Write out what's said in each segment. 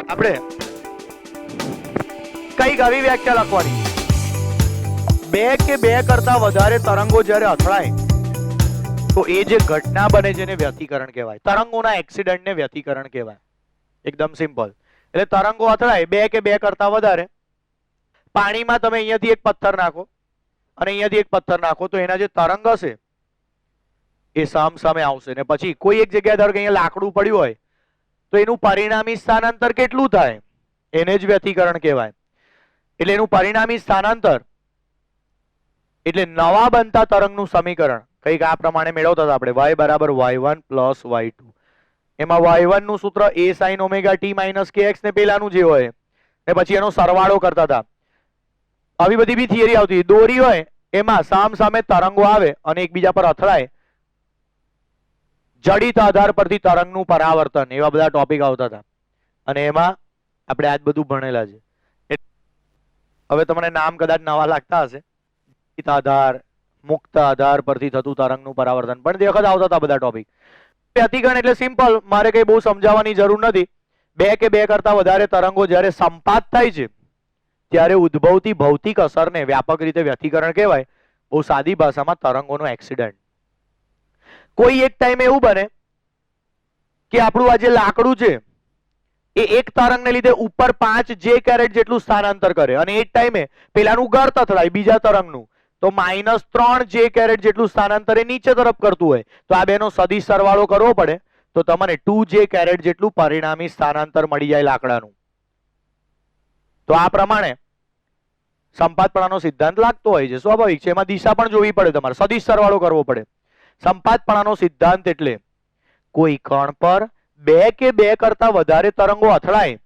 આપણે કઈક આવી વ્યાખ્યા લખવાની, બે કે બે કરતા વધારે તરંગો જ્યારે અથડાય તો એ જે ઘટના બને છે એને વ્યતિકરણ કહેવાય. તરંગોના એક્સિડન્ટને વ્યતિકરણ કહેવાય. એકદમ સિમ્પલ. એટલે તરંગો અથડાય બે કે બે કરતા વધારે. પાણીમાં તમે અહીંયાથી એક પથ્થર નાખો અને અહીંયાથી એક પથ્થર નાખો તો એના જે તરંગ હશે એ સામ સામે આવશે. ને પછી કોઈ એક જગ્યાએ ધારો કે અહીંયા લાકડું પડ્યું હોય તો એનું પરિણામી સ્થાનાંતર કેટલું થાય એને જ વ્યતિકરણ કહેવાય. એટલે એનું પરિણામી સ્થાનાંતર એટલે નવા બનતા તરંગનું સમીકરણ કંઈક આ પ્રમાણે મેળવતા હતા આપણે, y બરાબર y1 પ્લસ y2. એમાં y1 નું સૂત્ર a sin omega t minus kx ને પેલાનું જે હોય ને પછી એનો સરવાળો કરતા હતા. આવી બધી બી થિયરી આવતી. દોરી હોય એમાં સામ સામે તરંગો આવે અને એકબીજા પર અથડાય, જડિત આધાર પરથી તરંગનું પરાવર્તન, એવા બધા ટોપિક આવતા હતા અને એમાં આપણે આજ બધું ભણેલા છે. હવે તમને નામ કદાચ નવા લાગતા હશે, જડિત આધાર, મુક્ત આધાર પરથી થતું તરંગનું પરાવર્તન, પણ તે વખત આવતા હતા બધા ટોપિક. વ્યતિકરણ એટલે સિમ્પલ, મારે કઈ બહુ સમજાવવાની જરૂર નથી. બે કે બે કરતા વધારે તરંગો જ્યારે સંપાત થાય છે ત્યારે ઉદ્ભવતી ભૌતિક અસરને વ્યાપક રીતે વ્યતિકરણ કહેવાય. બહુ સાદી ભાષામાં તરંગોનો એક્સિડન્ટ. કોઈ એક ટાઈમ એવું બને કે આપણું આ જે લાકડું છે એ એક તરંગને લીધે ઉપર 5 જે કેરેટ જેટલું સ્થાનાંતર કરે અને એ જ ટાઈમે પેલાનું ગર્ત અથડાય બીજા તરંગનું તો -3 જે કેરેટ જેટલું સ્થાનાંતર એ નીચે તરફ કરતું હોય તો આ બેનો સદિશ સરવાળો કરવો પડે તો તમને 2 જે કેરેટ જેટલું પરિણામી સ્થાનાંતર મળી જાય લાકડાનું. તો આ પ્રમાણે સંપાતપણાનો સિદ્ધાંત લાગતો હોય છે, સ્વાભાવિક છે. એમાં દિશા પણ જોવી પડે, તમારે સદિશ સરવાળો કરવો પડે. સંપાતપણાનો સિદ્ધાંત એટલે કોઈ કણ પર બે કે બે કરતા વધારે તરંગો અથડાય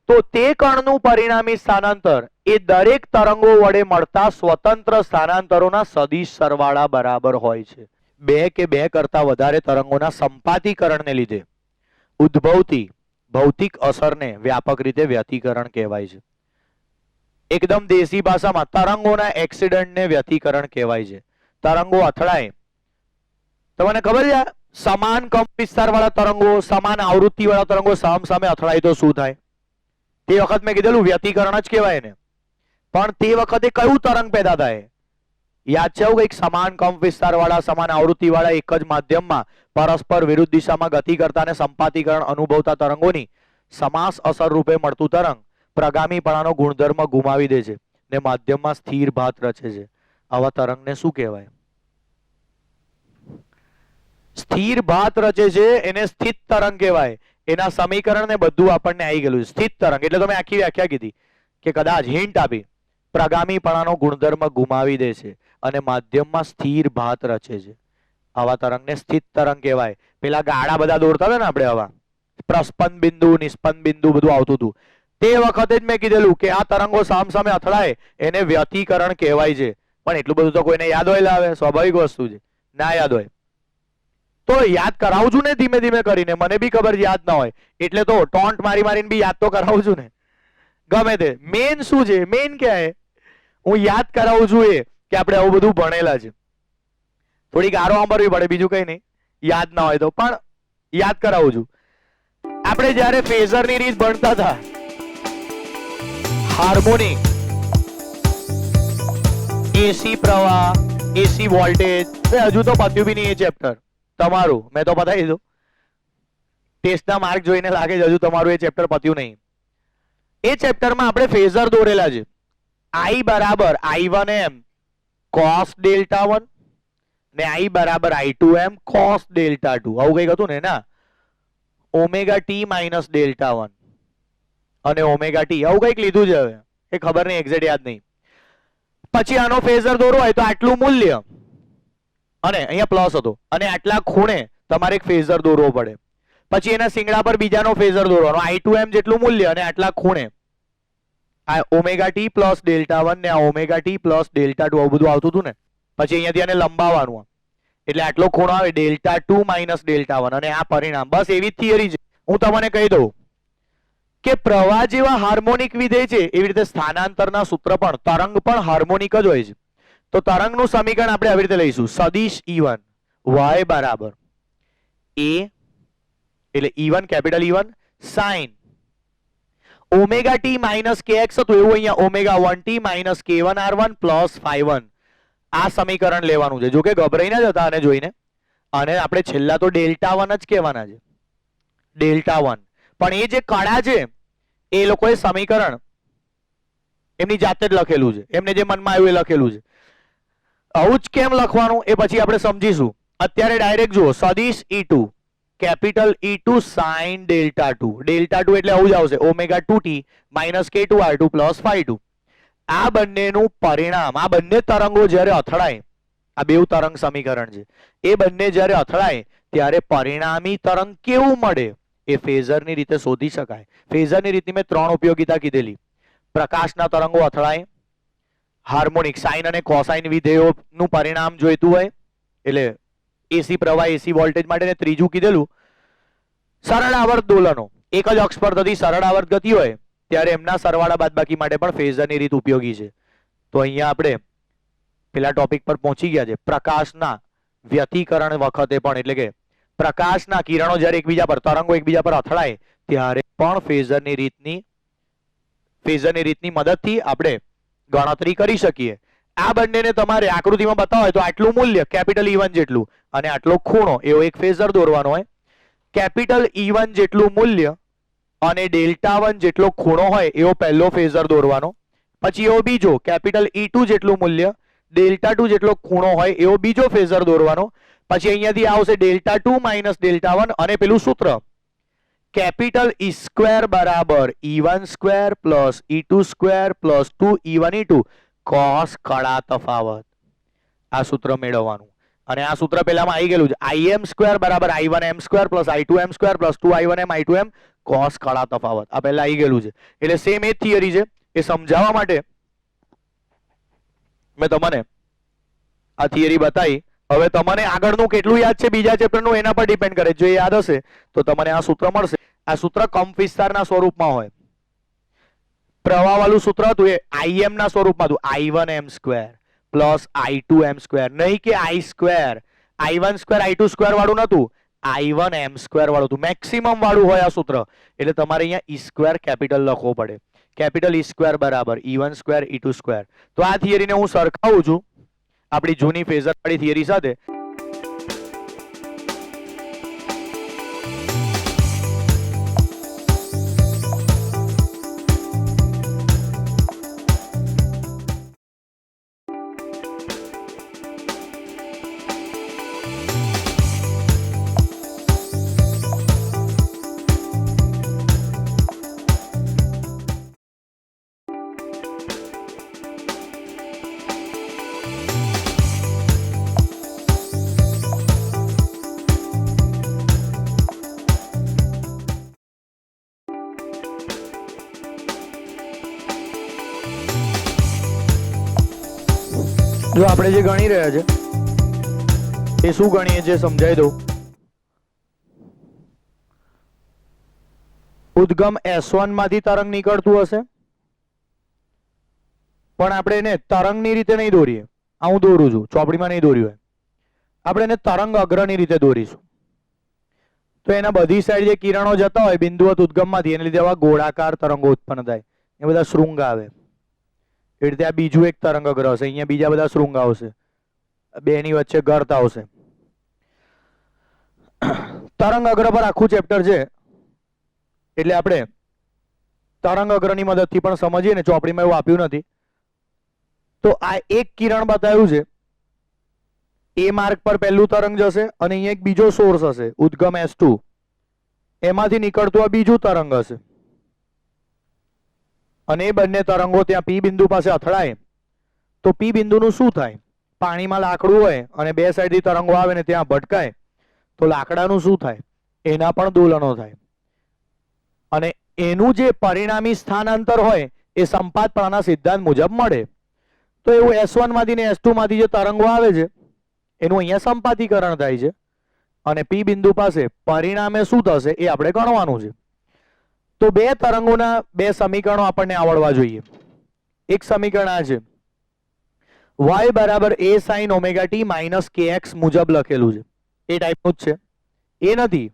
તો તે કણનું પરિણામી સ્થાનાંતર એ દરેક તરંગો વડે મળતા સ્વતંત્ર સ્થાનાંતરોના સદિશ સરવાળા બરાબર હોય છે. બે કે બે કરતા વધારે તરંગોના સંપાતીકરણને લીધે ઉદ્ભવતી ભૌતિક અસરને વ્યાપક રીતે વ્યતિકરણ કહેવાય છે. એકદમ દેશી ભાષામાં તરંગોના એક્સિડન્ટને વ્યતિકરણ કહેવાય છે. તરંગો અથડાય, તમને ખબર છે સમાન કંપ વિસ્તાર વાળા તરંગો, સમાન આવૃત્તિ વાળા તરંગો સામસામે અથડાય તો શું થાય? તે વખત મેં કીધેલું વ્યતિકરણ જ કહેવાય ને. પણ તે વખતે કયું તરંગ પેદા થાય? યાદ છે આવું કંઈક? સમાન કંપ વિસ્તાર વાળા, સમાન આવૃત્તિ વાળા એક જ માધ્યમમાં પરસ્પર વિરુદ્ધ દિશામાં ગતિ કરતા અને સંપાતીકરણ અનુભવતા તરંગોની સમાસ અસર રૂપે મળતું તરંગ પ્રગામીપણાનો ગુણધર્મ ગુમાવી દે છે ને માધ્યમમાં સ્થિર ભાત રચે છે. આવા તરંગને શું કહેવાય? સ્થિર ભાત રચે છે એને સ્થિત તરંગ કહેવાય. એના સમીકરણ ને બધું આપણને આવી ગયેલું. સ્થિત તરંગ એટલે તમે આખી વ્યાખ્યા કીધી કે કદાચ હિન્ટ આપી, પ્રગામીપણાનો ગુણધર્મ ગુમાવી દે છે અને માધ્યમમાં સ્થિર ભાત રચે છે. આવા તરંગને સ્થિત તરંગ કહેવાય. પેલા ગાળા બધા દોરતા હતા ને આપણે, આવા પ્રસ્પંદ બિંદુ, નિસ્પંદ બિંદુ બધું આવતું હતું. તે વખતે જ મેં કીધેલું કે આ તરંગો સામસામે અથડાય એને વ્યતિકરણ કહેવાય છે. પણ એટલું બધું તો કોઈને યાદ હોય લાવે, સ્વાભાવિક વસ્તુ છે. ના યાદ હોય તો યાદ કરાવું છું ને ધીમે ધીમે કરીને. મને બી ખબર યાદ ના હોય એટલે તો ટોન્ટ મારી મારીને બી યાદ તો કરાવું છું ને. ગમે તે મેન શું છે, મેન ક્યાં હે, હું યાદ કરાવું છું એ કે આપણે આવું બધું ભણેલા છે. થોડી ગારો સાંભળવી પડે, બીજું કઈ નહીં. યાદ ના હોય તો પણ યાદ કરાવું છું. આપણે જયારે ફેઝરની રીત ભણતા હતા, હાર્મોનિક, એસી પ્રવાહ, એસી વોલ્ટેજ, હજુ તો પત્યું બી નહીં એ ચેપ્ટર તમારું. મેં તો બતાવી દીધું. ટેસ્ટના માર્ક જોઈને લાગે છે હજુ તમારું એ ચેપ્ટર પત્યું નહીં. એ ચેપ્ટરમાં આપણે ફેઝર દોરેલા છે. I બરાબર I1M cos ડેલ્ટા 1 ને I બરાબર I2M cos ડેલ્ટા 2. આવું કંઈક હતું ને ના? ઓમેગા ટી માઇનસ ડેલ્ટા 1 અને ઓમેગા ટી આવું કંઈક લીધું છે. હવે એ ખબર નહીં, એક્ઝેક્ટ યાદ નહીં. પછી આનો ફેઝર દોરવો હોય તો આટલું મૂલ્ય અને અહીંયા પ્લસ હતો અને આટલા ખૂણે તમારે એક ફેઝર દોરવો પડે. પછી એના સિંગડા પર બીજાનો ફેઝર દોરવાનો, I2M જેટલું મૂલ્ય અને આટલા ખૂણે આ ઓમેગા ટી પ્લસ ડેલ્ટા 1 ને આ ઓમેગા ટી પ્લસ ડેલ્ટા 2 આવું બધું આવતું હતું ને. પછી અહીંયાથી આને લંબાવવાનું એટલે આટલો ખૂણો આવે ડેલ્ટા 2 માઇનસ ડેલ્ટા 1 અને આ પરિણામ. બસ એવી જ થિયરી છે. હું તમને કહી દઉં કે પ્રવાહ જેવા હાર્મોનિક વિધેય છે એવી રીતે સ્થાનાંતરના સૂત્ર પણ તરંગ પણ હાર્મોનિક જ હોય છે. તો તરંગનું સમીકરણ આપણે આવી રીતે લઈશું, સદિશ E1 y બરાબર a એટલે E1 capital E1 sin omega T minus કે એક્સ હતું એવું અહીંયા omega 1t minus k1 r1 plus phi1 આ સમીકરણ લેવાનું છે. જો કે ગભરાઈ ના જતા આને જોઈને, અને આપણે છેલ્લા તો ડેલ્ટા 1 જ કહેવાના છે, ડેલ્ટા 1. પણ એ જે કળા છે એ લોકોએ સમીકરણ એમની જાતે જ લખેલું છે, એમને જે મનમાં આવ્યું એ લખેલું છે. આવું જ કેમ લખવાનું એ પછી આપણે સમજીશું. અત્યારે ડાયરેક્ટ જુઓ, સદિશ E2 capital E2 sin delta 2. Delta 2 એટલે આવું જ આવશે, omega 2t minus k2 r2 plus phi2. આ બંનેનું પરિણામ, આ બંને તરંગો જ્યારે અથડાય, આ બેઉ તરંગ સમીકરણ છે, એ બંને જ્યારે અથડાય ત્યારે પરિણામી તરંગ કેવું મળે એ ફેઝરની રીતે શોધી શકાય. ફેઝરની રીતની મેં 3 ઉપયોગિતા કીધેલી. પ્રકાશના તરંગો અથડાય, હાર્મોનિક સાઇન અને કોસાઇન વિધેયોનું પરિણામ જોઈતું હોય એટલે એસી પ્રવાહ એસી વોલ્ટેજ માટે, ને ત્રીજું કીધેલું સરળ આવર્ત દોલનો. એક જ અક્ષ પર થતી સરળ આવર્ત ગતિ હોય ત્યારે એમના સરવાળા બાદબાકી માટે પણ ફેઝરની રીત ઉપયોગી છે. તો અહીંયા આપણે પેલા ટોપિક પર પહોંચી ગયા છે. પ્રકાશના વ્યતિકરણ વખતે પણ, એટલે કે પ્રકાશના કિરણો જ્યારે એકબીજા પર, તરંગો એકબીજા પર અથડાય ત્યારે પણ ફેઝરની રીતની મદદથી આપણે ગણતરી કરી શકીએ. આ બંનેને તમારે આકૃતિમાં બતાવો હોય તો આટલું મૂલ્ય કેપિટલ E1 જેટલું અને આટલો ખૂણો એવો એક ફેઝર દોરવાનો હોય. કેપિટલ E1 જેટલું મૂલ્ય અને ડેલ્ટા 1 જેટલો ખૂણો હોય એવો પહેલો ફેઝર દોરવાનો. પછી એવો બીજો કેપિટલ E2 જેટલું મૂલ્ય, ડેલ્ટા 2 જેટલો ખૂણો હોય એવો બીજો ફેઝર દોરવાનો. પછી અહીંયાથી આવશે ડેલ્ટા 2 માઇનસ ડેલ્ટા 1 અને પેલું સૂત્ર કેપિટલ E સ્ક્વેર બરાબર E1 square plus E2 square plus 2E1 E2 cos કળા તફાવત. આ સૂત્ર મેળવવાનું. અને આ સૂત્ર પહેલામાં આવી ગયેલું છે, im સ્ક્વેર બરાબર I1m square plus I2m square plus 2I1m I2m cos કળા તફાવત. આ પહેલા આવી ગયેલું છે. એટલે સેમ એ જ થિયરી છે. એ સમજાવવા માટે મેં તમને આ થિયરી બતાવી. હવે તમને આગળનું કેટલું યાદ છે બીજા ચેપ્ટરનું એના પર ડિપેન્ડ કરે. જો એ યાદ હશે તો તમને આ સૂત્ર મળશે. આ સૂત્ર કંપ વિસ્તારના સ્વરૂપમાં હોય. પ્રવાહ વાળું સૂત્ર હતું એ im ના સ્વરૂપમાં હતું, I1m square plus I2m square, નહીં કે I square. I1 square I2 square વાળું નતું, I1m સ્ક્વેર વાળું હતું. મેક્સિમમ વાળું હોય આ સૂત્ર. એટલે તમારે અહીંયા E સ્ક્વેર કેપિટલ લખવો પડે. કેપિટલ E સ્ક્વેર બરાબર E1 સ્ક્વેર E2 સ્ક્વેર. તો આ થિયરીને હું સરખાવું છું આપણી જૂની ફેઝર વાળી થિયરી સાથે. જો આપણે જે ગણી રહ્યા છે એ શું ગણીએ છે સમજાવી દઉં. ઉદ્ગમ S1 માંથી તરંગ નીકળતું હશે, પણ આપણે એને તરંગની રીતે નહીં દોરીએ. આ હું દોરું છું, ચોપડીમાં નહીં દોર્યું હોય. આપણે એને તરંગ અગ્રની રીતે દોરીશું. તો એના બધી સાઈડ જે કિરણો જતા હોય બિંદુવત ઉદ્ગમમાંથી, એને લીધે આવા ગોળાકાર તરંગો ઉત્પન્ન થાય. એ બધા શૃંગ આવે. એ રીતે આ બીજું એક તરંગ અગ્ર હશે, અહીંયા બીજા બધા શૃંગ આવશે, બેની વચ્ચે ગર્ત આવશે. તરંગ અગ્ર પર આખું ચેપ્ટર છે, એટલે આપણે તરંગ અગ્રની મદદથી પણ સમજીએ ને, ચોપડીમાં એવું આપ્યું નથી. તો આ એક કિરણ બતાવ્યું છે, એ માર્ગ પર પહેલું તરંગ જશે અને અહીંયા એક બીજો સોર્સ હશે ઉદ્ગમ S2, એમાંથી નીકળતું આ બીજું તરંગ હશે. અને એ બંને તરંગો ત્યાં P બિંદુ પાસે અથડાય તો P બિંદુનું શું થાય? પાણીમાં લાકડું હોય અને બે સાઈડથી તરંગો આવે ને ત્યાં ભટકાય તો લાકડાનું શું થાય? એના પણ દોલનો થાય. અને એનું જે પરિણામી સ્થાનાંતર હોય એ સંપાતપણાના સિદ્ધાંત મુજબ મળે. તો એવું S1 માંથી ને S2 માંથી જે તરંગો આવે છે એનું અહીંયા સંપાતીકરણ થાય છે અને P બિંદુ પાસે પરિણામે શું થશે એ આપણે ગણવાનું છે. તો બે તરંગોના બે સમીકરણો આપણને આવડવા જોઈએ. એક સમીકરણ આ છે, y બરાબર a sin omega t minus kx મુજબ લખેલું છે. એ ટાઈપનું જ છે, એ નથી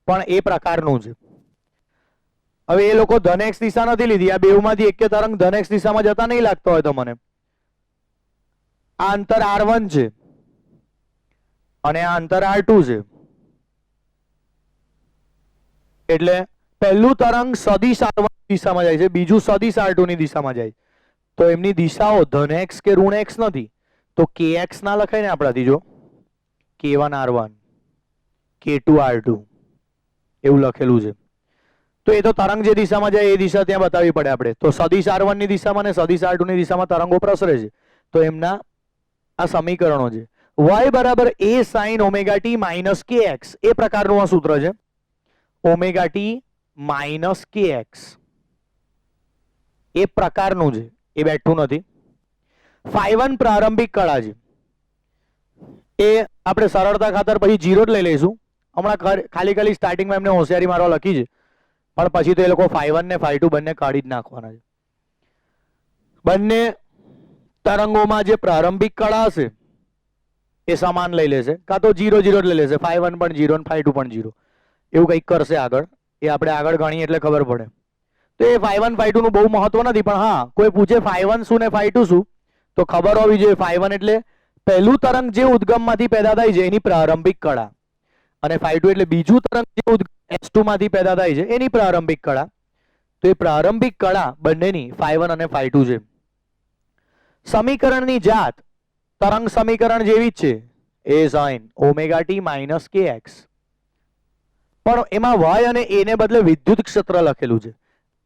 પણ એ પ્રકારનું છે. હવે એ લોકો ધન એક્સ દિશા નથી લીધી, આ બેઉમાંથી એક તરંગ ધન એક્સ દિશામાં જતા નહીં લાગતો હોય તો મને આ અંતર r1 છે અને આ અંતર r2 છે, એટલે પહેલું તરંગ સદિશ r1 દિશામાં જાય છે, બીજું સદિશ r2 ની દિશામાં જાય, તો એમની દિશાઓ ધન એક્સ કે ઋણ એક્સ નથી, તો kx ના લખાય ને આપણાથી, જો k1 r1 k2 r2 એવું લખેલું છે, તો એ તો તરંગ જે દિશામાં જાય એ દિશા ત્યાં બતાવવી પડે આપણે, તો સદિશ r1 ની દિશામાં ને સદિશ r2 ની દિશામાં તરંગો પ્રસરે છે, તો એમના આ સમીકરણો છે. y બરાબર a sin omega t minus kx, એ પ્રકારનું આ સૂત્ર છે, ઓમેગા t માઇનસ kx એ પ્રકારનું છે, એ બેઠું નથી. φ1 પ્રારંભિક કળા છે, એ આપણે સરળતા ખાતર પછી 0 જ લઈ લઈશું, હમણાં ખાલી સ્ટાર્ટિંગમાં એમને હોશિયારી મારવા લખી છે, પણ પછી તો એ લોકો φ1 ને φ2 બંને કાઢી જ નાખવાના છે. બંને તરંગોમાં જે પ્રારંભિક કળા હશે એ સમાન લઈ લેશે, કાં તો 0 0 જ લઈ લેશે, φ1 પણ 0 અને φ2 પણ 0, એવું કંઈક કરશે આગળ, એ આપણે આગળ ગણીએ એટલે ખબર પડે. તો એ φ1 φ2 નું બહુ મહત્વ નથી, પણ હા કોઈ પૂછે φ1 શું ને φ2 શું તો ખબર હોવી જોઈએ. φ1 એટલે પહેલું તરંગ જે ઉદ્ગમમાંથી પેદા થાય છે એની પ્રારંભિક કળા, અને φ2 એટલે બીજું તરંગ જે S2 માંથી પેદા થાય છે એની પ્રારંભિક કળા. તો એ પ્રારંભિક કળા બંનેની φ1 અને φ2 છે. સમીકરણની જાત તરંગ સમીકરણ જેવી જ છે, a sin omega t minus kx, પણ એમાં y અને a ને બદલે વિદ્યુત ક્ષેત્ર લખેલું છે.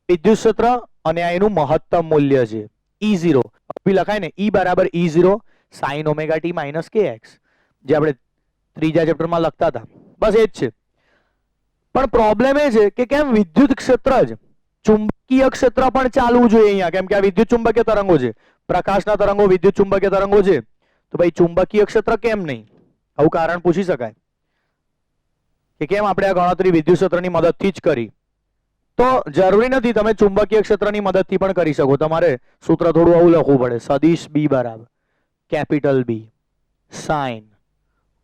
વિદ્યુત ક્ષેત્ર અને આ એનું મહત્તમ મૂલ્ય છે E0, લખાય ને E બરાબર E0 sin omega t minus kx, જે આપણે ત્રીજા ચેપ્ટરમાં લખતા હતા, બસ એ જ છે. પણ પ્રોબ્લેમ એ છે કે કેમ વિદ્યુત ક્ષેત્ર જ, ચુંબકીય ક્ષેત્ર પણ ચાલવું જોઈએ અહીંયા, કેમ કે આ વિદ્યુત ચુંબકીય તરંગો છે, પ્રકાશના તરંગો વિદ્યુત ચુંબકીય તરંગો છે, તો ભાઈ ચુંબકીય ક્ષેત્ર કેમ નહીં, આવું કારણ પૂછી શકાય કે કેમ આપણે આ ગણતરી વિદ્યુત ક્ષેત્રની મદદથી જ કરી. તો જરૂરી નથી, તમે ચુંબકીય ક્ષેત્રની મદદથી પણ કરી શકો, તમારે સૂત્ર થોડું આવું લખવું પડે, સદિશ b બરાબર capital B sin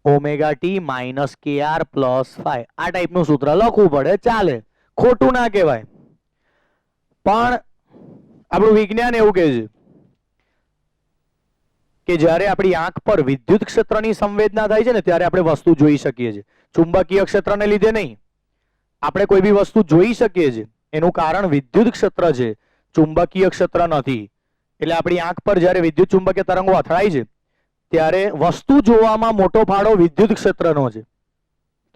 omega t minus kr plus φ, આ ટાઈપનું સૂત્ર લખવું પડે, ચાલે, ખોટું ના કહેવાય. પણ આપણું વિજ્ઞાન એવું કહે છે કે જ્યારે આપણી આંખ પર વિદ્યુત ક્ષેત્રની સંવેદના થાય છે ને ત્યારે આપણે વસ્તુ જોઈ શકીએ છીએ, ચુંબકીય ક્ષેત્રને લીધે નહીં. આપણે કોઈ બી વસ્તુ જોઈ શકીએ છીએ એનું કારણ વિદ્યુત ક્ષેત્ર છે, ચુંબકીય ક્ષેત્ર નથી. એટલે આપણી આંખ પર જ્યારે વિદ્યુત ચુંબકીય તરંગો અથડાય છે ત્યારે વસ્તુ જોવામાં મોટો ફાળો વિદ્યુત ક્ષેત્રનો છે.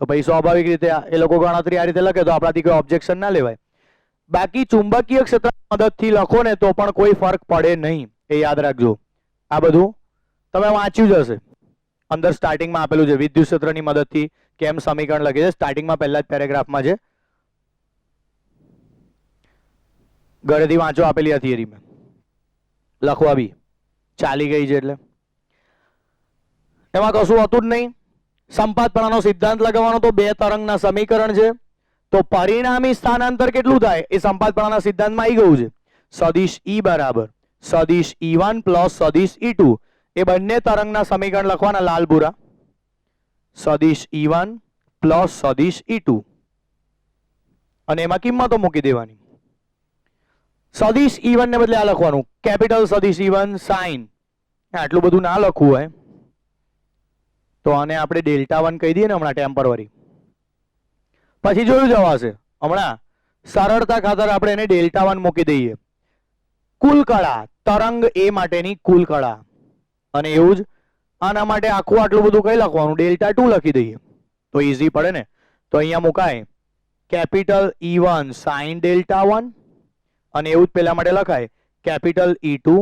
તો પછી સ્વાભાવિક રીતે એ લોકો ગણતરી આ રીતે લખે તો આપણાથી કોઈ ઓબ્જેક્શન ના લેવાય. બાકી ચુંબકીય ક્ષેત્રની મદદથી લખો ને તો પણ કોઈ ફરક પડે નહીં, એ યાદ રાખજો. આ બધું તમે વાંચ્યું જ હશે, અંદર સ્ટાર્ટિંગમાં આપેલું છે વિદ્યુત ક્ષેત્રની મદદથી કેમ સમીકરણ લખે છે, સ્ટાર્ટિંગમાં પહેલા જ પેરેગ્રાફમાં છે, ઘરેથી વાંચો, આપેલી આ થિયરી મેં લખવા બી ચાલી ગઈ છે, એટલે એમાં કશું હતું જ નહીં. સંપાતપણાનો સિદ્ધાંત લગાવવાનો, તો બે તરંગના સમીકરણ છે, તો પરિણામી સ્થાનાંતર કેટલું થાય એ સંપાતપણાના સિદ્ધાંતમાં આવી ગયું છે. સદિશ E બરાબર સદિશ E1 પ્લસ સદિશ E2, એ બંને તરંગના સમીકરણ લખવાના લાલ ભૂરા, સદિશ E1 પ્લસ સદિશ E2, અને એમાં કિંમતો મૂકી દેવાની. સદિશ E1 ને બદલે આ લખવાનું કેપિટલ સદિશ E1 sin, આટલું બધું ના લખવું હોય તો આને આપણે Δ1 કહી દઈએ ને હમણાં ટેમ્પરરી, પછી જોયું જવાશે. હમણાં સરળતા ખાતર આપણે એને Δ1 મૂકી દઈએ. કુલ કળા તરંગ એ માટેની કુલ કળા, અને એવું જ આના માટે આખું આટલું બધું કઈ લખવાનું, Δ2 લખી દઈએ તો ઈઝી પડે ને. તો અહીંયા મુકાય કેપિટલ E1 sin Δ1, અને એવું જ પેલા માટે લખાય કેપિટલ E2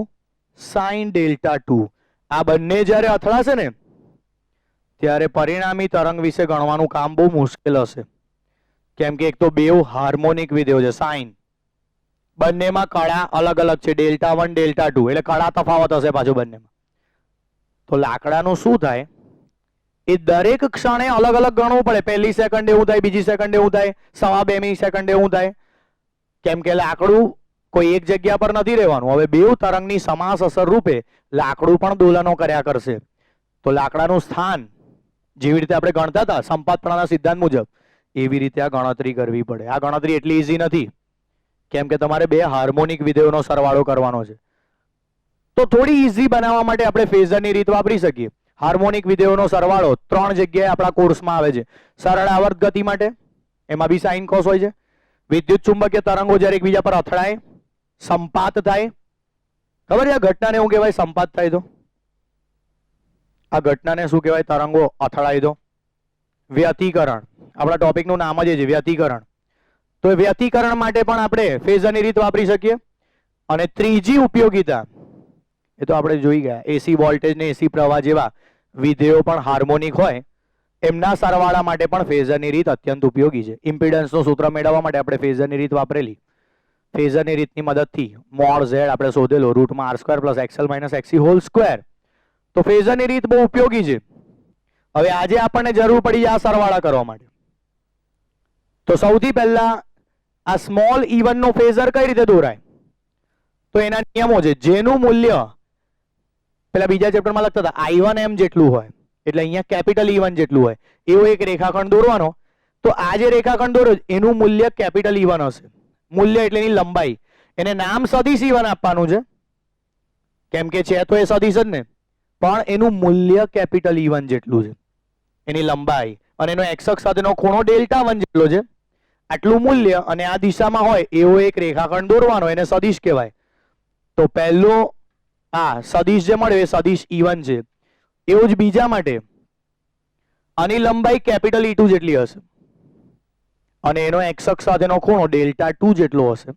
sin Δ2. આ બંને જ્યારે અથડાશે ને ત્યારે પરિણામી તરંગ વિશે ગણવાનું કામ બહુ મુશ્કેલ હશે, કેમ કે એક તો બેવ હાર્મોનિક વિધેયો છે, સાઇન, બંનેમાં કળા અલગ અલગ છે, Δ1 Δ2, એટલે કળા તફાવત હશે પાછું બંનેમાં. તો લાકડાનું શું થાય એ દરેક ક્ષણે અલગ અલગ ગણવું પડે, પહેલી સેકન્ડ એવું થાય, બીજી સેકન્ડ એવું થાય, 2.2 સેકન્ડ એવું થાય, કેમ કે લાકડું કોઈ એક જગ્યા પર નથી રહેવાનું. હવે બેવ તરંગની સમાસ અસર રૂપે લાકડું પણ દોલનો કર્યા કરશે, તો લાકડાનું સ્થાન જેવી રીતે આપણે ગણતા હતા સંપાતપણાના સિદ્ધાંત મુજબ, એવી રીતે આ ગણતરી કરવી પડે. આ ગણતરી એટલી ઈઝી નથી, કેમ કે તમારે બે હાર્મોનિક વિધેયોનો સરવાળો કરવાનો છે. તો થોડી ઈઝી બનાવવા માટે આપણે ફેઝરની રીત વાપરી શકીએ. હાર્મોનિક વિધેયોનો સરવાળો 3 જગ્યાએ આપણા કોર્સમાં આવે છે. સરળ આવર્ત ગતિ માટે એમાં બી સાઇન કોસ હોય છે. વિદ્યુત ચુંબકીય તરંગો જ્યારે એકબીજા પર અથડાય, સંપાત થાય, ખબર છે આ ઘટનાને શું કહેવાય? સંપાત થાય તો આ ઘટનાને શું કહેવાય? તરંગો અથડાય તો વ્યતિકરણ. આપણા ટોપિકનું નામ જ છે વ્યતિકરણ. તો એ વ્યતિકરણ માટે પણ આપણે ફેઝરની રીત વાપરી શકીએ. અને ત્રીજી ઉપયોગિતા એ તો આપણે જોઈ ગયા, એસી વોલ્ટેજ ને એસી પ્રવાહ જેવા વિધેયો પણ હાર્મોનિક હોય એમના સરવાળા માટે પણ ફેઝરની રીત અત્યંત ઉપયોગી છે. ઇમ્પિડન્સનું સૂત્ર મેળવવા માટે આપણે ફેઝરની રીત વાપરેલી. ફેઝરની રીતની મદદથી મોડ ઝેડ આપણે શોધેલો √r² + xl - xc whole square. તો ફેઝરની રીત બહુ ઉપયોગી છે. હવે આજે આપણને જરૂર પડી આ સરવાળા કરવા માટે. તો સૌથી પહેલા આ સ્મોલ e1 નો ફેઝર કઈ રીતે દોરાય? તો એના નિયમો છે. જેનું મૂલ્ય પેલા બીજા ચેપ્ટરમાં લખતા હતા I1m જેટલું હોય એટલે અહીંયા કેપિટલ E1 જેટલું હોય એવો એક રેખાખંડ દોરવાનો. તો આ જે રેખાખંડ દોર્યો એનું મૂલ્ય કેપિટલ E1 હશે. મૂલ્ય એટલે એની લંબાઈ. એને નામ સદિશ E1 આપવાનું છે કેમ કે છે તો એ સદિશ જ ને, પણ એનું મૂલ્ય કેપિટલ E1 જેટલું છે. એની લંબાઈ અને એનો x અક્ષ સાથેનો ખૂણો Δ1 જેટલો છે. આટલું મૂલ્ય અને આ દિશામાં હોય એવો એક રેખાખંડ દોરવાનો, એને સદિશ કહેવાય. તો પહેલો આ સદિશ જે મળ્યો એ સદિશ E1 છે. એવું જ બીજા માટે આની લંબાઈ કેપિટલ E2 જેટલી હશે અને એનો x અક્ષ સાથેનો ખૂણો Δ2 જેટલો હશે.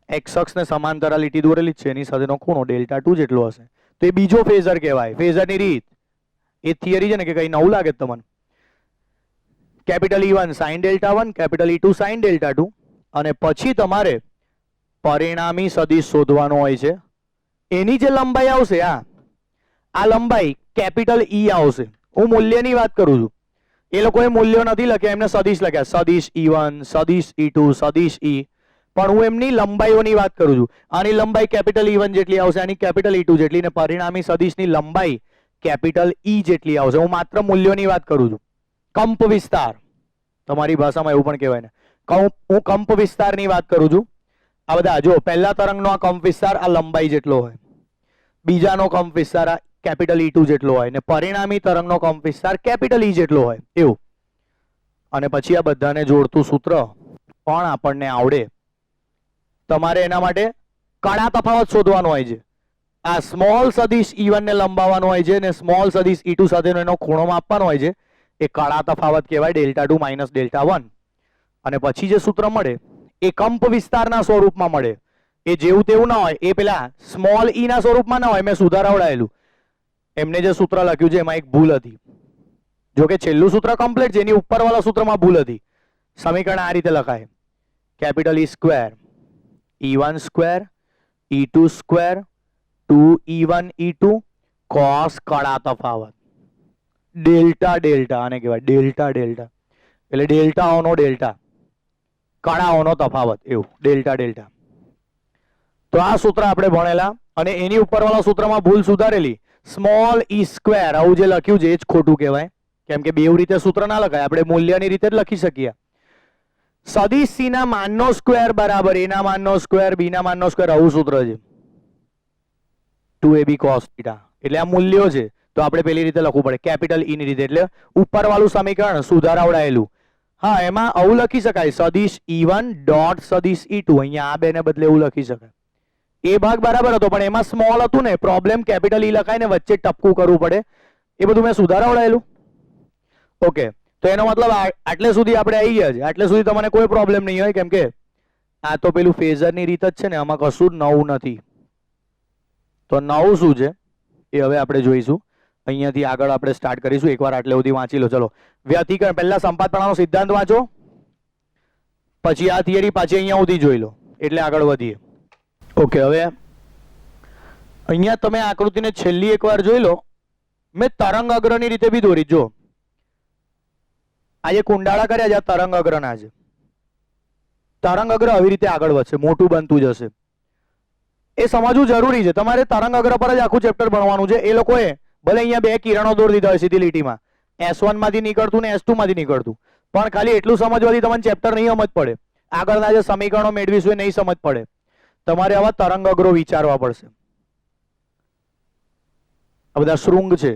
x અક્ષને સમાંતર લીટી દોરેલી છે એની સાથેનો ખૂણો Δ2 જેટલો હશે. તો એ બીજો ફેઝર કહેવાય. ફેઝરની રીત એ થિયરી છે ને કે કઈ નવું લાગે તમને? Capital E1 sin Δ1, capital E2 sin Δ2 અને પછી તમારે પરિણામી સદિશ શોધવાનો હોય છે. એની જે લંબાઈ આવશે આ લંબાઈ કેપિટલ E આવશે. હું મૂલ્યની વાત કરું છું. એ લોકોએ મૂલ્યો નથી લખ્યા, એમને સદિશ લખ્યા. સદિશ E1, સદિશ E2, સદિશ E. પણ હું એમની લંબાઈઓની વાત કરું છું. આની લંબાઈ કેપિટલ E1 જેટલી આવશે, આની કેપિટલ E2 જેટલી, ને પરિણામી સદિશની લંબાઈ કેપિટલ E જેટલી આવશે. હું માત્ર મૂલ્યોની વાત કરું છું. કંપ વિસ્તાર તમારી ભાષામાં એવું પણ કહેવાય ને, હું કંપ વિસ્તારની વાત કરું છું. આ બધા જો પહેલા તરંગનો આ કંપ વિસ્તાર આ લંબાઈ જેટલો હોય, બીજાનો કંપ વિસ્તાર આ કેપિટલ E2 જેટલો હોય, ને પરિણામી તરંગનો કંપ વિસ્તાર કેપિટલ E જેટલો હોય એવું. અને પછી આ બધાને જોડતું સૂત્ર પણ આપણને આવડે. તમારે એના માટે કડા તફાવત શોધવાનો હોય છે. આ સ્મોલ સદિશ E1 ને લંબાવવાનો હોય છે ને સ્મોલ સદિશ E2 સાથેનો એનો ખૂણો માપવાનો હોય છે. એ કડા તફાવત કહેવાય, Δ2 - Δ1. અને પછી જે સૂત્ર મળે એ કંપ વિસ્તારના સ્વરૂપમાં મળે. એ જેવું તેવું ના હોય, એ પેલા સ્મોલ E ના સ્વરૂપમાં ના હોય. મેં સુધારાવડાયેલું. એમને જે સૂત્ર લખ્યું છે એમાં એક ભૂલ હતી. જો કે છેલ્લું સૂત્ર કમ્પ્લીટ છે, એની ઉપરવાળા સૂત્રમાં ભૂલ હતી. સમીકરણ આ રીતે લખાય: capital E² E1² E2² 2E1 E2 cos કડા તફાવત ડેલ્ટા ડેલ્ટા, આને કહેવાય ડેલ્ટા ડેલ્ટા. એટલે ડેલ્ટાઓનો ડેલ્ટા, કડાઓનો તફાવત, એવું ડેલ્ટા ડેલ્ટા. તો આ સૂત્ર આપણે ભણેલા અને એની ઉપરવાળા સૂત્રમાં ભૂલ સુધારેલી. સ્મોલ E², આવું જે લખ્યું છે એ જ ખોટું કહેવાય, કેમ કે બેવ રીતે સૂત્ર ના લખાય. આપણે મૂલ્યની રીતે જ લખી શકીએ. સદિશ C ના માનનો સ્ક્વેર બરાબર A ના માનનો સ્ક્વેર B ના માનનો સ્ક્વેર, આવું સૂત્ર છે. 2AB cos θ. એટલે આ મૂલ્યો છે તો આપણે પેલી રીતે લખવું પડે, કેપિટલ E ની રીતે. એટલે ઉપરવાળું સમીકરણ સુધારાવડાયેલું. હા, એમાં આવું લખી શકાય, સદિશ E1 ડોટ સદિશ E2. અહીંયા આ બેને બદલે એવું લખી શકાય. એ ભાગ બરાબર હતો પણ એમાં સ્મોલ હતું ને, પ્રોબ્લેમ કેપિટલ E લખાય ને વચ્ચે ટપકું કરવું પડે. એ બધું મેં સુધારાવડાયેલું. ઓકે, તો એનો મતલબ આટલે સુધી આપણે આવી ગયા છે. આટલે સુધી તમને કોઈ પ્રોબ્લેમ નહીં હોય, કેમ કે આ તો પેલું ફેઝરની રીત જ છે ને, આમાં કશું જ નવું નથી. તો નવું શું છે એ હવે આપણે જોઈશું. અહીંયાથી આગળ આપણે સ્ટાર્ટ કરીશું. એકવાર આટલે સુધી વાંચી લો. ચલો, વ્યતિકરણ પહેલા સંપાતપણાનો સિદ્ધાંત વાંચો, પછી આ થિયરી પાછી અહીંયા સુધી જોઈ લો એટલે આગળ વધીએ. ઓકે, હવે અહીંયા તમે આકૃતિને છેલ્લી એકવાર જોઈ લો. મેં તરંગ અગ્રની રીતે બી દોરી. જો આ જે કુંડાળા કર્યા છે આ તરંગ અગ્રના છે. તરંગ અગ્ર આવી રીતે આગળ વધશે, મોટું બનતું જશે. એ સમજવું જરૂરી છે. તમારે તરંગ અગ્ર પર જ આખું ચેપ્ટર ભણવાનું છે. એ લોકોએ ભલે અહીંયા બે કિરણો દોરી દીધા હોય સીધી લીટીમાં, S1 માંથી નીકળતું ને S2 માંથી નીકળતું, પણ ખાલી એટલું સમજવાથી તમને ચેપ્ટર નહીં સમજ પડે. આગળના જે સમીકરણો મેળવીશું એ નહીં સમજ પડે. તમારે આવા તરંગ અગ્રો વિચારવા પડશે. આ બધા શૃંગ છે,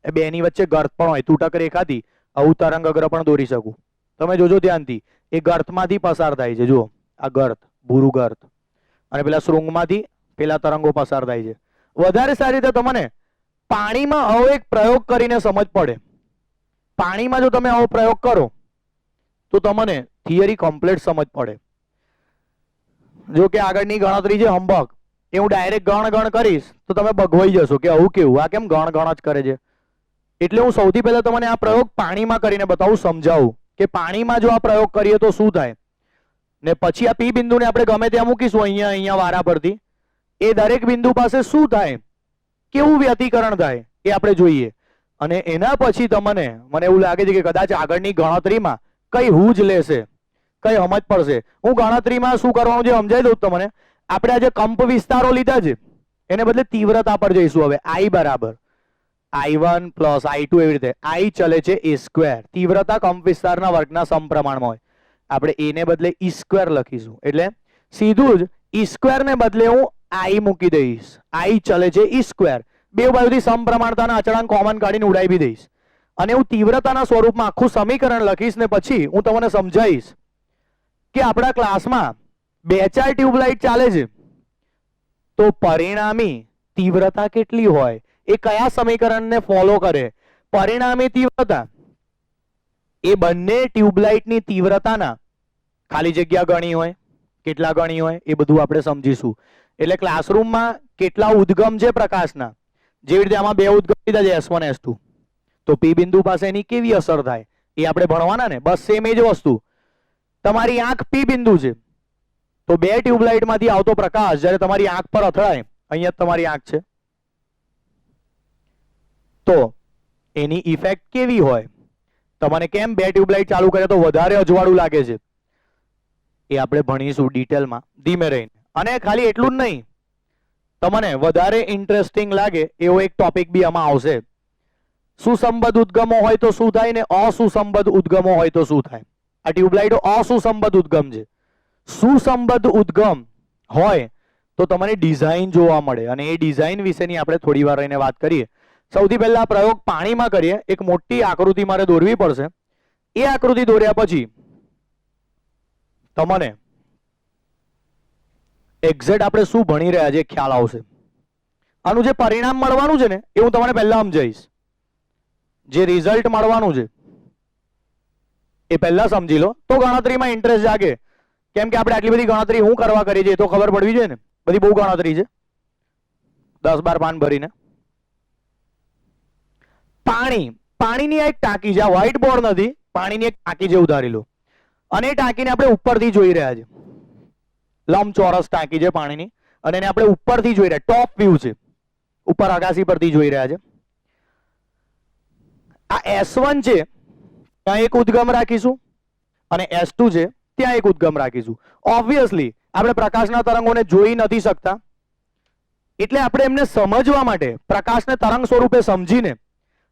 એ બેની વચ્ચે ગર્ત પણ હોય, તૂટક રેખાથી આવું તરંગ અગ્ર પણ દોરી શકું. તમે જોજો ધ્યાનથી, એ ગર્તમાંથી પસાર થાય છે. જુઓ આ ગર્ત, ભૂરું ગર્ત, અને પેલા શૃંગમાંથી પેલા તરંગો પસાર થાય છે. વધારે સારી રીતે તમને પાણીમાં આવો એક પ્રયોગ કરીને સમજ પડે. પાણીમાં જો તમે આવો પ્રયોગ કરો તો તમને થિયરી કમ્પ્લીટ સમજ પડે. જો કે આગળની ગણતરી છે હંબક, એ હું ડાયરેક્ટ ગણ ગણ કરીશ તો તમે ભગવાઈ જશો કે આવું કેવું, આ કેમ ગણ ગણ જ કરે છે. એટલે હું સૌથી પહેલા તમને આ પ્રયોગ પાણીમાં કરીને બતાવું, સમજાવું કે પાણીમાં જો આ પ્રયોગ કરીએ તો શું થાય. ને પછી આ પી બિંદુને આપણે ગમે ત્યાં મૂકીશું, અહીંયા અહીંયા વારા પરથી, એ દરેક બિંદુ પાસે શું થાય, કેવું વ્યતિકરણ થાય એ આપણે જોઈએ. અને એના પછી તમને, મને એવું લાગે છે કે કદાચ આગળની ગણતરીમાં કઈ હુજ લેશે, કઈ સમજ પડશે. હું ગણતરીમાં શું કરવાનું છે સમજાવી દઉં તમને. આપણે આ જે કંપ વિસ્તારો લીધા છે એને બદલે તીવ્રતા પર જઈશું. હવે I બરાબર I1 પ્લસ I2 એવી રીતે I ચલે છે a સ્ક્વેર. તીવ્રતા કંપ વિસ્તારના વર્ગના સમપ્રમાણમાં હોય. આપણે a ને બદલે e સ્ક્વેર લખીશું, એટલે સીધું જ e સ્ક્વેર ને બદલે હું I મૂકી દઈશ. I ચલે છે e સ્ક્વેર. બે બાજુથી સમપ્રમાણતાના અચળાંક કોમન કાઢીને ઉડાવી બી દઈશ. અને હું તીવ્રતાના સ્વરૂપમાં આખું સમીકરણ લખીશ ને પછી હું તમને સમજાવીશ કે આપણા ક્લાસમાં 2-4 ટ્યુબલાઇટ ચાલે છે તો પરિણામી તીવ્રતા કેટલી હોય, એ કયા સમીકરણને ફોલો કરે. પરિણામી તીવ્રતા એ બંને ટ્યુબલાઇટની તીવ્રતાના ખાલી જગ્યા ગણી હોય, કેટલા ગણી હોય એ બધું આપણે સમજીશું. એટલે ક્લાસરૂમમાં કેટલા ઉદ્ગમ છે પ્રકાશના, જેવી રીતે આમાં 2 ઉદ્ગમ લીધા છે S1 S2, તો પી બિંદુ પાસે એની કેવી અસર થાય એ આપણે ભણવાના ને. બસ સેમ એ જ વસ્તુ. તમારી આંખ પી બિંદુ છે તો 2 ટ્યુબલાઇટમાંથી આવતો પ્રકાશ જ્યારે તમારી આંખ પર અથડાય, અહીંયા તમારી આંખ છે, તો એની ઇફેક્ટ કેવી હોય. તમને કેમ 2 ટ્યુબલાઇટ ચાલુ કરે તો વધારે અજવાળું લાગે છે એ આપણે ભણીશું ડિટેલમાં ધીમે રહીને. અને ખાલી એટલું જ નહીં, તમને વધારે ઇન્ટરેસ્ટિંગ લાગે એવો એક ટોપિક બી આમાં આવશે. સુસંબદ્ધ ઉદ્ગમો હોય તો શું થાય ને અસુસંબદ્ધ ઉદ્ગમો હોય તો શું થાય. આ ટ્યુબલાઇટો અસુસંબદ્ધ ઉદ્ગમ છે. સુસંબદ્ધ ઉદ્ગમ હોય તો તમને ડિઝાઇન જોવા મળે, અને એ ડિઝાઇન વિશેની આપણે થોડી વાર રહીને વાત કરીએ. સૌથી પહેલા પ્રયોગ પાણીમાં કરીએ. એક મોટી આકૃતિ મારે દોરવી પડશે. એ આકૃતિ દોર્યા પછી તમને એક્ઝેક્ટ આપણે શું ભણી રહ્યા છે ખ્યાલ આવશે. આનું જે પરિણામ મળવાનું છે ને એ હું તમને પહેલા સમજાવીશ. જે રિઝલ્ટ મળવાનું છે એ પહેલા સમજી લો તો ગણતરીમાં ઇન્ટરેસ્ટ જાગે. કેમ કે આપણે આટલી બધી ગણતરી હું કરવા કરી છે એ તો ખબર પડવી જોઈએ ને. બધી બહુ ગણતરી છે, 10-12 પાન ભરીને. પાણીની એક ટાંકી છે, આ વ્હાઇટ બોર્ડ નથી, પાણીની એક ટાંકી જેવું ધારી લો. અને એ ટાંકીને આપણે ઉપરથી જોઈ રહ્યા છે. લંબચોરસ ટાંકી છે પાણીની, અને એને આપણે ઉપરથી જોઈ રહ્યા, ટોપ વ્યૂ છે, ઉપર અગાસી પરથી જોઈ રહ્યા છે. આ S1 છે ત્યાં એક ઉદ્ગમ રાખીશું, અને S2 છે ત્યાં એક ઉદ્ગમ રાખીશું. ઓબ્વિયસલી આપણે પ્રકાશના તરંગોને જોઈ નથી શકતા, એટલે આપણે એમને સમજવા માટે પ્રકાશને તરંગ સ્વરૂપે સમજીને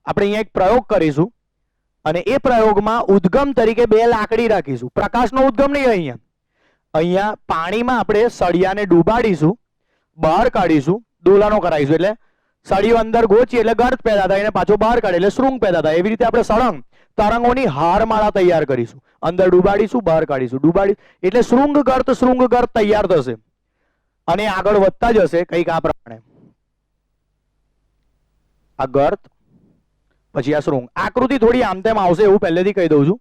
આપણે અહીંયા એક પ્રયોગ કરીશું. અને એ પ્રયોગમાં ઉદ્ગમ તરીકે 2 લાકડી રાખીશું. પ્રકાશનો ઉદ્ગમ નહીં, અહીંયા પાણીમાં આપણે સળિયાને ડૂબાડીશું, બહાર કાઢીશું, દોલાનો કરાવીશું. એટલે સળિયો અંદર ગોચી એટલે ગર્ત પેદા થાય, અને પાછો બહાર કાઢે એટલે શૃંગ પેદા થાય. એવી રીતે આપણે સળંગ તરંગોની હારમાળા તૈયાર કરીશું. અંદર ડૂબાડીશું, બહાર કાઢીશું, ડૂબાડી એટલે શૃંગ ગર્ત તૈયાર થશે. અને આગળ વધતા જશે કંઈક આ પ્રમાણે. આ ગર્ત, પછી આ શૃંગ. આકૃતિ થોડી આમ તેમ આવશે એવું પહેલેથી કહી દઉં છું.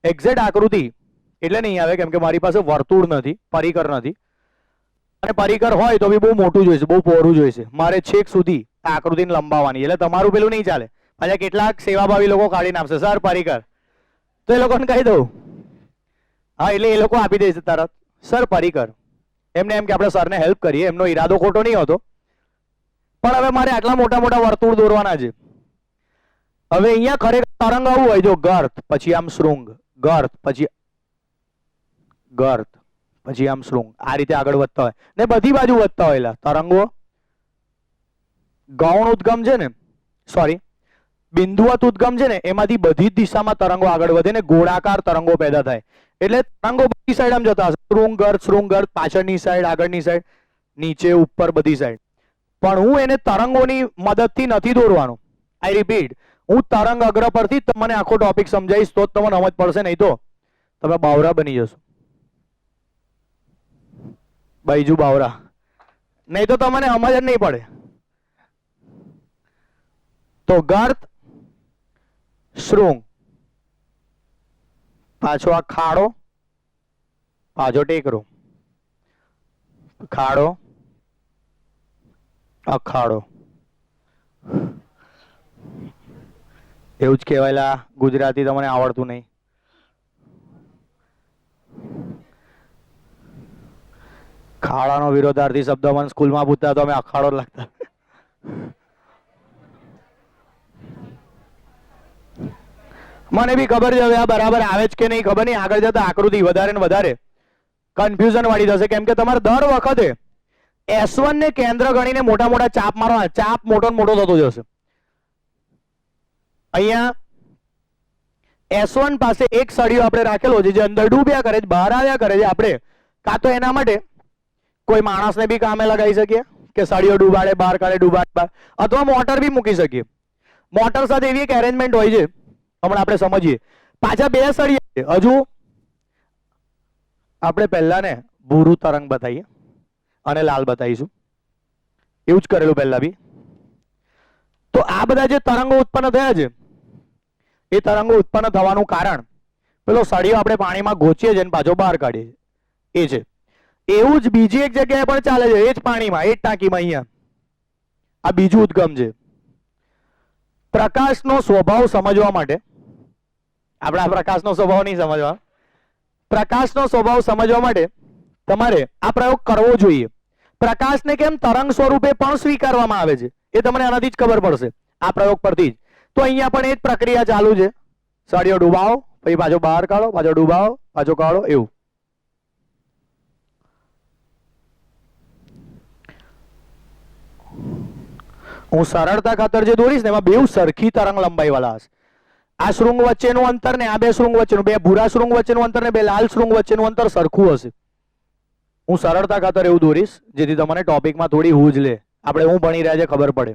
એક્ઝેક્ટ આકૃતિ એટલે નહીં આવે કેમ કે મારી પાસે વર્તુળ નથી, પરિકર નથી. અને પરિકર હોય તો બી બહુ મોટું જોઈશે, બહુ પહોળું જોઈશે. મારે છેક સુધી આ આકૃતિને લંબાવવાની, એટલે તમારું પેલું નહીં ચાલે. પાછા કેટલાક સેવાભાવી લોકો કાઢીને આપશે સર પરિકર, તો એ લોકોને કહી દઉં હા, એટલે એ લોકો આપી દેશે તરત સર પરિકર. એમને એમ કે આપણે સરને હેલ્પ કરીએ, એમનો ઈરાદો ખોટો નહીં હોતો. પણ હવે મારે આટલા મોટા મોટા વર્તુળ દોરવાના છે. હવે અહીંયા ખરેખર તરંગ આવું હોય, જો ગર્ત પછી આમ શૃંગ, ગર્ત પછી ગર્ત પછી આમ શૃંગ, આ રીતે આગળ વધતા હોય ને બધી બાજુ વધતા હોય તરંગો. ગૌણ ઉદ્ગમ છે ને, સોરી બિંદુવત ઉદ્ગમ છે ને, એમાંથી બધી જ દિશામાં તરંગો આગળ વધે ને ગોળાકાર તરંગો પેદા થાય. એટલે તરંગો બધી સાઈડ આમ જતા હશે, શૃંગ ગર્ત પાછળની સાઈડ, આગળની સાઈડ, નીચે ઉપર બધી સાઈડ. પણ હું એને તરંગોની મદદથી નથી દોરવાનો. આઈ રિપીટ, હું તરંગ અગ્ર પરથી તમને આખો ટોપિક સમજાવીશ તો જ તમને સમજ પડશે, નહીં તો તમે બાવરા બની જશો. બાઈજુ બાવરા, નહીં તો તમને સમજ જ નહીં પડે. તો ગર્ત, શૃંગ, પાછો આ ખાડો, પાછો ટેકરો, ખાડો, અખાડો, એવું જ કહેવાયેલા. ગુજરાતી તમને આવડતું નહીં. ખાડાનો વિરોધાર્થી શબ્દ મને સ્કૂલમાં પૂછતા તો અમે અખાડો જ લખતા. મને બી ખબર છે હવે આ બરાબર આવે છે કે નહીં ખબર નહીં. આગળ જતા આકૃતિ વધારે ને વધારે કન્ફ્યુઝન વાળી થશે, કેમ કે તમારે દર વખતે S1 ને કેન્દ્ર ગણીને મોટા મોટા ચાપ મારવા, ચાપ મોટો ને મોટો થતો જશે. અહીંયા S1 પાસે એક સળિયો આપણે રાખેલો છે જે અંદર ડૂબ્યા કરે છે, બહાર આવ્યા કરે છે. આપણે કાં તો એના માટે કોઈ માણસને બી કામે લગાવી શકીએ કે સળિયો ડૂબાડે, બહાર કાઢે, ડૂબાડે, અથવા મોટર બી મૂકી શકીએ. મોટર સાથે એવી એક એરેન્જમેન્ટ હોય છે, હમણાં આપણે સમજીએ. પાછા બે સળિયા, હજુ આપણે પહેલા ને ભૂરું તરંગ બતાવીએ અને લાલ બતાવીશું. એવું જ કરેલું પહેલા બી. તો આ બધા જે તરંગો ઉત્પન્ન થયા છે એ તરંગો ઉત્પન્ન થવાનું કારણ પેલો સળિયો આપણે પાણીમાં ઘોચીએ છીએ અને પાછો બહાર કાઢીએ એ છે. એવું જ બીજી એક જગ્યાએ પણ ચાલે છે, એ જ પાણીમાં, એ જ ટાંકીમાં. અહીંયા આ બીજું ઉદ્ગમ છે. પ્રકાશનો સ્વભાવ સમજવા માટે આપણે આ પ્રકાશનો સ્વભાવ નહીં સમજવા, પ્રકાશનો સ્વભાવ સમજવા માટે તમારે આ પ્રયોગ કરવો જોઈએ. પ્રકાશને કેમ તરંગ સ્વરૂપે પણ સ્વીકારવામાં આવે છે એ તમને આનાથી જ ખબર પડશે, આ પ્રયોગ પરથી જ. તો અહીંયા પણ એ જ પ્રક્રિયા ચાલુ છે. સળિયો ડૂબાવો, પછી પાછો બહાર કાઢો, પાછો ડૂબાવો, પાછો કાઢો, એવું. હું સરળતા ખાતર જે દોરીશ ને એમાં બે સરખી તરંગ લંબાઈ વાળા હશે. આ શૃંગ વચ્ચેનું અંતર ને આ બે શૃંગ વચ્ચેનું, બે ભૂરા શૃંગ વચ્ચેનું અંતર ને બે લાલ શૃંગ વચ્ચેનું અંતર સરખું હશે. હું સરળતા ખાતર એવું દોરીશ જેથી તમને ટોપિકમાં થોડી હૂજ લે, આપણે હું ભણી રહ્યા છે ખબર પડે.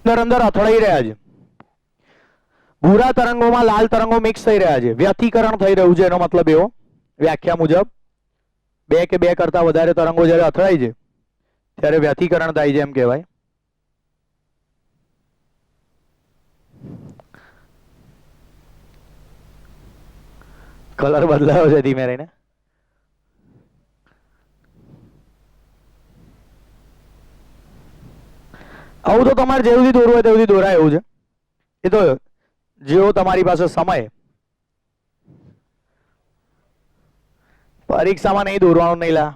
અંદર અથડાઈ રહ્યા છે. ભૂરા તરંગોમાં લાલ તરંગો મિક્સ થઈ રહ્યા છે, વ્યતિકરણ થઈ રહ્યું છે. એનો મતલબ એવો વ્યાખ્યા મુજબ બે કે બે કરતા વધારે તરંગો જ્યારે અથડાય છે ત્યારે વ્યતિકરણ થાય છે એમ કહેવાય. કલર બદલાયો છે ધીમે રહીને. આવું તો તમારે જેવું દોરવું હોય તેવું દોરાય એવું છે. એ તો જેવો તમારી પાસે સમય, પરીક્ષામાં નહીં દોરવાનું, નહીં લા,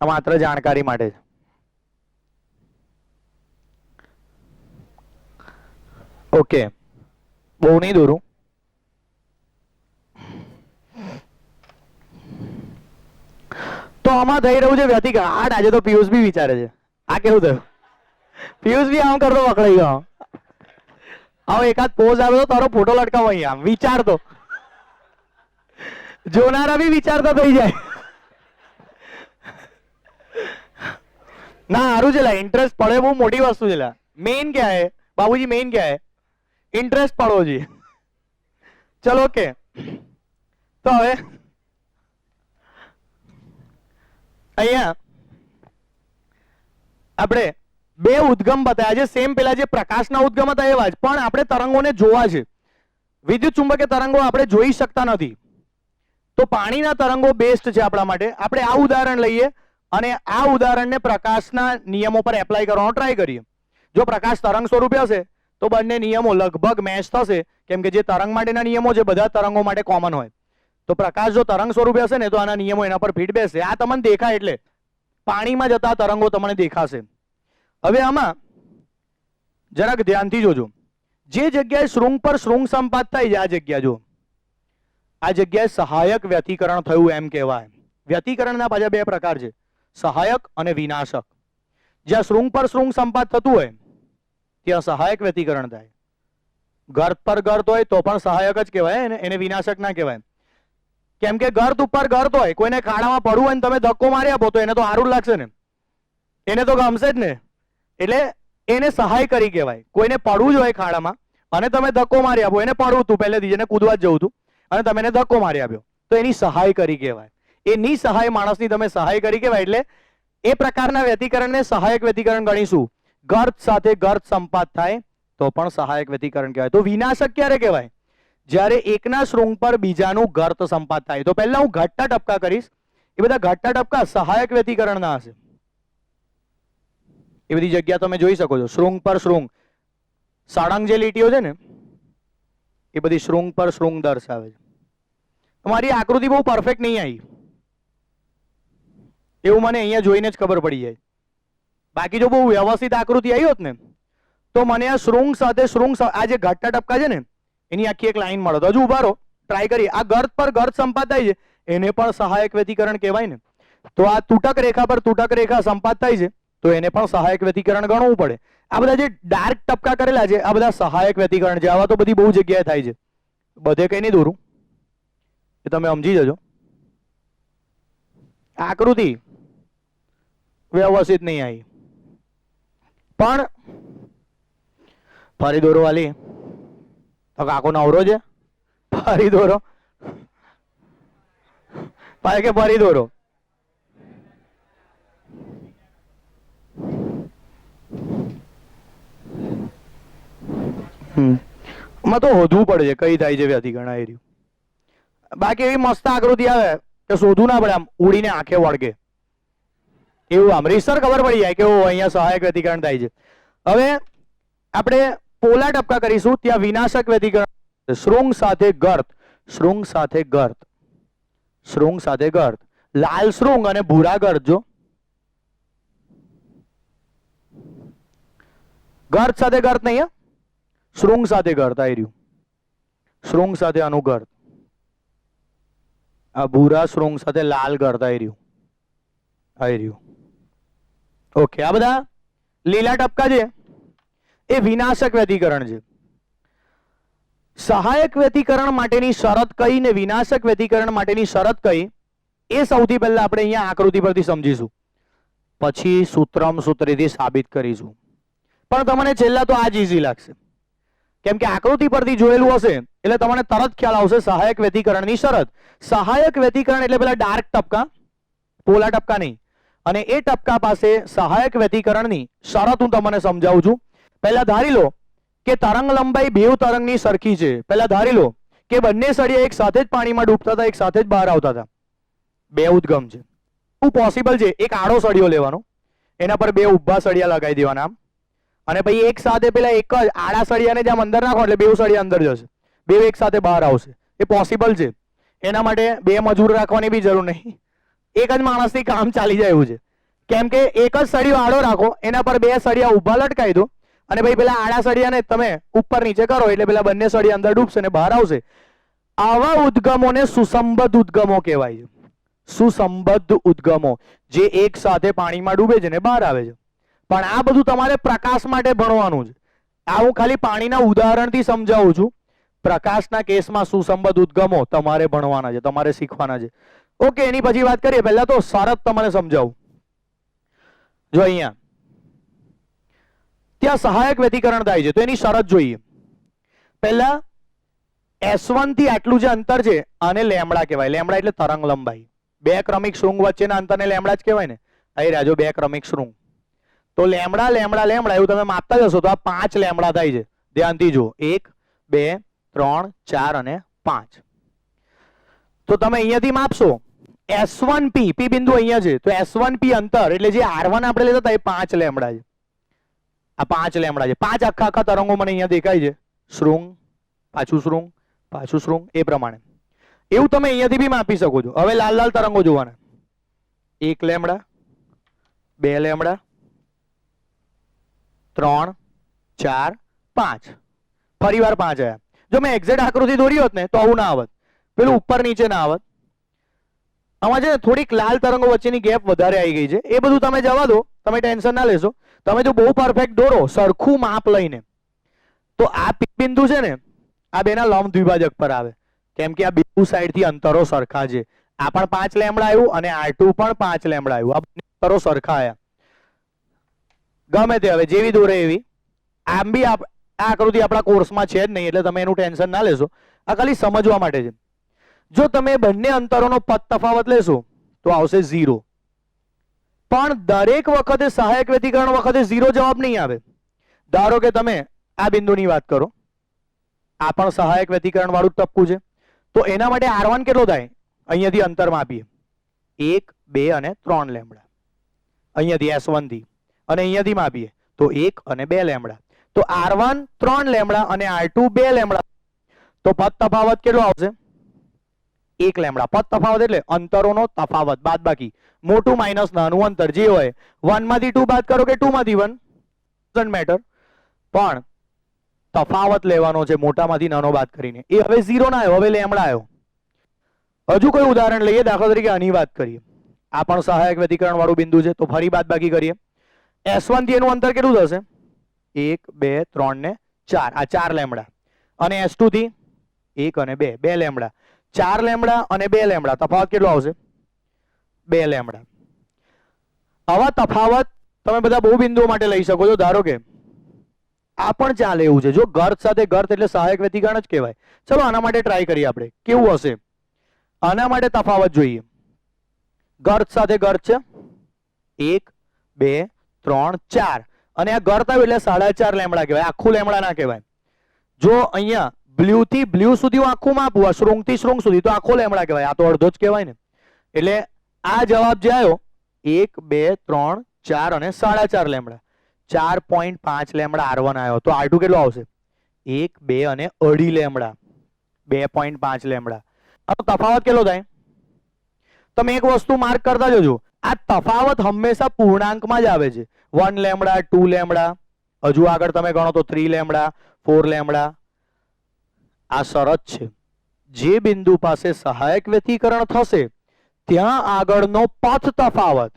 આ માત્ર જાણકારી માટે છે. ઓકે, બહુ નહીં દોરું. તો આમાં થઈ રહ્યું છે વ્યતિકરણ. આજે તો પિયુષ બી વિચારે છે આ કેવું થયું. પિયુષ બી આમ કરતો પકડાઈ ગયો. હવે એકાદ પોઝ આવે તો તારો ફોટો લટકાવો અહીંયા, આમ વિચારતો. જોનારા બી વિચારતા થઈ જાય. ના સારું છે, इंटरेस्ट પડે બહુ મોટી વસ્તુ છે. मेन क्या है बाबूजी, मेन क्या है? इंटरेस्ट પડવો જોઈએ. ચલો ઓકે. તો હવે અહીંયા આપણે બે ઉદ્ગમ બતાવ્યા છે. સેમ પેલા જે પ્રકાશના ઉદ્ગમ હતા એવા જ, પણ આપણે તરંગોને જોવા છે. વિદ્યુત ચુંબકીય તરંગો આપણે જોઈ શકતા નથી, તો પાણીના તરંગો બેસ્ટ છે આપણા માટે. આપણે આ ઉદાહરણ લઈએ અને આ ઉદાહરણને પ્રકાશના નિયમો પર એપ્લાય કરવાનો ટ્રાય કરીએ. જો પ્રકાશ તરંગ સ્વરૂપે હશે તો બંને નિયમો લગભગ મેચ થશે, કેમ કે જે તરંગ માટેના નિયમો છે બધા તરંગો માટે કોમન હોય. તો પ્રકાશ જો તરંગ સ્વરૂપે હશે ને તો આના નિયમો એના પર ફિટ બેસશે. આ તમને દેખાય એટલે પાણીમાં જતા તરંગો તમને દેખાશે. હવે આમાં જરાક ધ્યાનથી જોજો. જે જગ્યાએ શૃંગ પર શૃંગ સંપાત થાય છે આ જગ્યા, જો આ જગ્યાએ સહાયક વ્યતિકરણ થયું એમ કહેવાય. વ્યતિકરણના પાછા બે પ્રકાર છે, સહાયક અને વિનાશક. જ્યાં શૃંગ પર શૃંગ સંપાત થતું હોય ત્યાં સહાયક વ્યતિકરણ થાય. ગર્ત પર ગર્ત હોય તો પણ સહાયક જ કહેવાય, એને વિનાશક ના કહેવાય. કેમ કે ગર્ત ઉપર ગર્ત હોય, કોઈને ખાડામાં પડવું હોય ને તમે ધક્કો મારી આપો તો એને તો સારું લાગશે ને, એને તો ગમશે જ ને, એટલે એને સહાય કરી કહેવાય. કોઈને પડવું જ હોય ખાડામાં અને તમે ધક્કો મારી આપો, એને પડવું હતું પહેલેથી, એને કૂદવા જ જવું હતું અને તમે એને ધક્કો મારી આપ્યો તો એની સહાય કરી કહેવાય. એ નિસહાય માણસની તમે સહાય કરી કહેવાય. એટલે એ પ્રકારના વ્યતિકરણને સહાયક વ્યતિકરણ ગણીશું. ગર્ત સાથે ગર્ત સંપાત થાય તો પણ સહાયક વ્યતિકરણ કહેવાય. તો વિનાશક ક્યારે કહેવાય? જ્યારે એકના શૃંગ પર બીજાનું ગર્ત સંપાત થાય. તો પહેલા હું ઘટતા ટપકા કરીશ. એ બધા ઘટતા ટપકા સહાયક વ્યતિકરણના હશે. એ બધી જગ્યા તમે જોઈ શકો છો. શૃંગ પર શૃંગ સળંગ જે લીટીઓ છે ને એ બધી શૃંગ પર શૃંગ દર્શાવે છે. તમારી આકૃતિ બહુ પરફેક્ટ નહીં આવી એવું મને અહીંયા જોઈને જ ખબર પડી જાય. બાકી જો બહુ વ્યવસ્થિત આકૃતિ આવી હોત ને તો મને આ શૃંગ સાથે શૃંગ, આ જે ઘટતા ટપકા છે ને એની આખી એક લાઈન મળે. તો હજુ ઉભા રહો, ટ્રાય કરીએ. આ ગર્ત પર ગર્ત સંપાત થાય છે એને પણ સહાયક વ્યતિકરણ કહેવાય ને. તો આ તૂટક રેખા પર તૂટક રેખા સંપાત થાય છે તો એને પણ સહાયક વ્યતિકરણ ગણવું પડે. આ બધા જે ડાર્ક ટપકા કરેલા છે આ બધા સહાયક વ્યતિકરણ છે. આવા તો બધી બહુ જગ્યાએ થાય છે, બધે કઈ નહીં દોરું, એ તમે સમજી જજો. આકૃતિ વ્યવસ્થિત નહીં આવી પણ ફરી દોરો વાલી તો કાકો નવરો છે, ફરી દોરો, કે ફરી દોરો. માં તો શોધવું પડે છે કઈ થાય છે વ્યતિકરણ એ રહ્યું. બાકી એવી મસ્ત આકૃતિ આવે કે શોધવું ના પડે, આમ ઉડીને આંખે વળગે એવું. આમ રીસર ખબર પડી જાય કે અહીંયા સહાયક વ્યતિકરણ થાય છે. હવે આપણે પોલા ટપકા કરીશું, ત્યાં વિનાશક વ્યતિકરણ. શૃંગ સાથે ગર્ત, શૃંગ સાથે ગર્ત, શૃંગ સાથે ગર્ત, લાલ શૃંગ અને ભૂરા ગર્ત. જો ગર્ત સાથે ગર્ત નહીં, શૃંગ સાથે ગર્ત આવી રહ્યું. શૃંગ સાથે અનુગર્ત, આ ભૂરા શૃંગ સાથે લાલ ગર્ત આવી રહ્યું. ઓકે, આ બધા લીલા ટપકા છે એ વિનાશક વ્યતિકરણ છે. સહાયક વ્યતિકરણ માટેની શરત કઈ ને વિનાશક વ્યતિકરણ માટેની શરત કઈ એ સૌથી પહેલા આપણે અહીંયા આકૃતિ પરથી સમજીશું, પછી સૂત્રમ સૂત્રથી સાબિત કરીશું. પણ તમને છેલ્લા તો આ જ ઈઝી લાગશે કેમ કે આકૃતિ પરથી જોયેલું હશે એટલે તમને તરત ખ્યાલ આવશે સહાયક વ્યતિકરણની શરત. સહાયક વ્યતિકરણ એટલે પેલા ડાર્ક ટપકા, પોલા ટપકા નહીં. અને એ ટપકા પાસે સહાયક વ્યતિકરણની શરત હું તમને સમજાવું છું. પહેલા ધારી લો કે તરંગ લંબાઈ બેવ તરંગની સરખી છે. પહેલા ધારી લો કે બંને સળિયા એક સાથે જ પાણીમાં ડૂબતા હતા, એક સાથે જ બહાર આવતા હતા. બે ઉદ્ગમ છે. શું પોસિબલ છે? એક આડો સળિયો લેવાનો, એના પર બે ઊભા સળિયા લગાવી દેવાના આમ, અને પછી એક સાથે પેલા એક જ આડા સળિયાને જેમ અંદર નાખો એટલે બે સળિયા અંદર જશે, બે એક સાથે બહાર આવશે. એ પોસિબલ છે. એના માટે બે મજૂર રાખવાની બી જરૂર નહીં, એક જ માણસથી કામ ચાલી જાય એવું છે. કેમ કે એક જ સળિયો આડો રાખો, એના પર બે સળિયા ઊભા લટકાવી દો અને ભાઈ પેલા આડા સળિયાને તમે ઉપર નીચે કરો એટલે પેલા બંને સળિયા અંદર ડૂબશે ને બહાર આવશે. આવા ઉદ્ગમોને સુસંબદ્ધ ઉદ્ગમો કહેવાય છે. સુસંબદ્ધ ઉદ્ગમો જે એક સાથે પાણીમાં ડૂબે છે ને બહાર આવે છે. પણ આ બધું તમારે પ્રકાશ માટે ભણવાનું છે. આ હું ખાલી પાણીના ઉદાહરણથી સમજાવું છું. પ્રકાશના કેસમાં સુસંબદ્ધ ઉદ્ગમો તમારે ભણવાના છે, તમારે શીખવાના છે. ઓકે, એની પછી વાત કરીએ. પહેલા તો શરત તમને સમજાવું. જો અહીંયા ત્યાં સહાયક વ્યતિકરણ થાય છે તો એની શરત જોઈએ. પહેલા S1 થી આટલું જે અંતર છે આને લેમડા કહેવાય. લેમડા એટલે તરંગ લંબાઈ. બે ક્રમિક શૃંગ વચ્ચેના અંતરને લેમડા જ કહેવાય ને. અહીં રાજો બે ક્રમિક શૃંગ, તો લેમડા લેમડા લેમડા એવું તમે માપતા જશો તો આ 5 લેમડા થાય છે. ધ્યાનથી જુઓ, 1 2 3 4 અને 5. તો તમે અહીંયાથી માપશો S1P, P બિંદુ અહીંયા છે તો S1P અંતર એટલે જે R1 આપણે લેતા હતા એ 5 લેમડા છે. આ 5 લેમડા છે. 5 આખા તરંગો મને અહીંયા દેખાય છે. શૃંગ, પાછું શૃંગ, પાછું શૃંગ, એ પ્રમાણે એવું તમે અહીંયાથી બી માપી શકો છો. હવે લાલ લાલ તરંગો જોવાના. 1 લેમડા, 2 લેમડા, 3 4 5. ફરી વાર 5 આવ્યા. જો મેં એક્ઝેક્ટ આકૃતિ દોરી હોત ને તો આવું ના આવત, પેલું ઉપર નીચે ના આવત. આમાં છે થોડીક લાલ તરંગો વચ્ચેની ગેપ વધારે આવી ગઈ છે. એ બધું તમે જવા દો, તમે ટેન્શન ના લેશો. તમે જો બહુ પરફેક્ટ દોરો સરખું માપ લઈને તો આ પી બિંદુ છે ને આ બેના લંબ દ્વિભાજક પર આવે, કેમ કે આ બિંદુ સાઈડ થી અંતરો સરખા છે. આ પણ 5 લેમ્બડા આવ્યું અને R2 પણ 5 લેમ્બડા આવ્યું. આ બંને અંતરો સરખા આવ્યા. ગમે તે હવે જેવી દોરે એવી. આમ બી આ આકૃતિ આપણા કોર્સમાં છે જ નહીં એટલે તમે એનું ટેન્શન ના લેશો. આ ખાલી સમજવા માટે છે. જો તમે બંને અંતરોનો પદ તફાવત લેશો તો આવશે 0. પણ દરેક વખતે સહાયક વ્યતિકરણ વખતે 0 જવાબ નહીં આવે. ધારો કે તમે આ બિંદુની વાત કરો, આ પણ સહાયક વ્યતિકરણ વાળું ટપકું છે, તો એના માટે R1 કેટલો થાય? અહીંયાથી અંતર માપીએ 1, 2 અને 3 લેમ્બડા. અહીંયાથી S1 થી અને અહીંયાથી માપીએ તો 1 અને 2 લેમ્બડા. તો R1 3 લેમ્બડા અને R2 2 લેમ્બડા. તો પદ તફાવત કેટલો આવશે? 1 લેમ્બડા. પદ તફાવત એટલે અંતરોનો તફાવત બાદબાકી, મોટું માઇનસ નાનું અંતર જે હોય. 1 માંથી 2 બાદ કરો કે 2 માંથી 1 ડઝન્ટ મેટર, પણ તફાવત લેવાનો છે મોટામાંથી નાનો બાદ કરીને. એ હવે 0 ના આવ્યો, હવે લેમ્બડા આવ્યો. હજુ કોઈ ઉદાહરણ લઈએ, દાખલા તરીકે આની વાત કરીએ. આ પણ સહાયક વ્યતિકરણ વાળું બિંદુ છે, તો ફરી બાદબાકી કરીએ. S1 થી એનું અંતર કેટલું થશે? 1, 2, 3 ને 4. આ 4 લેમ્બડા. અને S2 થી 1 અને 2 2 લેમ્બડા. 4 લેમ્બડા અને 2 લેમ્બડા. તફાવત કેટલો આવશે? 2 લેમ્બડા. આવા તફાવત તમે બધા બહુ બિંદુઓ માટે લઈ શકો છો. ધારો કે આ પણ ચાલે એવું છે. જો ગર્ત સાથે ગર્ત એટલે સહાયક વ્યતિકરણ જ કહેવાય. ચલો આના માટે ટ્રાય કરીએ આપણે. કેવું હશે? આના માટે તફાવત જોઈએ. ગર્ત સાથે ગર્ત છે 1, 2, 3, 4 અને આ ગર્ત આવ્યું એટલે 4.5 લેમ્બડા કહેવાય. આખું લેમ્બડા ના કહેવાય. જો અહીંયા બ્લુ થી બ્લુ સુધી હું આખું માપું, આ શૃંગ થી શૃંગ સુધી, તો આખો લેમ્બડા કહેવાય. આ તો અડધો જ કહેવાય ને. એટલે આ જવાબ જે આવ્યો 1, 2, 3, 4 અને 4.5 લેમ્બડા. 4.5 લેમ્બડા R1 આવ્યો. તો R2 કેટલો આવશે? 1, 2 અને અઢી લેમ્બડા. 2.5 લેમ્બડા. આનો તફાવત કેટલો થાય? તમે એક વસ્તુ માર્ક કરતા જજો, આ તફાવત હંમેશા પૂર્ણાંકમાં જ આવે છે. 1 લેમ્બડા, 2 લેમ્બડા, હજુ આગળ તમે ગણો તો 3 લેમ્બડા, 4 લેમ્બડા. આ શરત છે. જે બિંદુ પાસે સહાયક વ્યતિકરણ થશે ત્યાં આગળનો પથ તફાવત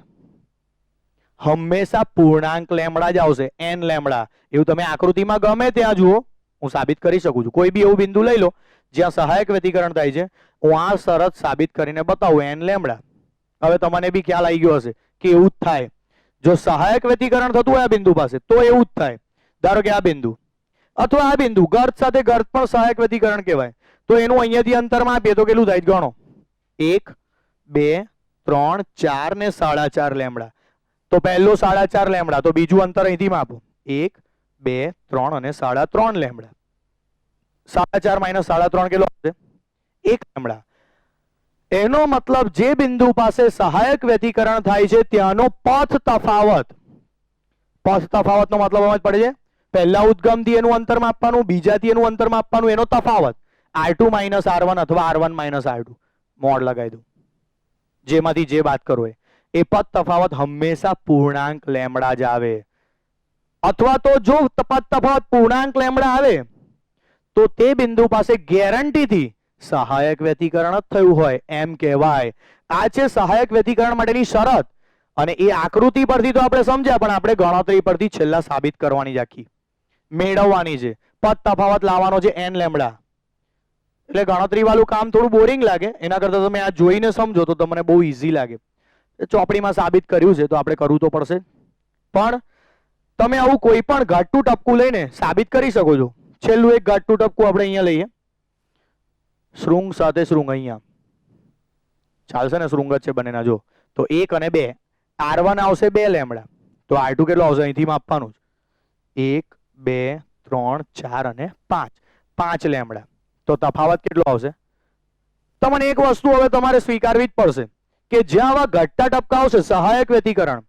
હંમેશા પૂર્ણાંક લેમ્બડા જ આવશે, n લેમ્બડા. એવું તમે આકૃતિમાં ગમે ત્યાં જુઓ, હું સાબિત કરી શકું છું. કોઈ બી એવું બિંદુ લઈ લો જ્યાં સહાયક વ્યતિકરણ થાય છે, હું આ શરત સાબિત કરીને બતાવું, n લેમ્બડા. હવે તમને બી ખ્યાલ આવી ગયો હશે કે એવું જ થાય. જો સહાયક વ્યતિકરણ થતું હોય આ બિંદુ પાસે તો એવું જ થાય. ધારો કે આ બિંદુ અથવા આ બિંદુ, ગર્ત સાથે ગર્ત પણ સહાયક વ્યતિકરણ કહેવાય. તો એનું અહીંયાથી અંતરમાં આપીએ તો કેટલું થાય ગણો? 1, 2, 3, 4 ને 4.5 લેમ્બડા. તો પહેલું 4.5 લેમ્બડા, તો બીજું અંતર અહીંથી માપો 1, 2, 3 અને 3.5 લેમ્બડા. 4.5 માઇનસ 3.5 કેટલો આવશે? 1 લેમ્બડા. એનો મતલબ જે બિંદુ પાસે સહાયક વ્યતિકરણ થાય છે ત્યાંનો પથ તફાવત. પથ તફાવતનો મતલબ સમજ પડે છે? પહેલા ઉદ્ગમથી એનું અંતર માપવાનું, બીજાથી એનું અંતર માપવાનું, એનો તફાવત. R2 માઇનસ R1 અથવા R1 માઇનસ R2 મોડ લગાવી દો, જેમાંથી જે વાત કરો એ પદ તફાવત હંમેશા પૂર્ણાંક લેમ્બડા જ આવે. અથવા તો જો પદ તફાવત પૂર્ણાંક લેમ્બડા આવે તો તે બિંદુ પાસે ગેરંટીથી સહાયક વ્યતિકરણ જ થયું હોય એમ કહેવાય. આ છે સહાયક વ્યતિકરણ માટેની શરત. અને એ આકૃતિ પરથી તો આપણે સમજ્યા, પણ આપણે ગણતરી પરથી છેલ્લા સાબિત કરવાની જ આખી મેળવવાની છે. પદ તફાવત લાવવાનો છે n લેમ્બડા. એટલે ગણતરી વાળું કામ થોડું બોરિંગ લાગે, એના કરતા તમે આ જોઈને સમજો તો તમને બહુ ઈઝી લાગે. ચોપડીમાં સાબિત કર્યું છે તો આપણે કરવું તો પડશે. પણ તમે આવું કોઈ પણ ઘાટું ટપકું લઈને સાબિત કરી શકો છો. છેલ્લું એક ઘાટું ટપકું આપણે અહીંયા લઈએ, શૃંગ સાથે શૃંગ. અહીંયા ચાલશે ને? શૃંગ જ છે બંનેના. જો તો 1 અને 2, R1 આવશે 2 લેમ્બડા, તો R2 કેટલો આવશે? અહીંથી માપવાનું જ 1, 2, 3, 4 અને 5, 5 લેમ્બડા. તો તફાવત કેટલો આવશે? તમને એક વસ્તુ હવે તમારે સ્વીકારવી જ પડશે કે જ્યાં આવા ઘટતા ટપકા આવશે સહાયક વ્યતિકરણ,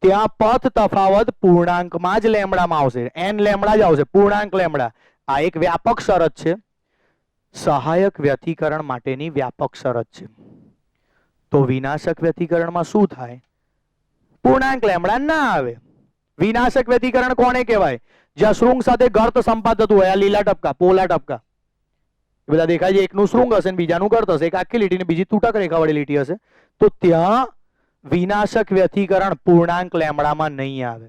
ત્યાં પથ તફાવત પૂર્ણાંકમાં જ લેમ્બડામાં આવશે. n લેમ્બડા જ આવશે, પૂર્ણાંક લેમ્બડા. આ એક વ્યાપક શરત છે, સહાયક વ્યતિકરણ માટેની વ્યાપક શરત છે. તો વિનાશક વ્યતિકરણમાં શું થાય? પૂર્ણાંક લેમ્બડા ના આવે. વિનાશક વ્યતિકરણ કોને કહેવાય? જ્યાં શૃંગ સાથે ગર્ત સંપાત થતું હોય. આ લીલા ટપકા, પોલા ટપકા એ બધા દેખાય છે. એકનું શૃંગ હશે ને બીજાનું ગર્ત હશે. એક આખી લીટી ને બીજી તૂટક રેખાવાળી લીટી હશે. તો ત્યાં વિનાશક વ્યતિકરણ પૂર્ણાંક લેમડામાં નહીં આવે.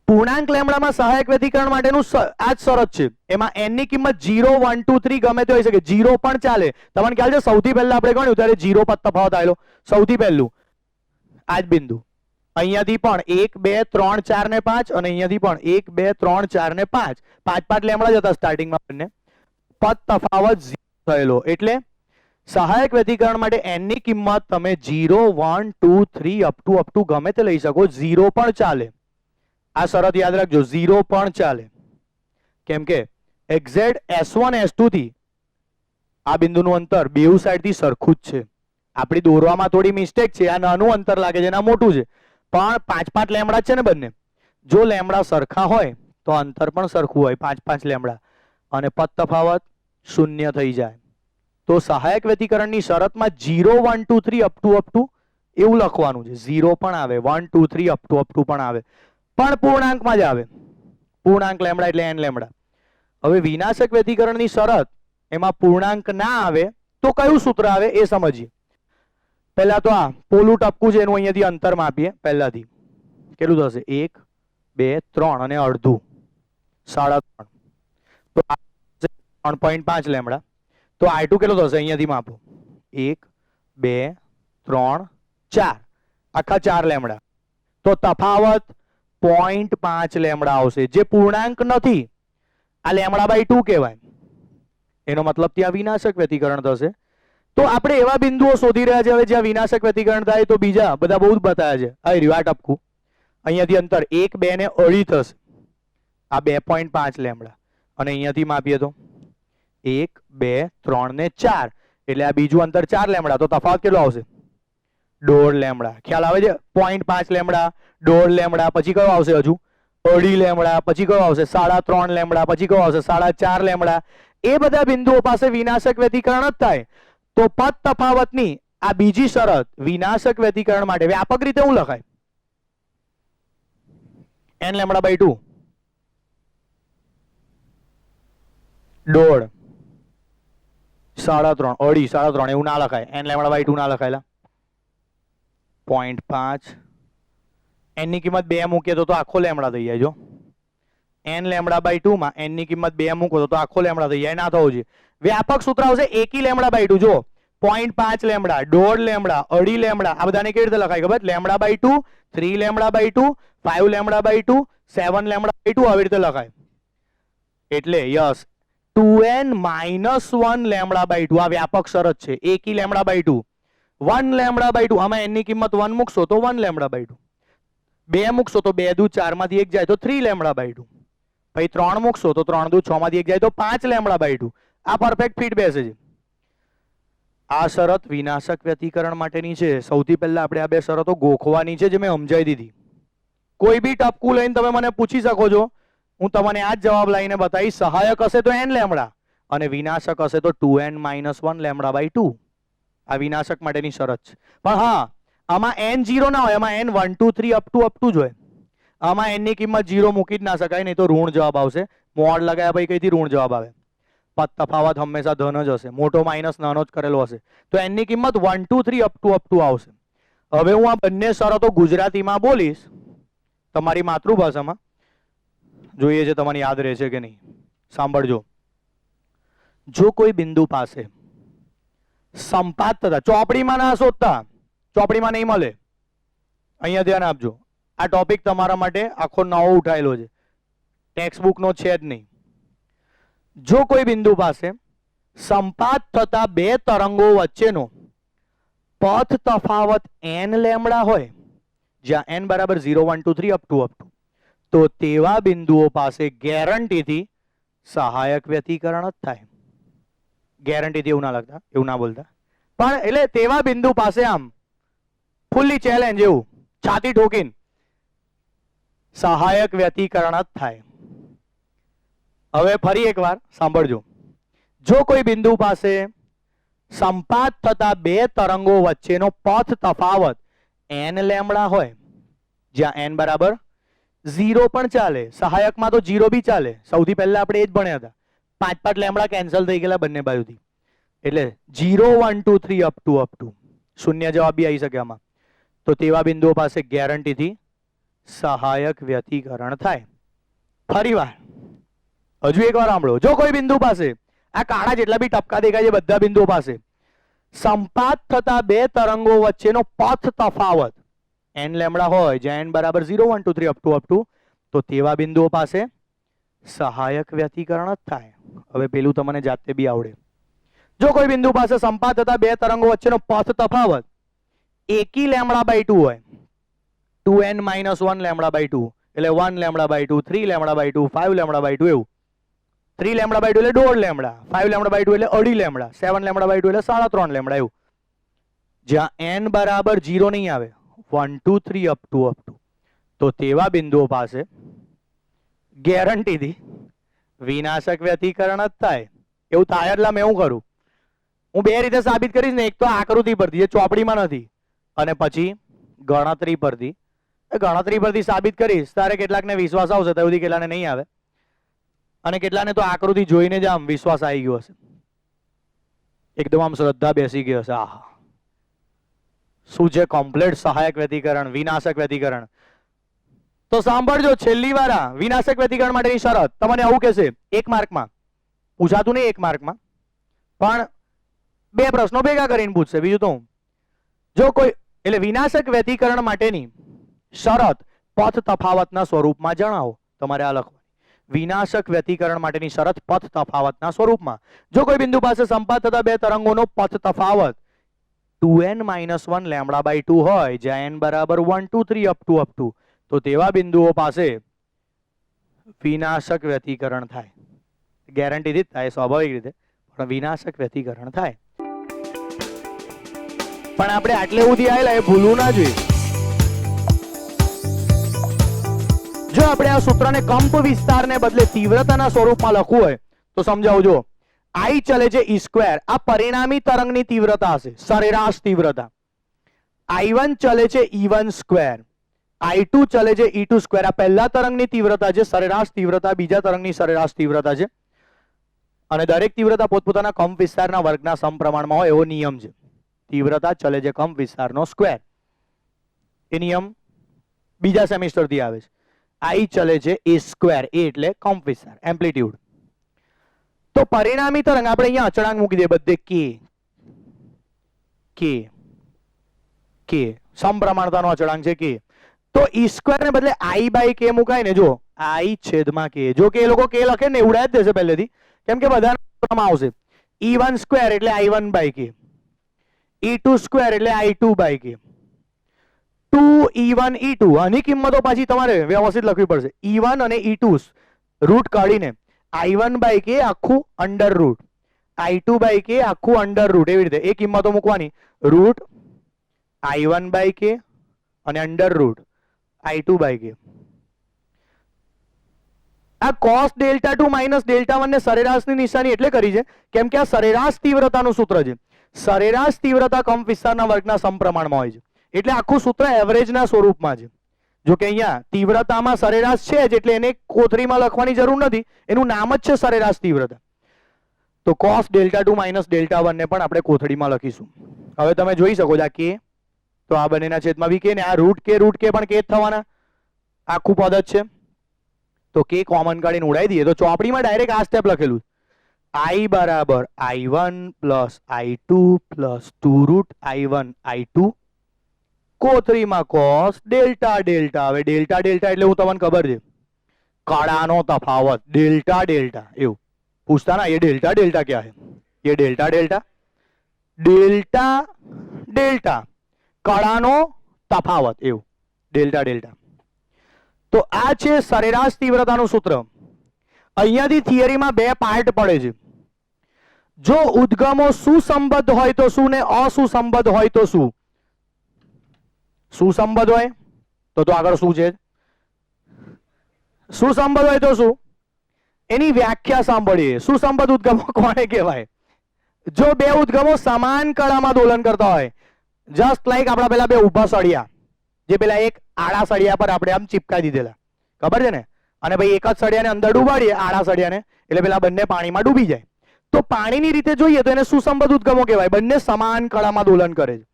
પૂર્ણાંક લેમડામાં સહાયક વ્યતિકરણ માટેનું આ જ શરત છે. એમાં n ની કિંમત 0 1 2 3 ગમે તે હોઈ શકે. 0 પણ ચાલે. તમને ખ્યાલ છે સૌથી પહેલા આપણે ગણ્યું ત્યારે 0 પર તફાવત આવેલો. સૌથી પહેલું આ જ બિંદુ અહીંયાથી પણ 1 2 3 4 ને 5 અને અહીંયાથી પણ 1 2 3 4 ને 5 5 લેમડા જ હતા સ્ટાર્ટિંગમાં બંને. પદ તફાવત 0 થયેલો. એટલે સહાયક વ્યતિકરણ માટે n ની કિંમત તમે 0 1 2 3 અપ ટુ ગમે તે લઈ શકો. 0 પણ ચાલે. આ શરત યાદ રાખજો, 0 પણ ચાલે. કેમ કે એક્ઝેક્ટ S1 S2 થી આ બિંદુનું અંતર બેઉ સાઈડ થી સરખું જ છે. આપણી દોરવામાં થોડી મિસ્ટેક છે. આ નાનું અંતર લાગે છે, આ મોટું છે, પણ 5 લેમડા છે ને બંને. જો લેમડા સરખા હોય તો અંતર પણ સરખું હોય, 5 લેમડા, અને પદ તફાવત 0 થઈ જાય. તો સહાયક વ્યતિકરણની શરતમાં 0 1 2 3 અપ ટુ એવું લખવાનું છે. 0 પણ આવે, 1 2 3 અપ ટુ પણ આવે, પણ પૂર્ણાંકમાં જ આવે. પૂર્ણાંક લેમડા એટલે n લેમડા. હવે વિનાશક વ્યતિકરણની શરત એમાં પૂર્ણાંક ના આવે તો કયું સૂત્ર આવે એ સમજીએ. પહેલા તો આ પોલું ટપકું છે એનું અહીંયાથી અંતર માપીએ. પહેલાથી કેટલું થશે? 1 2 3 અને અડધું 3.5. તો 3.5 લેમડા. તો I2 કેટલો થશે? અહીંયાથી માપો. 1 2 3 4, આખા 4 લેમડા. તો તફાવત 0.5 લેમડા આવશે, જે પૂર્ણાંક નથી. આ લેમડા બાય 2 કહેવાય. એનો મતલબ ત્યાં વિનાશક વ્યતિકરણ થશે. તો આપણે એવા બિંદુઓ શોધી રહ્યા છે હવે જ્યાં વિનાશક વ્યતિકરણ થાય. તો બીજા બધા બહુ જ બતાવ્યા છે. આ રહ્યું આ ટપકું. અહીંયાથી અંતર 1 2 ને અઢી થશે. આ 2.5 લેમડા. અને અહીંયાથી માપીએ તો 1 2 3 ને 4, એટલે આ બીજું અંતર 4 લેમડા. તો તફાવત કેટલો આવશે? 1.5 લેમડા. ખ્યાલ આવે છે? 0.5 લેમડા, 1.5 લેમડા, પછી કયો આવશે? હજુ 2.5 લેમડા, પછી કયો આવશે? 3.5 લેમડા, પછી કયો આવશે? 4.5 લેમડા. એ બધા બિંદુઓ પાસે વિનાશક વ્યતિકરણ જ થાય. તો પદ તફાવતની આ બીજી શરત વિનાશક વ્યતિકરણ માટે વ્યાપક રીતે શું લખાય? n લેમડા બાય 2, 1.5, 3.5, 2.5, 3.5 એવું ના લખાય. n લેમડા બાય 2 ના લખાયેલા. 0.5 n ની કિંમત 2 મૂકીએ તો આખો લેમડા થઈ જાય. જો n લેમડા બાય 2 માં n ની કિંમત 2 મૂકો તો આખો લેમડા થઈ જાય. ના થવું જોઈએ. વ્યાપક સૂત્ર આવશે એકી લેમડા બાય 2. જો 0.5 લેમડા, 1.5 લેમડા, 2.5 લેમડા, આ બધાને કેવી રીતે લખાય ખબર? Lambda by 2, 3 lambda by 2, 5 lambda by 2, 7 lambda by 2, આવી રીતે લખાય. એટલે યસ 2n - 1 લેમડા બાય 2 આ વ્યાપક શરત છે. એકી લેમડા બાય 2, 1 લેમડા બાય 2, આમાં n ની કિંમત 1 મૂકશો તો 1 લેમડા બાય 2, 2 મૂકશો તો 2 દુ 4 માંથી 1 જાય તો 3 લેમડા બાય 2, પછી 3 મૂકશો તો 3 દુ 6 માંથી 1 જાય તો 5 લેમડા બાય 2. આ પરફેક્ટ ફિટ બેસે છે. આ શરત વિનાશક વ્યતિકરણ માટેની છે. સૌથી પહેલા આપણે આ બે શરતો ગોખવાની છે, જે મેં સમજાવી દીધી. કોઈ બી ટપકું લઈને તમે મને પૂછી શકો છો, હું તમને આ જ જવાબ લઈને બતાવીશ. સહાયક હશે તો n લેમડા અને વિનાશક હશે તો 2n - 1 લેમડા બાય 2. આ વિનાશક માટેની શરત છે. પણ હા, આમાં n 0 ના હોય, આમાં n 1 2 3 અપ ટુ જ હોય. આમાં n ની કિંમત 0 મૂકી જ ના શકાય, નહીં તો ઋણ જવાબ આવશે. મોડ લગાવ્યા પછી કઈથી ઋણ જવાબ આવે? પદ તફાવત હંમેશા ધન જ હશે. મોટો માઇનસ નાનો જ કરેલો હશે. તો n ની કિંમત 1 2 3 અપ ટુ આવશે. હવે હું આ બંને શરતો ગુજરાતીમાં બોલીશ, તમારી માતૃભાષામાં. જોઈએ છે તમને યાદ રહેશે કે નહીં. સાંભળજો. જો કોઈ બિંદુ પાસે સંપાત થતા, ચોપડીમાં ના શોધતા, ચોપડીમાં નહીં મળે, અહીંયા ધ્યાન આપજો. આ ટોપિક તમારા માટે આખો નવો ઉઠાયેલો છે, ટેક્સ્ટ બુક નો છે જ નહીં. જો કોઈ બિંદુ પાસે સંપાત થતા બે તરંગો વચ્ચેનો પથ તફાવત n લેમડા હોય, જ્યાં n બરાબર 0 1 2 3 અપ ટુ, તો તેવા બિંદુઓ પાસે ગેરંટીથી સહાયક વ્યતિકરણ જ થાય. ગેરંટીથી એવું ના લખતા, એવું ના બોલતા, પણ એટલે તેવા બિંદુ પાસે આમ ફૂલ્લી ચેલેન્જ એવું છાતી ઠોકીને સહાયક વ્યતિકરણ જ થાય. હવે ફરી એકવાર સાંભળજો. જો કોઈ બિંદુ પાસે સંપાત થતા બે તરંગો વચ્ચેનો પથ તફાવત n લેમડા હોય, જ્યાં n બરાબર 0 પણ ચાલે, સહાયકમાં તો 0 બી ચાલે. સૌથી પહેલા આપણે એ જ ભણ્યા હતા. 5 લેમડા કેન્સલ થઈ ગયેલા બંને બાજુથી. એટલે 0 1 2 3 અપ ટુ શૂન્ય જવાબ બી આવી શકે આમાં. તો તેવા બિંદુઓ પાસે ગેરંટીથી સહાયક વ્યતિકરણ થાય. ફરીવાર હજુ એકવાર સાંભળો. જો કોઈ બિંદુ પાસે આ કાળા જેટલા બી ટપકા દેખાય છે બધા બિંદુઓ પાસે સંપાત થતા બે તરંગો વચ્ચેનો પથ તફાવત n લેમ્ડા હોય જ્યાં n બરાબર 0 1 2 3 અપ ટુ તો તેવા બિંદુઓ પાસે સહાયક વ્યતિકરણ જ થાય. હવે પેલું તમને જાતે બી આવડે. જો કોઈ બિંદુ પાસે સંપાત થતા બે તરંગો વચ્ચેનો પથ તફાવત એકી લેમ્ડા બાય 2 હોય 2n - 1 લેમ્ડા બાય 2 એટલે 1 lambda by 2 3 lambda by 2 5 lambda by 2 એવું 3 લેમ્ડા બાય 2 એટલે 1.5 લેમ્ડા 5 લેમ્ડા બાય 2 એટલે 2.5 લેમ્ડા 7 લેમ્ડા બાય 2 એટલે 3.5 લેમ્ડા એવું. જ્યાં n બરાબર 0 નહીં આવે 1 2 3 અપ ટુ તો તેવા બિંદુઓ પાસે ગેરંટીથી વિનાશક વ્યતિકરણ જ થાય. એવું થાય એટલે મેં એવું કરું, હું બે રીતે સાબિત કરીશ ને. એક તો આકૃતિ પરથી, જે ચોપડીમાં નથી, અને પછી ગણતરી પરથી. ગણતરી પરથી સાબિત કરીશ તારે કેટલાકને વિશ્વાસ આવશે, ત્યાં સુધી કેટલાને નહીં આવે, અને કેટલાને તો આકૃતિ જોઈને જ આમ વિશ્વાસ આવી ગયો હશે, એકદમ આમ શ્રદ્ધા બેસી ગઈ હશે. આહા, શું છે કમ્પ્લીટ સહાયક વ્યતિકરણ, વિનાશક વ્યતિકરણ. તો સાંભળજો છેલ્લી વાર, વિનાશક વ્યતિકરણ માટેની શરત તમને આવું કહેશે, એક માર્કમાં પૂછાતું નહીં, એક માર્કમાં પણ બે પ્રશ્નો ભેગા કરીને પૂછશે, બીજું તો જો કોઈ એટલે વિનાશક વ્યતિકરણ માટેની શરત પથ તફાવતના સ્વરૂપમાં જણાવો. તમારે આ લખવાની, વિનાશક વ્યતિકરણ માટેની શરત પથ તફાવતના સ્વરૂપમાં. જો કોઈ બિંદુ પાસે સંપાત થતા બે તરંગોનો પથ તફાવત 2n - 1 લેમ્ડા બાય 2 હોય જ્યાં n બરાબર 1 2 3 અપ ટુ તો તેવા બિંદુઓ પાસે વિનાશક વ્યતિકરણ થાય. ગેરંટીથી જ થાય સ્વાભાવિક રીતે, પણ વિનાશક વ્યતિકરણ થાય. પણ આપણે આટલે સુધી આવેલા એ ભૂલવું ના જોઈએ. જો આપણે આ સૂત્રને કંપ વિસ્તારને બદલે તીવ્રતાના સ્વરૂપમાં લખવું હોય તો સમજાવજો. I ચલે છે E સ્ક્વેર, આ પરિણામી તરંગની તીવ્રતા હશે, સરેરાશ તીવ્રતા. I1 ચલે છે E1 સ્ક્વેર, I2 ચલે છે E2 સ્ક્વેર. આ પહેલા તરંગની તીવ્રતા છે, સરેરાશ તીવ્રતા, બીજા તરંગની સરેરાશ તીવ્રતા છે, અને દરેક તીવ્રતા પોતપોતાના કંપ વિસ્તારના વર્ગના સમપ્રમાણમાં હોય એવો નિયમ છે. તીવ્રતા ચલે છે કંપ વિસ્તારનો સ્ક્વેર, એ નિયમ બીજા સેમિસ્ટરથી આવે છે. I ચલે છે A સ્ક્વેર, A એટલે કંપ વિસ્તાર, એમ્પ્લિટ્યુડ. તો પરિણામી તરંગ આપણે અહીંયા અચળાંક મૂકી દઈએ બધે k સમપ્રમાણતાનો અચળાંક છે k. તો E સ્ક્વેર ને બદલે I બાય k મુકાય ને, જો I છેદમાં k. જો કે એ લોકો k લખે ને ઉડાય જ દેશે પહેલેથી, કેમ કે બધામાં આવશે. E1 સ્ક્વેર એટલે I1 by k, E2 square એટલે I2 by k, 2E1 E2. આની કિંમતો પાછી તમારે વ્યવસ્થિત લખવી પડશે. E1 અને E2 રૂટ કાઢીને I1 બાય k આખું under root, I2 by k આખું અંડર રૂટ, એવી રીતે એ કિંમતો મૂકવાની. રૂટ I1 બાય k અને under root I2 by k. આ cos ડેલ્ટા 2 માઇનસ ડેલ્ટા 1 ને સરેરાશની નિશાની એટલે કરી છે કેમ કે આ સરેરાશ તીવ્રતાનું સૂત્ર છે. સરેરાશ તીવ્રતા કંપ વિસ્તારના વર્ગના સમપ્રમાણમાં હોય છે, એટલે આખું સૂત્ર એવરેજના સ્વરૂપમાં છે. જો કે અહીંયા તીવ્રતામાં સરેરાશ છે જ, એટલે એને કોથળીમાં લખવાની જરૂર નથી, એનું નામ જ છે સરેરાશ તીવ્રતા. તો cos ડેલ્ટા 2 માઇનસ ડેલ્ટા 1 ને પણ આપણે કોથળીમાં લખીશું. હવે તમે જોઈ શકો છો આ k, તો આ બંનેના છેદમાં બી k, ને આ રૂટ k પણ k જ થવાના, આખું પદ જ છે. તો k કોમન કાઢીને ઉડાઈ દઈએ તો ચોપડીમાં ડાયરેક્ટ આ સ્ટેપ લખેલું, I બરાબર I1 plus I2 plus 2 root I1 I2, કોથળીમાં cos ડેલ્ટા ડેલ્ટા. હવે ડેલ્ટા ડેલ્ટા એટલે હું તમને ખબર છે કળાનો તફાવત, ડેલ્ટા ડેલ્ટા એવું પૂછતા ના, ये डेल्टा डेल्टा क्या है, ये डेल्टा डेल्टा, डेल्टा डेल्टा કળાનો તફાવત, એવું ડેલ્ટા ડેલ્ટા. તો આ છે સરેરાશ તીવ્રતાનું સૂત્ર. અહીંયાથી થિયરીમાં બે પાર્ટ પડે છે. જો ઉદ્ગમો સુસંબદ્ધ હોય તો શું, ને અસુસંબદ્ધ હોય તો શું. સુસંબદ્ધ હોય તો આગળ શું છે, સુસંબદ્ધ હોય તો શું, એની વ્યાખ્યા સાંભળીએ. સુસંબદ્ધ ઉદ્ગમો કોને કહેવાય? જો બે ઉદ્ગમો સમાન કળામાં દોલન કરતા હોય, જસ્ટ લાઈક આપણા પેલા બે ઊભા સળિયા, જે પેલા એક આડા સળિયા પર આપણે આમ ચિપકાઈ દીધેલા, ખબર છે ને, અને ભાઈ એક જ સળિયાને અંદર ડૂબાડીએ આડા સળિયાને, એટલે પેલા બંને પાણીમાં ડૂબી જાય. તો પાણીની રીતે જોઈએ તો એને સુસંબદ્ધ ઉદ્ગમો કહેવાય, બંને સમાન કળામાં દોલન કરે છે.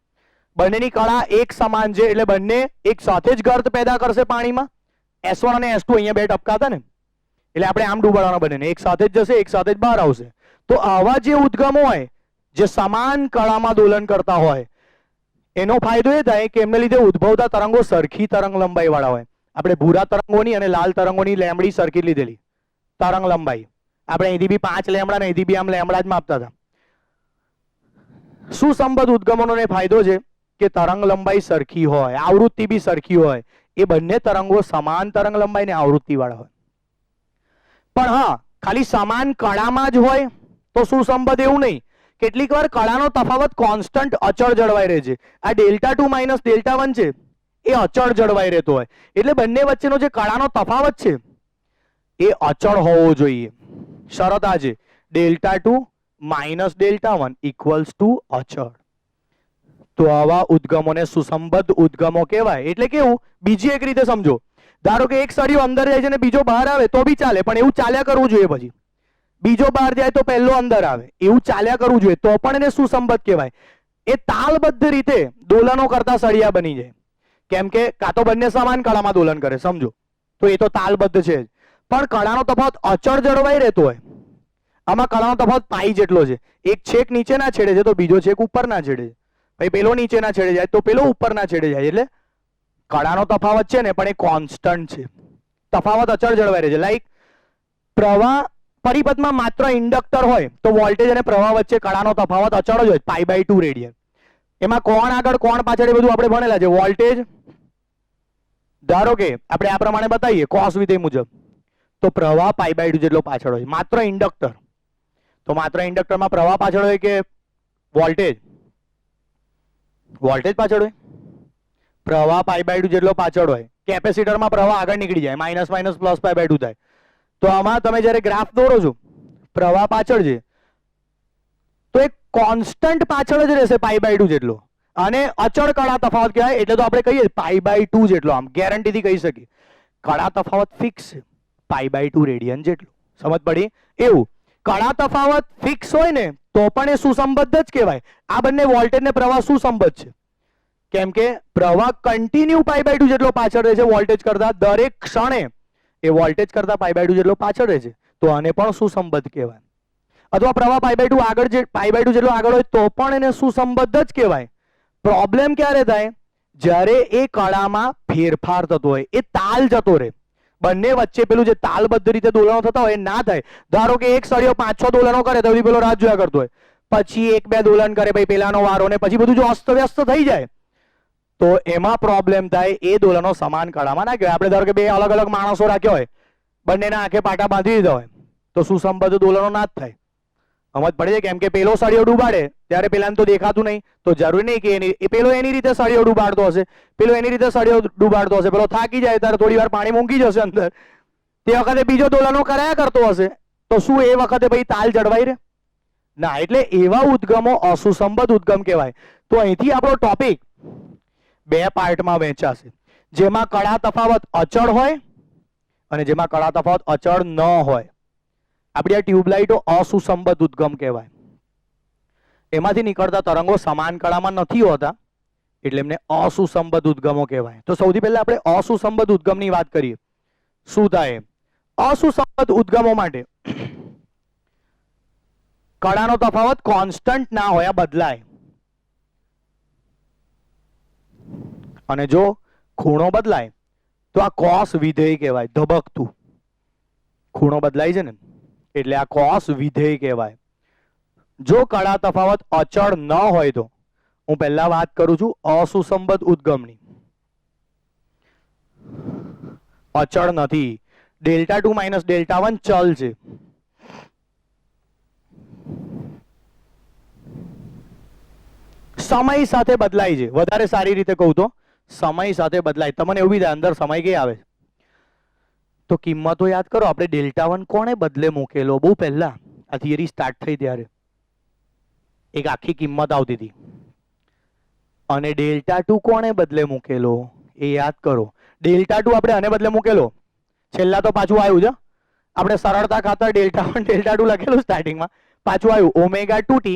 બંનેની કળા એક સમાન છે એટલે બંને એક સાથે જ ગર્ત પેદા કરશે પાણીમાં. S1 અને S2 અહીંયા બે ટપકા હતા ને, એટલે આપણે આમ ડૂબાડવાના બંનેને, એક સાથે જ જશે, એક સાથે જ બહાર આવશે. તો આવા જે ઉદ્ગમો હોય જે સમાન કળામાં દોલન કરતા હોય, એનો ફાયદો એ થાય કે એમને લીધે ઉદ્ભવતા તરંગો સરખી તરંગ લંબાઈ વાળા હોય. આપણે ભૂરા તરંગોની અને લાલ તરંગોની લેમડી સરખી લીધેલી તરંગ લંબાઈ. આપણે અહીંથી બી 5 લેમડા ને અહીંથી બી આમ લેમડા જ માપતા હતા. સુસંબદ્ધ ઉદ્ગમોનો ફાયદો છે કે તરંગ લંબાઈ સરખી હોય, આવૃત્તિ બી સરખી હોય. એ બંને તરંગો સમાન તરંગ લંબાઈ ને આવૃત્તિ વાળા હોય. પણ હા, ખાલી સમાન કળામાં જ હોય તો સુસંબદ્ધ એવું નહીં. કેટલીક વાર કળાનો તફાવત કોન્સ્ટન્ટ અચળ જળવાઈ રહે છે. આ Δ2 માઇનસ Δ1 છે એ અચળ જળવાઈ રહેતો હોય. એટલે બંને વચ્ચેનો જે કળાનો તફાવત છે એ અચળ હોવો જોઈએ. શરત આ છે, Δ2 માઇનસ Δ1 ઇક્વલ્સ ટુ અચળ. તો આવા ઉદ્ગમોને સુસંબદ્ધ ઉદ્ગમો કહેવાય. એટલે કેવું, બીજી એક રીતે સમજો. ધારો કે એક સળિયો અંદર જાય છે ને બીજો બહાર આવે તો બી ચાલે, પણ એવું ચાલ્યા કરવું જોઈએ. પછી બીજો બહાર જાય તો પહેલો અંદર આવે, એવું ચાલ્યા કરવું જોઈએ, તો પણ એને સુસંબદ્ધ કહેવાય. એ તાલબદ્ધ રીતે દોલનો કરતા સળિયા બની જાય. કેમ કે કાં તો બંને સમાન કળામાં દોલન કરે, સમજો, તો એ તો તાલબદ્ધ છે જ. પણ કળાનો તફાવત અચળ જળવાઈ રહેતો હોય. આમાં કળાનો તફાવત પાઈ જેટલો છે. એક છેક નીચેના છેડે છે તો બીજો છેક ઉપરના છેડે છે. ભાઈ પેલો નીચેના છેડે જાય તો પેલો ઉપરના છેડે જાય. એટલે કળાનો તફાવત છે ને પણ એ કોન્સ્ટન્ટ છે, તફાવત અચળ જળવાઈ રહે છે. લાઈક પ્રવાહ પરિપથમાં માત્ર ઇન્ડક્ટર હોય તો વોલ્ટેજ અને પ્રવાહ વચ્ચે કળાનો તફાવત અચળ જ હોય, π/2 રેડિયન. એમાં કોણ આગળ કોણ પાછળ એ બધું આપણે ભણેલા છે. વોલ્ટેજ ધારો કે આપણે આ પ્રમાણે બતાવીએ કોસ વિધેય મુજબ, તો પ્રવાહ π/2 જેટલો પાછળ હોય. માત્ર ઇન્ડક્ટર તો માત્ર ઇન્ડક્ટરમાં પ્રવાહ પાછળ હોય કે વોલ્ટેજ? વોલ્ટેજ પાછળ હોય. પ્રવાહ π/2 જેટલો પાછળ હોય. કેપેસિટરમાં પ્રવાહ આગળ નીકળી જાય, માઇનસ માઇનસ પ્લસ π/2 થાય. તો આમાં તમે જ્યારે ગ્રાફ દોરો છો, પ્રવાહ પાછળ છે તો એક કોન્સ્ટન્ટ પાછળ જ રહેશે π/2 જેટલો, અને અચળ કળા તફાવત કહેવાય. એટલે તો આપણે કહીએ π/2 જેટલો, આમ ગેરંટીથી કહી શકીએ. કળા તફાવત ફિક્સ છે, π/2 રેડિયન જેટલો. સમજ પડી? એવું કળા તફાવત ફિક્સ હોય ને તો પણ એ સુસંબદ્ધ જ કહેવાય. આ બંને વોલ્ટેજ ને પ્રવાહ સુસંબદ્ધ છે. કેમ કે પ્રવાહ કન્ટિન્યુ π/2 જેટલો પાછળ રહે છે વોલ્ટેજ કરતા. દરેક ક્ષણે એ વોલ્ટેજ કરતા π/2 જેટલો પાછળ રહે છે, તો આને પણ સુસંબદ્ધ કહેવાય. અથવા પ્રવાહ π/2 આગળ π/2 જેટલો આગળ હોય તો પણ એને સુસંબદ્ધ જ કહેવાય. પ્રોબ્લેમ ક્યારે થાય? જ્યારે એ કળામાં ફેરફાર થતો હોય, એ તાલ જતો રહે. બંને વચ્ચે પેલું જે તાલબદ્ધ રીતે દોલનો થતા હોય એ ના થાય. ધારો કે એક સળિયો 5-6 દોલનો કરે તો પેલો રાહ જોયા કરતો હોય, પછી 1-2 દોલન કરે, ભાઈ પેલાનો વારો, ને પછી બધું જો અસ્તવ્યસ્ત થઈ જાય તો એમાં પ્રોબ્લેમ થાય. એ દોલનો સમાન કળામાં ના કહેવાય. આપણે ધારો કે બે અલગ અલગ માણસો રાખ્યા હોય, બંનેના આંખે પાટા બાંધી દીધા હોય, તો સુસંબદ્ધ દોલનો ના જ થાય. સમજ પડે છે? કેમ કે પેલો સળિયો ડૂબાડે ત્યારે પેલાને તો દેખાતું નહીં, તો જરૂરી નહીં કે પેલો એની રીતે સળિયો ડૂબાડતો હશે, પેલો એની રીતે સળિયો ડૂબાડતો હશે. પેલો થાકી જાય ત્યારે થોડી વાર પાણી મૂકી જશે અંદર, તે વખતે બીજો દોલનો કરાયા કરતો હશે, તો શું એ વખતે ભાઈ તાલ જળવાઈ રહે? ના. એટલે એવા ઉદ્ગમો અસુસંબદ્ધ ઉદ્ગમ કહેવાય. તો અહીંથી આપણો ટોપિક બે પાર્ટમાં વહેંચાશે, જેમાં કળા તફાવત અચળ હોય અને જેમાં કળા તફાવત અચળ ન હોય. આપણી આ ટ્યુબલાઇટો અસુસંબદ્ધ ઉદ્ગમ કહેવાય. એમાંથી નીકળતા તરંગો સમાન કળામાં નથી હોતા, એટલે એમને અસુસંબદ્ધ ઉદ્ગમો કહેવાય. તો સૌથી પહેલા આપણે અસુસંબદ્ધ ઉદ્ગમની વાત કરીએ. શું થાય? અસુસંબદ્ધ ઉદ્ગમો માટે કળાનો તફાવત કોન્સ્ટન્ટ ના હોય, આ બદલાય. અને જો ખૂણો બદલાય તો આ કોસ વિધેય કહેવાય, ધબકતું. ખૂણો બદલાય છે ને એટલે આ કોસ વિધેય કહેવાય. જો કળા તફાવત અચળ ન હોય તો, હું પહેલા વાત કરું છું અસુસંબદ્ધ ઉદ્ગમની. અચળ નથી. Δ2 માઇનસ Δ1 ચલ છે. સમય સાથે બદલાય છે. વધારે સારી રીતે કહું તો સમય સાથે બદલાય. તમને એવું બી થાય અંદર સમય કઈ આવે? તો કિંમતો યાદ કરો. આપણે Δ1 કોણે બદલે મૂકેલો? બહુ પહેલા આ થિયરી સ્ટાર્ટ થઈ ત્યારે એક આખી કિંમત આવતી હતી. અને Δ2 કોણે બદલે મૂકેલો એ યાદ કરો. Δ2 આપણે આને બદલે મૂકેલો, છેલ્લા તો પાછું આવ્યું છે. આપણે સરળતા ખાતર Δ1 Δ2 લખેલું સ્ટાર્ટિંગમાં, પાછું આવ્યું ω2t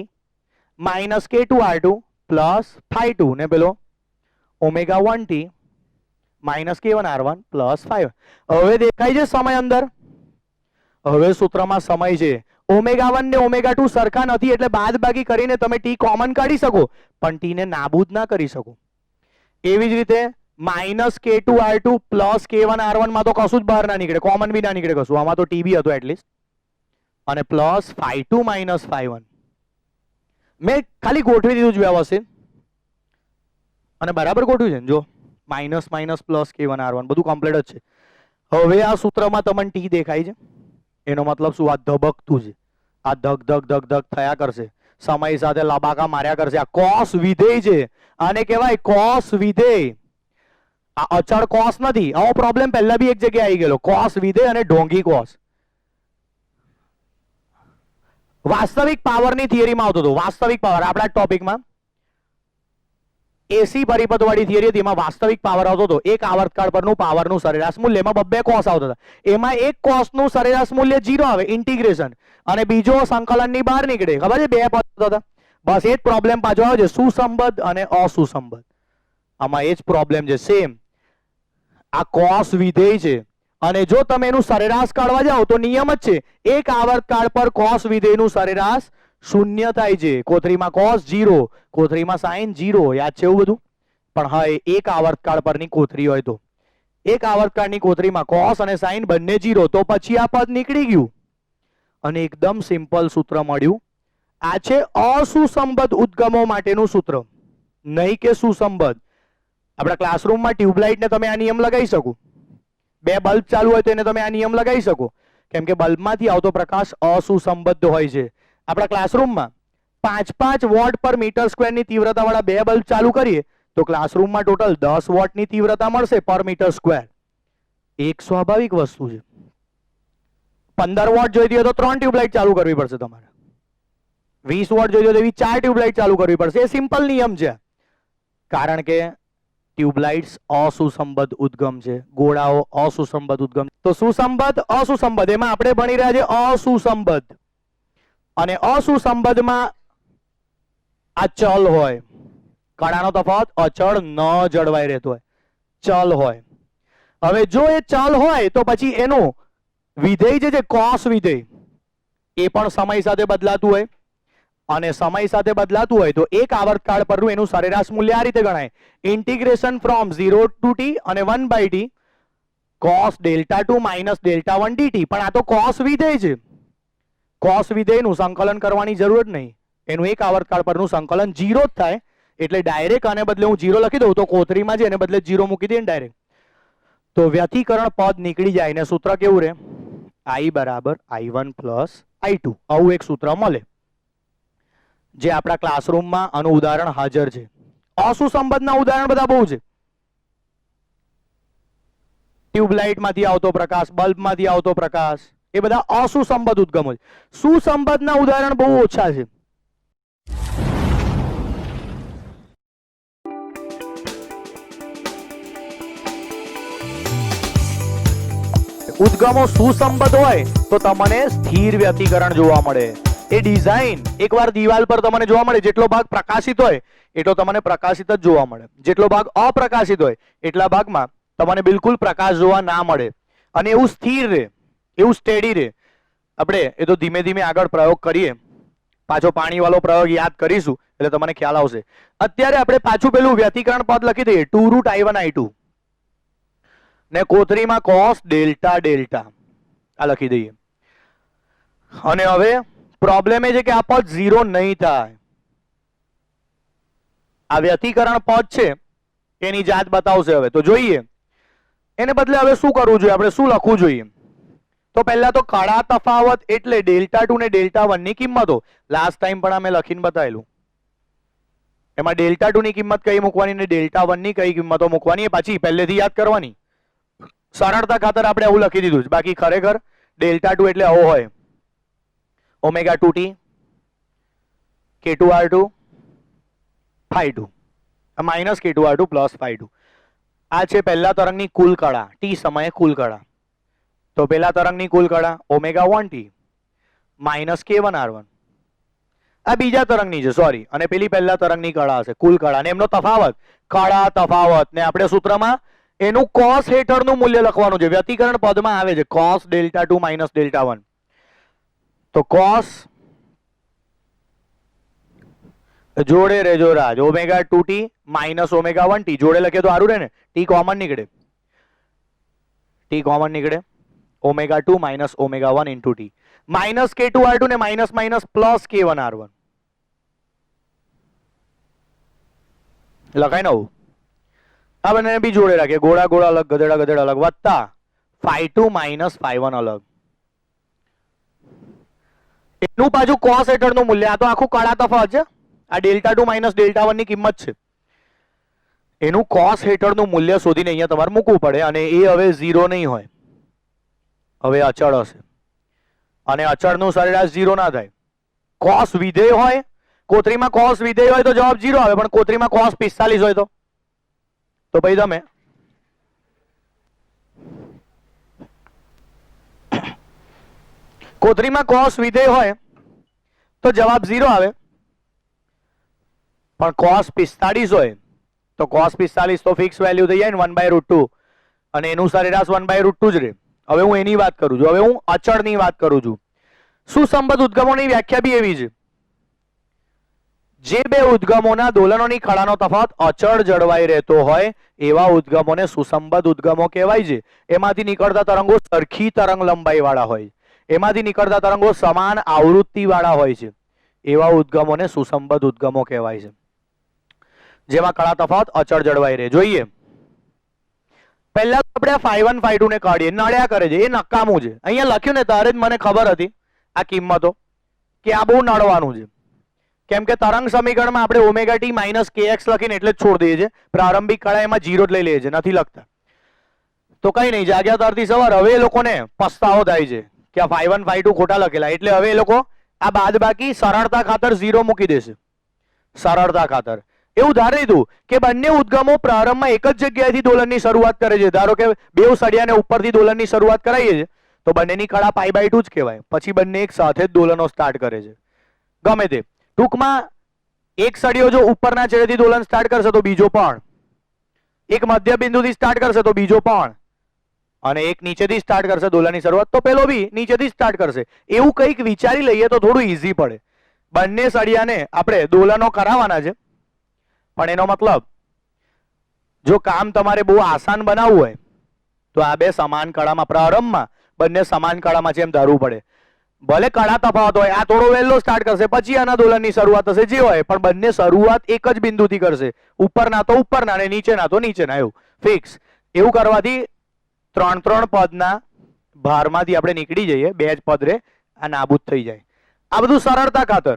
minus K2R2 plus phi two ને પેલો omega 1t minus k1r1 plus 5. હવે દેખાય છે સમય અંદર? હવે સૂત્રમાં સમય છે. ઓમેગા 1 ને ઓમેગા 2 સરખા નથી એટલે બાદબાકી કરીને તમે t કોમન કાઢી શકો, પણ t ને નાબૂદ ના કરી શકો. એવી જ રીતે માઇનસ k2r2 પ્લસ k1r1 માં તો કશું જ બહાર ના નીકળે, કોમન બી ના નીકળે કશું. આમાં તો t બી હતો એટલીસ્ટ. અને plus phi two minus phi one. મેં ખાલી ગોઠવી દીધું જ વ્યવસ્થિત અને બરાબર ગોઠવ્યું છે ને? જો માઇનસ માઇનસ પ્લસ k1r1 બધું કમ્પ્લીટ જ છે. હવે આ સૂત્રમાં તમને t દેખાય છે? એનો મતલબ શું? આ ધબકતું છે, આ ધક ધક ધક ધક થયા કરશે, સમય સાથે લબાકા માર્યા કરશે. આ કોસ વિધેય છે, આને કહેવાય કોસ વિધેય. આ અચળ કોસ નથી. આવો પ્રોબ્લેમ પહેલા બી એક જગ્યાએ આવી ગયેલો, કોસ વિધેય અને ઢોંગી કોસ. વાસ્તવિક પાવરની થિયરીમાં આવતો હતો. વાસ્તવિક પાવર આપણા ટોપિકમાં એસી પરિપથ વાળી થિયરી હતી, એમાં વાસ્તવિક પાવર આવતો હતો. એક આવર્તકાળ પરનું પાવરનું સરેરાશ મૂલ્ય, એમાં બબ્બે કોસ આવતા હતા. એમાં એક કોસનું સરેરાશ મૂલ્ય 0 આવે, ઇન્ટિગ્રેશન, અને બીજો સંકલનની બહાર નીકળે. ખબર છે? બે પદ હતા. બસ એ જ પ્રોબ્લેમ પાછો આવે છે, સુસંબદ્ધ અને અસુસંબદ્ધ. આમાં એ જ પ્રોબ્લેમ છે સેમ. આ કોસ વિધેય છે અને જો તમે એનું સરેરાશ કાઢવા જાઓ તો નિયમ જ છે, એક આવર્તકાળ પર કોસ વિધેયનું સરેરાશ શૂન્ય થાય છે. કોથળીમાં કોસ 0, કોથળીમાં સાઇન 0. યાદ છે એવું બધું? પણ હા, એક આવર્તકાળ પરની કોથળી હોય તો એક આવર્તકાળની કોથળીમાં કોસ અને સાઇન બંને 0, તો પછી આ પદ નીકળી ગયું અને એકદમ સિમ્પલ સૂત્ર મળ્યું. આ છે અસુસંબદ્ધ ઉદ્ગમો માટેનું સૂત્ર, નહીં કે સુસંબદ્ધ. આપણા ક્લાસરૂમમાં ટ્યુબલાઇટને તમે આ નિયમ લગાવી શકો. બે બલ્બ ચાલુ હોય તો એને તમે આ નિયમ લગાવી શકો, કેમ કે બલ્બમાંથી આવતો પ્રકાશ અસુસંબદ્ધ હોય છે. આપણા ક્લાસરૂમમાં 5-5 વોટ પર મીટર સ્ક્વેરની તીવ્રતા વાળા બે બલ્બ ચાલુ કરીએ તો ક્લાસરૂમમાં ટોટલ 10 વોટની તીવ્રતા મળશે પર મીટર સ્ક્વેર. એક સ્વાભાવિક વસ્તુ છે. 15 વોટ જોઈતી હોય તો 3 ટ્યુબલાઇટ ચાલુ કરવી પડશે તમારે. 20 વોટ જોઈતી હોય તો એવી 4 ટ્યુબલાઇટ ચાલુ કરવી પડશે. એ સિમ્પલ નિયમ છે, કારણ કે ટ્યુબલાઇટ્સ અસુસંબદ્ધ ઉદ્ગમ છે, ગોળાઓ અસુસંબદ્ધ ઉદ્ગમ. તો સુસંબદ્ધ અસુસંબદ્ધ એમાં આપણે ભણી રહ્યા છે અસુસંબદ્ધ. અને અસુસંબદ્ધમાં આ ચલ હોય, કણાનો તફાવત અચળ ન જળવાઈ રહેતો હોય, ચલ હોય. હવે જો એ ચલ હોય તો પછી એનું વિધેય જે કોસ વિધેય એ પણ સમય સાથે બદલાતું હોય, અને સમય સાથે બદલાતું હોય તો એક આવર્તકાળ પરનું એનું સરેરાશ મૂલ્ય આ રીતે ગણાય, ઇન્ટિગ્રેશન ફ્રોમ 0 to t અને 1/t cos delta 2 minus delta 1 dt. પણ આ તો કોસ વિધેય છે. કોસ વિધેયનું સંકલન કરવાની જરૂર જ નહીં, એનું એક આવર્તકાળ પરનું સંકલન 0 જ થાય. એટલે ડાયરેક્ટ આને બદલે હું 0 લખી દઉં તો કોથળીમાં છે એને બદલે 0 મૂકી દઈએ ડાયરેક્ટ, તો વ્યતિકરણ પદ નીકળી જાય ને સૂત્ર કેવું રહે? I બરાબર I1 પ્લસ I2. આવું એક સૂત્ર મળે જે આપણા ક્લાસરૂમમાં આનું ઉદાહરણ હાજર છે. અસુસંબદ્ધના ઉદાહરણ બધા બહુ છે. ટ્યુબલાઇટમાંથી આવતો પ્રકાશ, બલ્બમાંથી આવતો પ્રકાશ, એ બધા અસુસંબદ્ધ ઉદ્ગમો છે. સુસંબદ્ધના ઉદાહરણ બહુ ઓછા છે. ઉદ્ગમો સુસંબદ્ધ હોય તો તમને સ્થિર વ્યતિકરણ જોવા મળે. એ ડિઝાઇન એકવાર દિવાલ પર તમને જોવા મળે, જેટલો ભાગ પ્રકાશિત હોય એટલો તમને પ્રકાશિત જ જોવા મળે, જેટલો ભાગ અપ્રકાશિત હોય એટલા ભાગમાં તમને બિલકુલ પ્રકાશ જોવા ના મળે. અને એવું સ્થિર રહે, એવું સ્ટેડી રહે. આપણે એ તો ધીમે ધીમે આગળ પ્રયોગ કરીએ, પાછો પાણી વાળો પ્રયોગ યાદ કરીશું એટલે તમને ખ્યાલ આવશે. અત્યારે આપણે પાછું પેલું વ્યતિકરણ પદ લખી દઈએ, 2 રૂટ I1 I2 ને કોથળીમાં કોસ ડેલ્ટા ડેલ્ટા આ લખી દઈએ. અને હવે પ્રોબ્લેમ એ છે કે આ પદ 0 નહીં થાય. આ વ્યતિકરણ પદ છે એની જાત બતાવશે. હવે તો જોઈએ એને બદલે હવે શું કરવું જોઈએ, આપણે શું લખવું જોઈએ? તો પહેલા તો કળા તફાવત એટલે ડેલ્ટા 2 ને ડેલ્ટા 1 ની કિંમતો. લાસ્ટ ટાઈમ પણ અમે લખીને બતાવેલું. એમાં ડેલ્ટા 2 ની કિંમત કઈ મૂકવાની ને ડેલ્ટા 1 ની કઈ કિંમતો મૂકવાની એ પાછી પહેલેથી યાદ કરવાની. સરળતા ખાતર આપણે આવું લખી દીધું છે. બાકી ખરેખર ડેલ્ટા 2 એટલે આવો હોય, omega 2t k2r2 phi 2 minus k2r2 plus phi 2. આ છે પહેલા તરંગની કુલ કળા, t સમયે કુલ કળા. તો પહેલા તરંગની કુલ કળા ઓમેગા 1t માઇનસ k1r1. આ બીજા તરંગની છે, સોરી, અને પેલી પહેલા તરંગની કળા હશે, કુલ કળા, અને એમનો તફાવત, કળા તફાવત, ને આપણે સૂત્રમાં એનું કોસ હેઠળનું મૂલ્ય લખવાનું છે. વ્યતિકરણ પદમાં આવે છે cos ડેલ્ટા 2 માઇનસ ડેલ્ટા 1. તો cos જોડે રેજો રાજ omega 2t minus omega 1t જોડે લખીએ તો સારું રહે ને, t કોમન નીકળે, t કોમન નીકળે, omega 2 minus omega 1 into t, minus k2 r2 ને minus minus plus k1 r1 લખાય ને આવું. આ બંને બી જોડે રાખીએ, ગોળા ગોળા અલગ, ગધેડા ગધેડા અલગ, વત્તા phi 2 માઇનસ phi 1 અલગ. એનું પાછું કોસ હેઠળનું મૂલ્ય, આ તો આખું કળા તફાવત છે, આ ડેલ્ટા 2 માઇનસ ડેલ્ટા 1 ની કિંમત છે. એનું કોસ હેઠળનું મૂલ્ય શોધીને અહીંયા તમારે મૂકવું પડે, અને એ હવે 0 નહીં હોય, હવે અચળ હશે, અને અચળનું સરેરાશ 0 ના થાય. કોસ વિધેય હોય, કોતરીમાં કોસ વિધેય હોય તો જવાબ 0 આવે, પણ કોતરીમાં કોસ 45 હોય તો ભાઈ તમે કોતરીમાં કોસ વિધેય હોય તો જવાબ 0 આવે, પણ કોસ 45 હોય તો કોસ 45 તો ફિક્સ વેલ્યુ થઈ જાય ને 1/√2, અને એનું સરેરાશ 1/√2 જ રહે. હવે હું એની વાત કરું છું, હવે હું અચળની વાત કરું છું. સુસંબદ્ધ ઉદ્ગમોની વ્યાખ્યા બી એવી છે, જે બે ઉદ્ગમોના દોલનોની કળાનો તફાવત અચળ જળવાઈ રહેતો હોય એવા ઉદ્ગમોને સુસંબદ્ધ ઉદ્ગમો કહેવાય છે. એમાંથી નીકળતા તરંગો સરખી તરંગ લંબાઈ વાળા હોય, એમાંથી નીકળતા તરંગો સમાન આવૃત્તિ વાળા હોય છે, એવા ઉદ્ગમોને સુસંબદ્ધ ઉદ્ગમો કહેવાય છે, જેમાં કળા તફાવત અચળ જળવાઈ રહે. જોઈએ, પહેલા આપણે phi 1 phi 2 ને કાઢીએ, નડ્યા કરે છે, એ નકામું છે. અહીંયા લખ્યું ને તારે જ મને ખબર હતી આ કિંમતો કે આ બહુ નડવાનું છે, કેમ કે તરંગ સમીકરણમાં આપણે ઓમેગા ટી માઇનસ kx લખીને એટલે જ છોડી દઈએ છીએ, પ્રારંભિક કળા એમાં 0 જ લઈ લઈએ છીએ, નથી લખતા. તો કઈ નહીં, જાગ્યા તારથી સવાર. હવે એ લોકોને પસ્તાવો થાય છે કે આ phi 1 phi 2 ખોટા લખેલા, એટલે હવે એ લોકો આ બાદ બાકી સરળતા ખાતર 0 મૂકી દેશે, સરળતા ખાતર. એવું ધારી લીધું કે બંને ઉદ્ગમો પ્રારંભમાં એક જ જગ્યાએથી દોલનની શરૂઆત કરે છે. ધારો કે બેઉ સળિયાને ઉપરથી દોલનની શરૂઆત કરાવીએ છીએ તો બંનેની કળા π/2 જ કહેવાય, પછી બંને એક સાથે જ દોલનો સ્ટાર્ટ કરે છે, ગમે તે. ટૂંકમાં એક સળિયો જો ઉપરના છેડેથી દોલન સ્ટાર્ટ કરશે તો બીજો પણ, એક મધ્ય બિંદુથી સ્ટાર્ટ કરશે તો બીજો પણ, અને એક નીચેથી સ્ટાર્ટ કરશે દોલનની શરૂઆત તો પેલો બી નીચેથી સ્ટાર્ટ કરશે. એવું કંઈક વિચારી લઈએ તો થોડું ઈઝી પડે. બંને સળિયાને આપણે દોલનો કરાવવાના છે, પણ એનો મતલબ જો કામ તમારે બહુ આસાન બનાવવું હોય તો આ બે સમાન કળામાં, પ્રારંભમાં બંને સમાન કળામાં છે એમ ધારવું પડે. ભલે કળા તફાવત હોય, આ થોડો વહેલો સ્ટાર્ટ કરશે, પછી આના દોલનની શરૂઆત થશે, જે હોય, પણ બંને શરૂઆત એક જ બિંદુથી કરશે, ઉપરના તો ઉપરના અને નીચેના તો નીચેના, એવું ફિક્સ. એવું કરવાથી 3 પદના ભારમાંથી આપણે નીકળી જઈએ, 2 જ પદ રે, આ નાબૂદ થઈ જાય. આ બધું સરળતા ખાતર.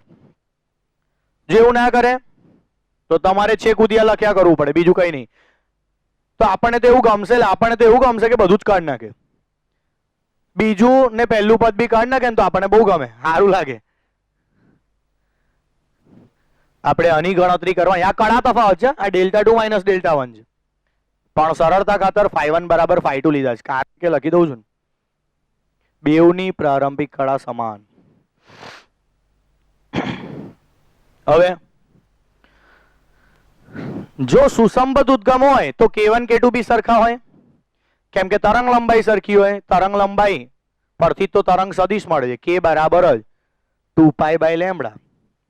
જેવું ના કરે તો તમારે છેક ઉદિયા લખ્યા કરવું પડે, બીજું કઈ નહીં. તો આપણને તો એવું ગમશે, આપણને તો એવું ગમશે કે બધું જ કાઢ નાખે, બીજું ને પહેલું પદ બી કાઢ નાખે ને તો આપણને બહુ ગમે, સારું લાગે. આપણે આની ગણતરી કરવાની, આ કળા તફાવત છે, આ ડેલ્ટા 2 માઇનસ ડેલ્ટા 1 છે, પણ સરળતા ખાતર phi 1 બરાબર phi 2 લીધા છે, કારણ કે લખી દઉં છું, બેઉની પ્રારંભિક કળા સમાન. હવે જો સુસંબદ્ધ ઉદ્ગમ હોય તો k1 k2 બી સરખા હોય, કેમ કે તરંગ લંબાઈ સરખી હોય. તરંગ લંબાઈ પરથી તો તરંગ સદિશ મળે છે, k બરાબર જ 2π/λ,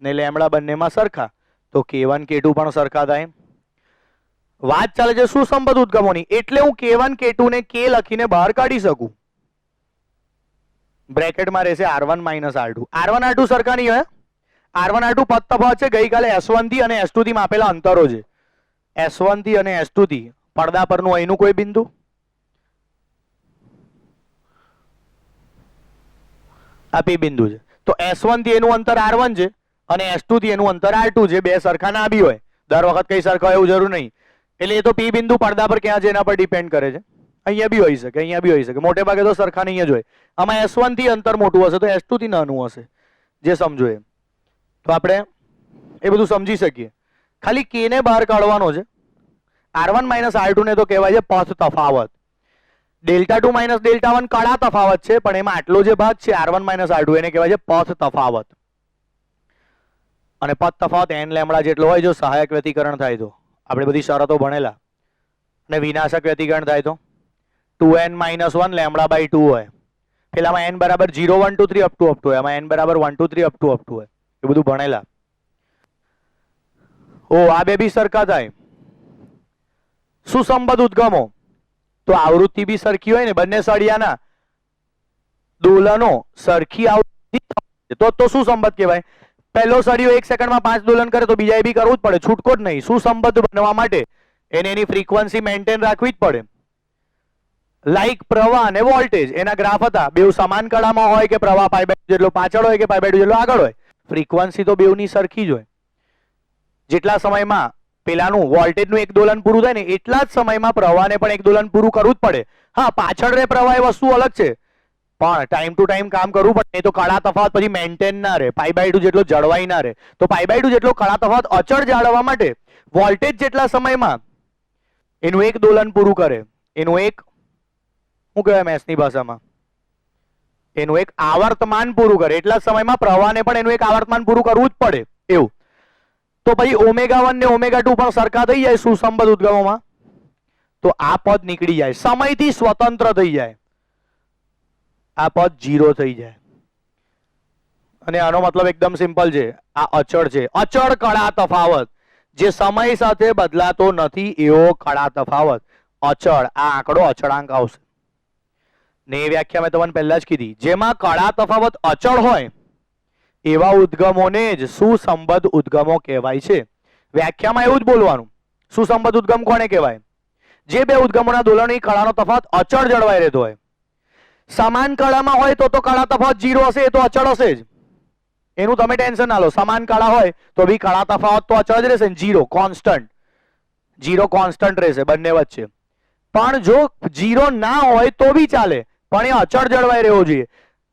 ને લેમડા બંનેમાં સરખા, તો k1 k2 પણ સરખા થાય. વાત ચાલે છે સુસંબદ્ધ ઉદ્ગમોની, એટલે હું k1 k2 ને k લખીને બહાર કાઢી શકું. બ્રેકેટમાં રહેશે r1 minus r2. r1 r2 સરખા નહીં હોય, r1 r2 પદ તફાવત છે, ગઈકાલે s1 થી અને s2 થી માપેલા અંતરો છે. s1 થી અને s2 થી પડદા પરનું અહીંનું કોઈ બિંદુ, આ p બિંદુ છે, તો s1 થી એનું અંતર r1 છે અને s2 થી એનું અંતર r2 છે. બે સરખા ના બી હોય, દર વખત કઈ સરખા હોય એવું જરૂર નહીં, એટલે એ તો p બિંદુ પડદા પર ક્યાં છે એના પર ડિપેન્ડ કરે છે. અહીંયા બી હોઈ શકે, અહીંયા બી હોઈ શકે, મોટે ભાગે તો સરખા નહીં જ હોય. આમાં s1 થી અંતર મોટું હશે તો s2 થી નાનું હશે, જે સમજો એ. તો આપણે એ બધું સમજી શકીએ. ખાલી k ને બહાર કાઢવાનો છે. r1 માઇનસ r2 ને તો કહેવાય છે પથ તફાવત. ડેલ્ટા 2 માઇનસ ડેલ્ટા 1 કળા તફાવત છે, પણ એમાં આટલો જે ભાગ છે r1 માઇનસ r2 એને કહેવાય છે પથ તફાવત. અને પદ તફાવત n લેમડા જેટલો હોય જો સહાયક વ્યતિકરણ થાય તો, આપણે બધી શરતો ભણેલા. અને વિનાશક વ્યતિકરણ થાય તો 2n - 1 લેમડા બાય 2 હોય. પેલામાં n બરાબર 0 1 2 3 અપ ટુ હોય, આમાં n બરાબર 1 2 3 અપ ટુ હોય. એ બધું ભણેલા. ઓ આ બે બી સરખા થાય. સુસંબદ્ધ ઉદ્ગમો તો આવૃત્તિ બી સરખી હોય ને, બંને સળિયાના દોલનો સરખી આવૃત્તિ તો સુસંબદ્ધ કહેવાય. પહેલો સળિયો 1 સેકન્ડમાં 5 દોલન કરે તો બીજાએ બી કરવું જ પડે, છૂટકો જ નહીં. સુસંબદ્ધ બનવા માટે એને એની ફ્રીક્વન્સી મેન્ટેન રાખવી જ પડે. લાઈક પ્રવાહ અને વોલ્ટેજ એના ગ્રાફ હતા, બેઉ સમાન કળામાં હોય કે પ્રવાહ π/2 જેટલો પાછળ હોય કે π/2 જેટલો આગળ હોય, ફ્રીક્વન્સી તો બેઉની સરખી જ હોય. જેટલા સમયમાં પેલાનું વોલ્ટેજનું એક દોલન પૂરું થાય ને એટલા જ સમયમાં પ્રવાહને પણ એક દોલન પૂરું કરવું જ પડે. હા, પાછળ રે પ્રવાહ એ વસ્તુ અલગ છે, પણ ટાઈમ ટુ ટાઈમ કામ કરવું પડે. નહીં તો કળા તફાવત પછી મેન્ટેન ના રહે, π/2 જેટલો જળવાઈ ના રહે. તો π/2 જેટલો કળા તફાવત અચળ જાળવવા માટે વોલ્ટેજ જેટલા સમયમાં એનું એક દોલન પૂરું કરે, એનું એક શું કહેવાય મેથ્સની ભાષામાં, એનું એક આવર્તમાન પૂરું કરે, એટલા સમયમાં પ્રવાહને પણ એનું એક આવર્તમાન પૂરું કરવું જ પડે એવું. તો પછી ω1 ને ω2 પણ સરખા થઈ જાય સુસંબદ્ધ ઉદ્ગમોમાં, તો આ પદ નીકળી જાય, સમયથી સ્વતંત્ર થઈ જાય, આ પદ 0 થઈ જાય. અને આનો મતલબ એકદમ સિમ્પલ છે, આ અચળ છે. અચળ કળા તફાવત જે સમય સાથે બદલાતો નથી એવો કળા તફાવત અચળ. આ આંકડો અચળાંક આવશે ને એ વ્યાખ્યા મેં તમને પહેલા જ કીધી. જેમાં કળા તફાવત અચળ હોય એવા ઉદ્ગમોને જ સુસંબદ્ધ ઉદ્ગમો કહેવાય છે. વ્યાખ્યામાં એવું જ બોલવાનું. સુસંબદ્ધ ઉદ્ગમ કોને કહેવાય? જે બે ઉદ્ગમોના દોલનની કળાનો તફાવત અચળ જળવાઈ રહેતો હોય. સમાન કળામાં હોય તો કળા તફાવત 0 હશે, એ તો અચળ હશે જ, એનું તમે ટેન્શન ના લો. સમાન કળા હોય તો બી કળા તફાવત તો અચળ જ રહેશે ને, 0 કોન્સ્ટન્ટ. 0 કોન્સ્ટન્ટ રહેશે બંને વચ્ચે. પણ જો 0 ના હોય તો બી ચાલે, પણ એ અચળ જળવાઈ રહેવો જોઈએ.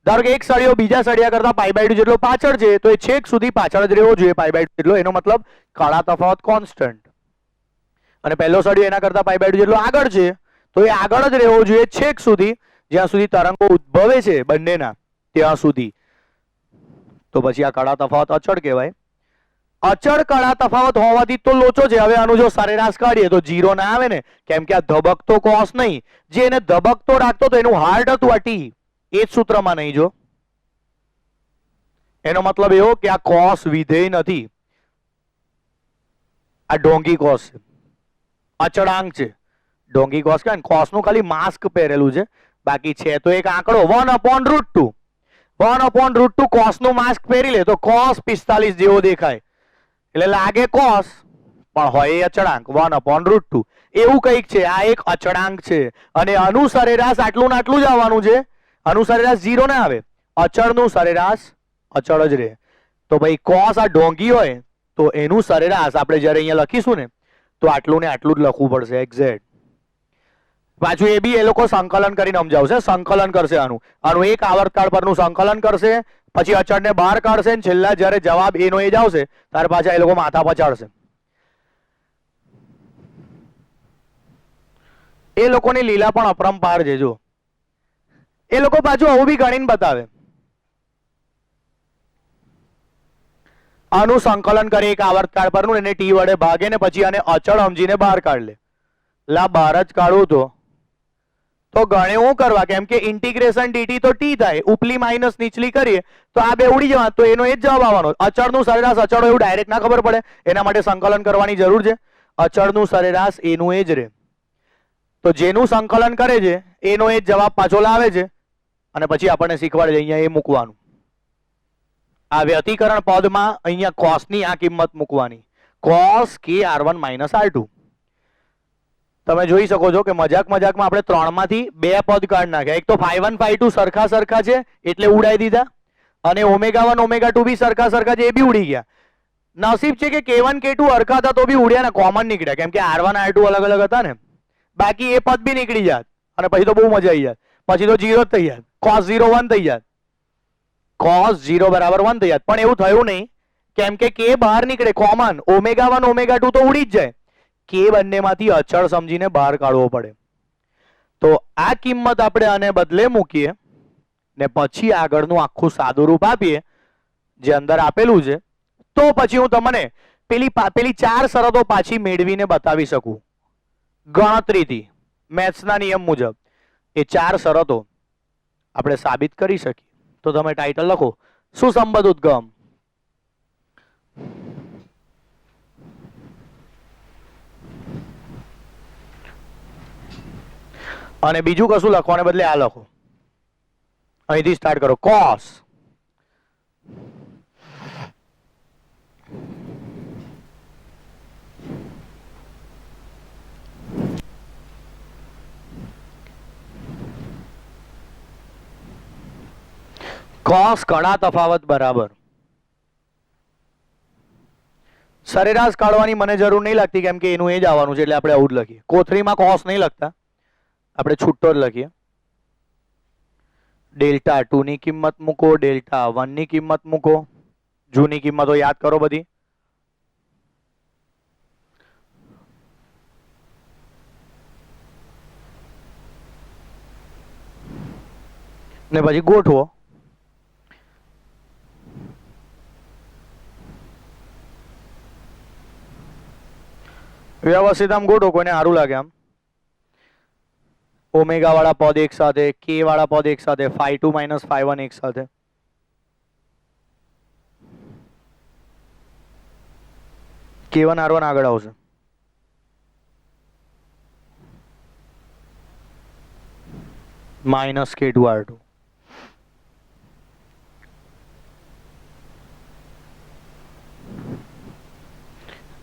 ધારો કે એક સળિયો બીજા સળિયા કરતા π/2 જેટલો પાછળ છે તો એ છેક સુધી પાછળ જ રહેવો જોઈએ π/2 જેટલો. એનો મતલબ કળા તફાવત કોન્સ્ટન્ટ. અને પહેલો સળિયો એના કરતા π/2 જેટલો આગળ છે તો એ આગળ જ રહેવો જોઈએ છેક સુધી, જ્યાં સુધી તરંગો ઉદ્ભવે છે બંનેના ત્યાં સુધી. તો પછી આ કળા તફાવત અચળ કહેવાય. અચળ કળા તફાવત હોવાથી તો લોચો છે. હવે આનું જો સરેરાશ કાઢીએ તો 0 ના આવે ને, કેમ કે આ ધબકતો કોસ નહીં, જે એને ધબકતો રાખતો તો એનું હાર્ટ હતું આ ટી, એ જ સૂત્રમાં નહીં. જો એનો મતલબ એવો કે આ કોસ વિધેય નથી, આ ડોંગી કોસ છે, અચળાંક છે. ડોંગી કોસ કે કોસનું ખાલી માસ્ક પહેરેલું છે, બાકી છે તો એક આંકડો 1/√2. 1/√2 કોસનું માસ્ક પહેરી લે તો કોસ 45 જેવો દેખાય, એટલે લાગે કોસ પણ હોય એ અચળાંક 1/√2. એવું કંઈક છે. આ એક અચળાંક છે અને આનું સરેરાશ આટલું ને આટલું જ આવવાનું છે. આનું સરેરાશ 0 ના આવે, અચળનું સરેરાશ અચળ જ રહે. તો ભાઈ કોસ આ ડોંગી હોય તો એનું સરેરાશ આપણે જ્યારે અહીંયા લખીશું ને તો આટલું ને આટલું જ લખવું પડશે એક્ઝેક્ટ. પાછું એ બી એ લોકો સંકલન કરીને સમજાવશે. સંકલન કરશે આનું એક આવર્તકાળ પરનું સંકલન કરશે, પછી અચળને બહાર કાઢશે ને છેલ્લા જ્યારે જવાબ એનો એ જ આવશે ત્યારે પાછા એ લોકો માથા પચાડશે. એ લોકોની લીલા પણ અપરંપાર છે. જો એ લોકો પાછું આવું બી ગણીને બતાવે. આનું સંકલન કરે એક આવર્તકાળ પરનું, એને ટી વડે ભાગે ને પછી આને અચળ સમજીને બહાર કાઢ લે. લા બહાર જ કાઢવું તો ગણે હું કરવા, કેમ કે ઇન્ટિગ્રેશન dt તો ટી થાય, ઉપલી માઇનસ નીચલી કરીએ તો આ બે ઉડી જવા, તો એનો એ જ જવાબ આવવાનો. અચળનું સરેરાશ અચળ એવું ડાયરેક્ટ ના ખબર પડે, એના માટે સંકલન કરવાની જરૂર છે. અચળનું સરેરાશ એનું એ જ રહે, તો જેનું સંકલન કરે છે એનો એ જ જવાબ પાછો લાવે છે અને પછી આપણને શીખવાડે છે અહીંયા એ મૂકવાનું. આ વ્યતિકરણ પદમાં અહીંયા કોસની આ કિંમત મૂકવાની, cos k r1 - r2. તમે જોઈ શકો છો કે મજાકમાં આપણે 3 માંથી 2 પદ કાઢી નાખ્યા. એક તો ϕ1 ϕ2 સરખા છે એટલે ઉડાઈ દીધા, અને ω1 ω2 બી સરખા છે એ બી ઉડી ગયા. નસીબ છે કે k1 k2 હરખા હતા તો બી ઉડ્યા ને, કોમન નીકળ્યા, કેમ કે r1 r2 અલગ અલગ હતા ને. બાકી એ પદ બી નીકળી જાત અને પછી તો બહુ મજા આવી જાત, પછી તો 0 જ થઈ જાત, cos 0 1 થઈ જાત, cos 0 = 1 થઈ જાત. પણ એવું થયું નહીં, કેમ કે k બહાર નીકળે કોમન, ω1 ω2 તો ઉડી જ જાય. કે બંનેમાંથી અચળ સમજીને બહાર કાઢવો પડે. તો આ કિંમત આપણે આને બદલે મૂકીએ ને પછી આગળનું આખું સાદું રૂપ આપીએ જે અંદર આપેલું છે, તો પછી હું તમને પેલી 4 શરતો પાછી મેળવીને બતાવી શકું ગણતરીથી, મેથ્સના નિયમ મુજબ એ 4 શરતો આપણે સાબિત કરી શકીએ. તો તમે ટાઇટલ લખો સુસંબદ્ધ ઉદ્ગમ. અને બીજું કશું લખવાને બદલે આ લખો, અહીંથી સ્ટાર્ટ કરો. કોસ કોસ કણા તફાવત બરાબર. સરેરાશ કાઢવાની મને જરૂર નહીં લાગતી, કેમ કે એનું એ જ આવવાનું છે, એટલે આપણે આવું જ લખીએ. કોથળીમાં કોસ નહીં લખતા, આપણે છૂટો જ લખીએ. ડેલ્ટા 2 ની કિંમત મૂકો, ડેલ્ટા 1 ની કિંમત મૂકો. જૂની કિંમતો યાદ કરો બધી. ને પછી ગોઠવો. વ્યવસ્થિત આમ ગોઠવો, કોઈને સારું લાગે આમ. ઓમેગા વાળા પદ એક સાથે, કે વાળા પદ એક સાથે, φ2 માઇનસ φ1 એક સાથે. K1 R1 આગળ આવશે. Minus K2 R2.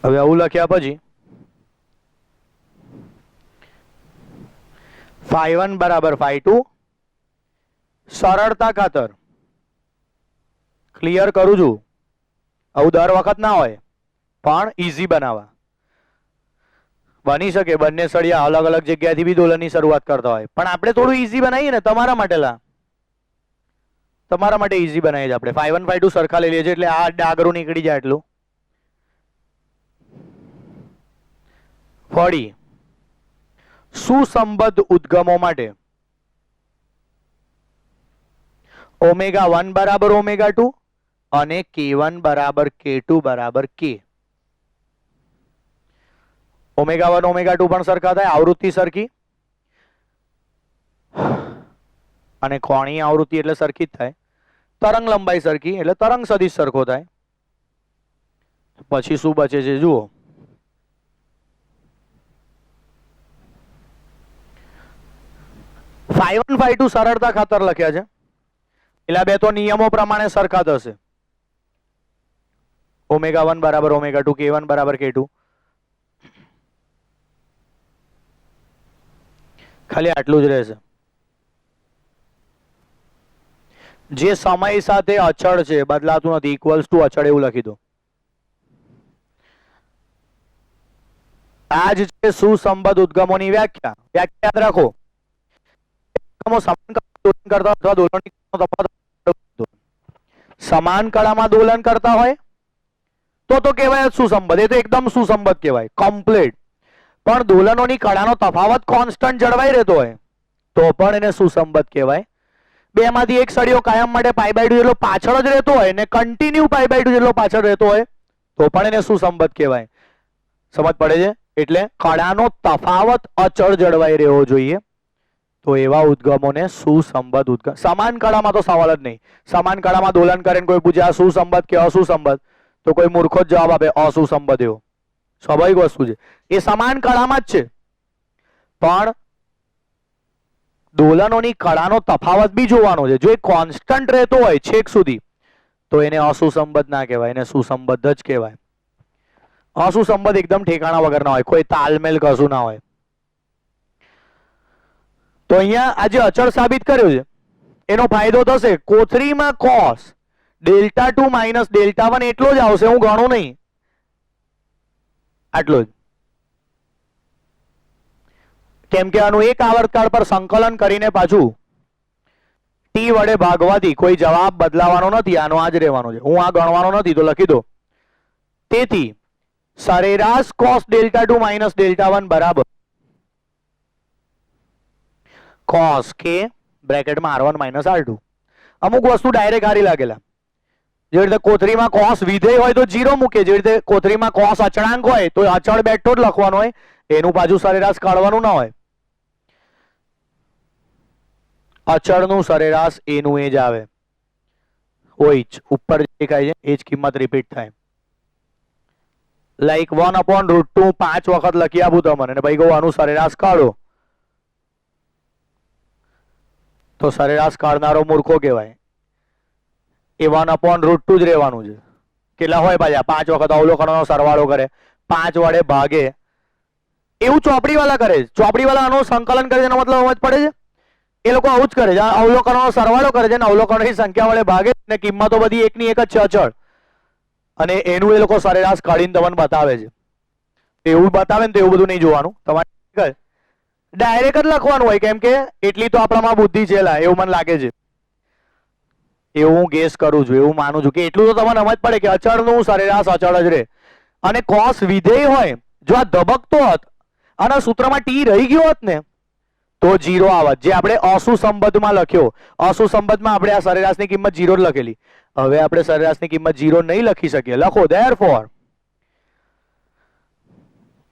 હવે આવું લખ્યા પછી φ1 બરાબર φ2. સરળતા ખાતર ક્લિયર કરું છું, આવું દર વખત ના હોય, પણ ઈઝી બનાવવા. બની શકે બંને સળિયા અલગ અલગ જગ્યાથી બી દોલનની શરૂઆત કરતા હોય, પણ આપણે થોડું ઈઝી બનાવીએ ને તમારા માટે. તમારા માટે ઈઝી બનાવીએ છીએ આપણે. φ1 φ2 સરખા લઈ લઈએ છીએ, એટલે આ ડાગરું નીકળી જાય એટલું. ફળી સુસંબદ્ધ ઉદ્ગમો માટે ઓમેગા 1 બરાબર ઓમેગા 2 અને K1 બરાબર K2 બરાબર K. ઓમેગા 1 ઓમેગા 2 પણ સરખા થાય, આવૃત્તિ સરખી, અને કોણીય આવૃત્તિ એટલે સરખી જ થાય. તરંગ લંબાઈ સરખી એટલે તરંગ સદિશ સરખો થાય. પછી શું બચે છે જુઓ. φ1 φ2 સરળતા ખાતર લખ્યા છે, પેલા બે તો નિયમો પ્રમાણે સરખા થશે. ઓમેગા 1 બરાબર ઓમેગા 2, K1 બરાબર K2. ખાલી આટલું જ રહેશે. જે સમય સાથે અચળ છે, બદલાતું નથી, ઇક્વલ્સ ટુ અચળ એવું લખી દો. આ જ છે સુસંબદ્ધ ઉદ્ગમોની વ્યાખ્યા. વ્યાખ્યા યાદ રાખો. સમાન કળામાં દોલન કરતા હોય તો કહેવાય સુસંબદ્ધ. એ તો એકદમ સુસંબદ્ધ કહેવાય, કમ્પ્લીટ. પણ દોલનોની કળાનો તફાવત કોન્સ્ટન્ટ જળવાઈ રહેતો હોય તો પણ એને સુસંબદ્ધ કહેવાય. બે માંથી એક સળિયો કાયમ માટે π/2 જેટલો પાછળ જ રહેતો હોય ને કન્ટિન્યુ π/2 જેટલો પાછળ રહેતો હોય તો પણ એને સુસંબદ્ધ કહેવાય. સમજ પડે છે? એટલે કળાનો તફાવત અચળ જળવાઈ રહેવો જોઈએ, તો એવા ઉદ્ગમોને સુસંબદ્ધ ઉદ્ગમ. સમાન કળામાં તો સવાલ જ નહીં. સમાન કળામાં દોલન કરીને કોઈ પૂછે આ સુસંબદ્ધ કે અસુસંબદ્ધ, તો કોઈ મૂર્ખો જ જવાબ આપે અસુસંબદ્ધ. એવો સ્વાભાવિક વસ્તુ છે. એ સમાન કળામાં જ છે, પણ દોલનોની કળાનો તફાવત બી જોવાનો છે. જો એ કોન્સ્ટન્ટ રહેતો હોય છેક સુધી તો એને અસુસંબદ્ધ ના કહેવાય, એને સુસંબદ્ધ જ કહેવાય. અસુસંબદ્ધ એકદમ ઠેકાણા વગર ના હોય, કોઈ તાલમેલ કશું ના હોય. તો અહીંયા આજે અચળ સાબિત કર્યો છે, એનો ફાયદો થશે. કોથળીમાં કોસ ડેલ્ટા 2 માઇનસ ડેલ્ટા 1 એટલો જ આવશે, હું ગણું નહીં, આટલો જ. કેમ કે આનું એક આવર્તકાળ પર સંકલન કરીને પાછું ટી વડે ભાગવાથી કોઈ જવાબ બદલાવાનો નથી, આનો આ જ રહેવાનો છે. હું આ ગણવાનો નથી તો લખી દો. તેથી સરેરાશ કોસ ડેલ્ટા 2 માઇનસ ડેલ્ટા 1 બરાબર કોસ કે બ્રેકેટમાં R1 માઇનસ R2. અમુક વસ્તુ ડાયરેક્ટ હારી લાગેલા, જે રીતે કોથળીમાં કોસ વિધેય હોય તો 0 મૂકે, જે રીતે કોથળીમાં કોસ અચળાંક હોય તો અચળ બેઠો જ લખવાનો હોય, એનું પાછું સરેરાશ કાઢવાનું ના હોય. અચળનું સરેરાશ એનું એ જ આવે, હોય જ ઉપર દેખાય છે એ જ કિંમત રિપીટ થાય. લાઈક 1/√2 5 વખત લખી આપું તમને અને ભાઈ કહું આનું સરેરાશ કાઢો, તો સરેરાશ કાઢનારો મૂર્ખો કહેવાય. એ 1/√2 જ રહેવાનું છે. કેટલા હોય પાછા 5 વખત અવલોકનોનો સરવાળો કરે, 5 વડે ભાગે, એવું ચોપડી વાળા કરે છે. ચોપડી વાળા આનું સંકલન કરે છે એનો મતલબ સમજ પડે છે? એ લોકો આવું જ કરે છે, અવલોકનોનો સરવાળો કરે છે ને અવલોકનોની સંખ્યા વડે ભાગે ને કિંમતો બધી એકની એક જ છે અચળ, અને એનું એ લોકો સરેરાશ કાઢીને તમને બતાવે છે. એવું બતાવે ને તો એવું બધું નહીં જોવાનું, તમારે ડાયરેક્ટ જ લખવાનું હોય, કેમ કે એટલી તો આપણામાં બુદ્ધિ છે લા, એવું મને લાગે છે, એવું હું ગેસ કરું છું, એવું માનું છું કે એટલું તો તમને સમજ પડે કે અચળનું સરેરાશ અચળ જ રહે. અને કોસ વિધેય હોય, જો આ ધબકતો હોત અને સૂત્રમાં ટી રહી ગયો હોત ને તો 0 આવત, જે આપણે અસુસંબદ્ધમાં લખ્યો. અસુસંબદ્ધમાં આપણે આ સરેરાશની કિંમત 0 જ લખેલી. હવે આપણે સરેરાશની કિંમત 0 નહીં લખી શકીએ. લખો therefore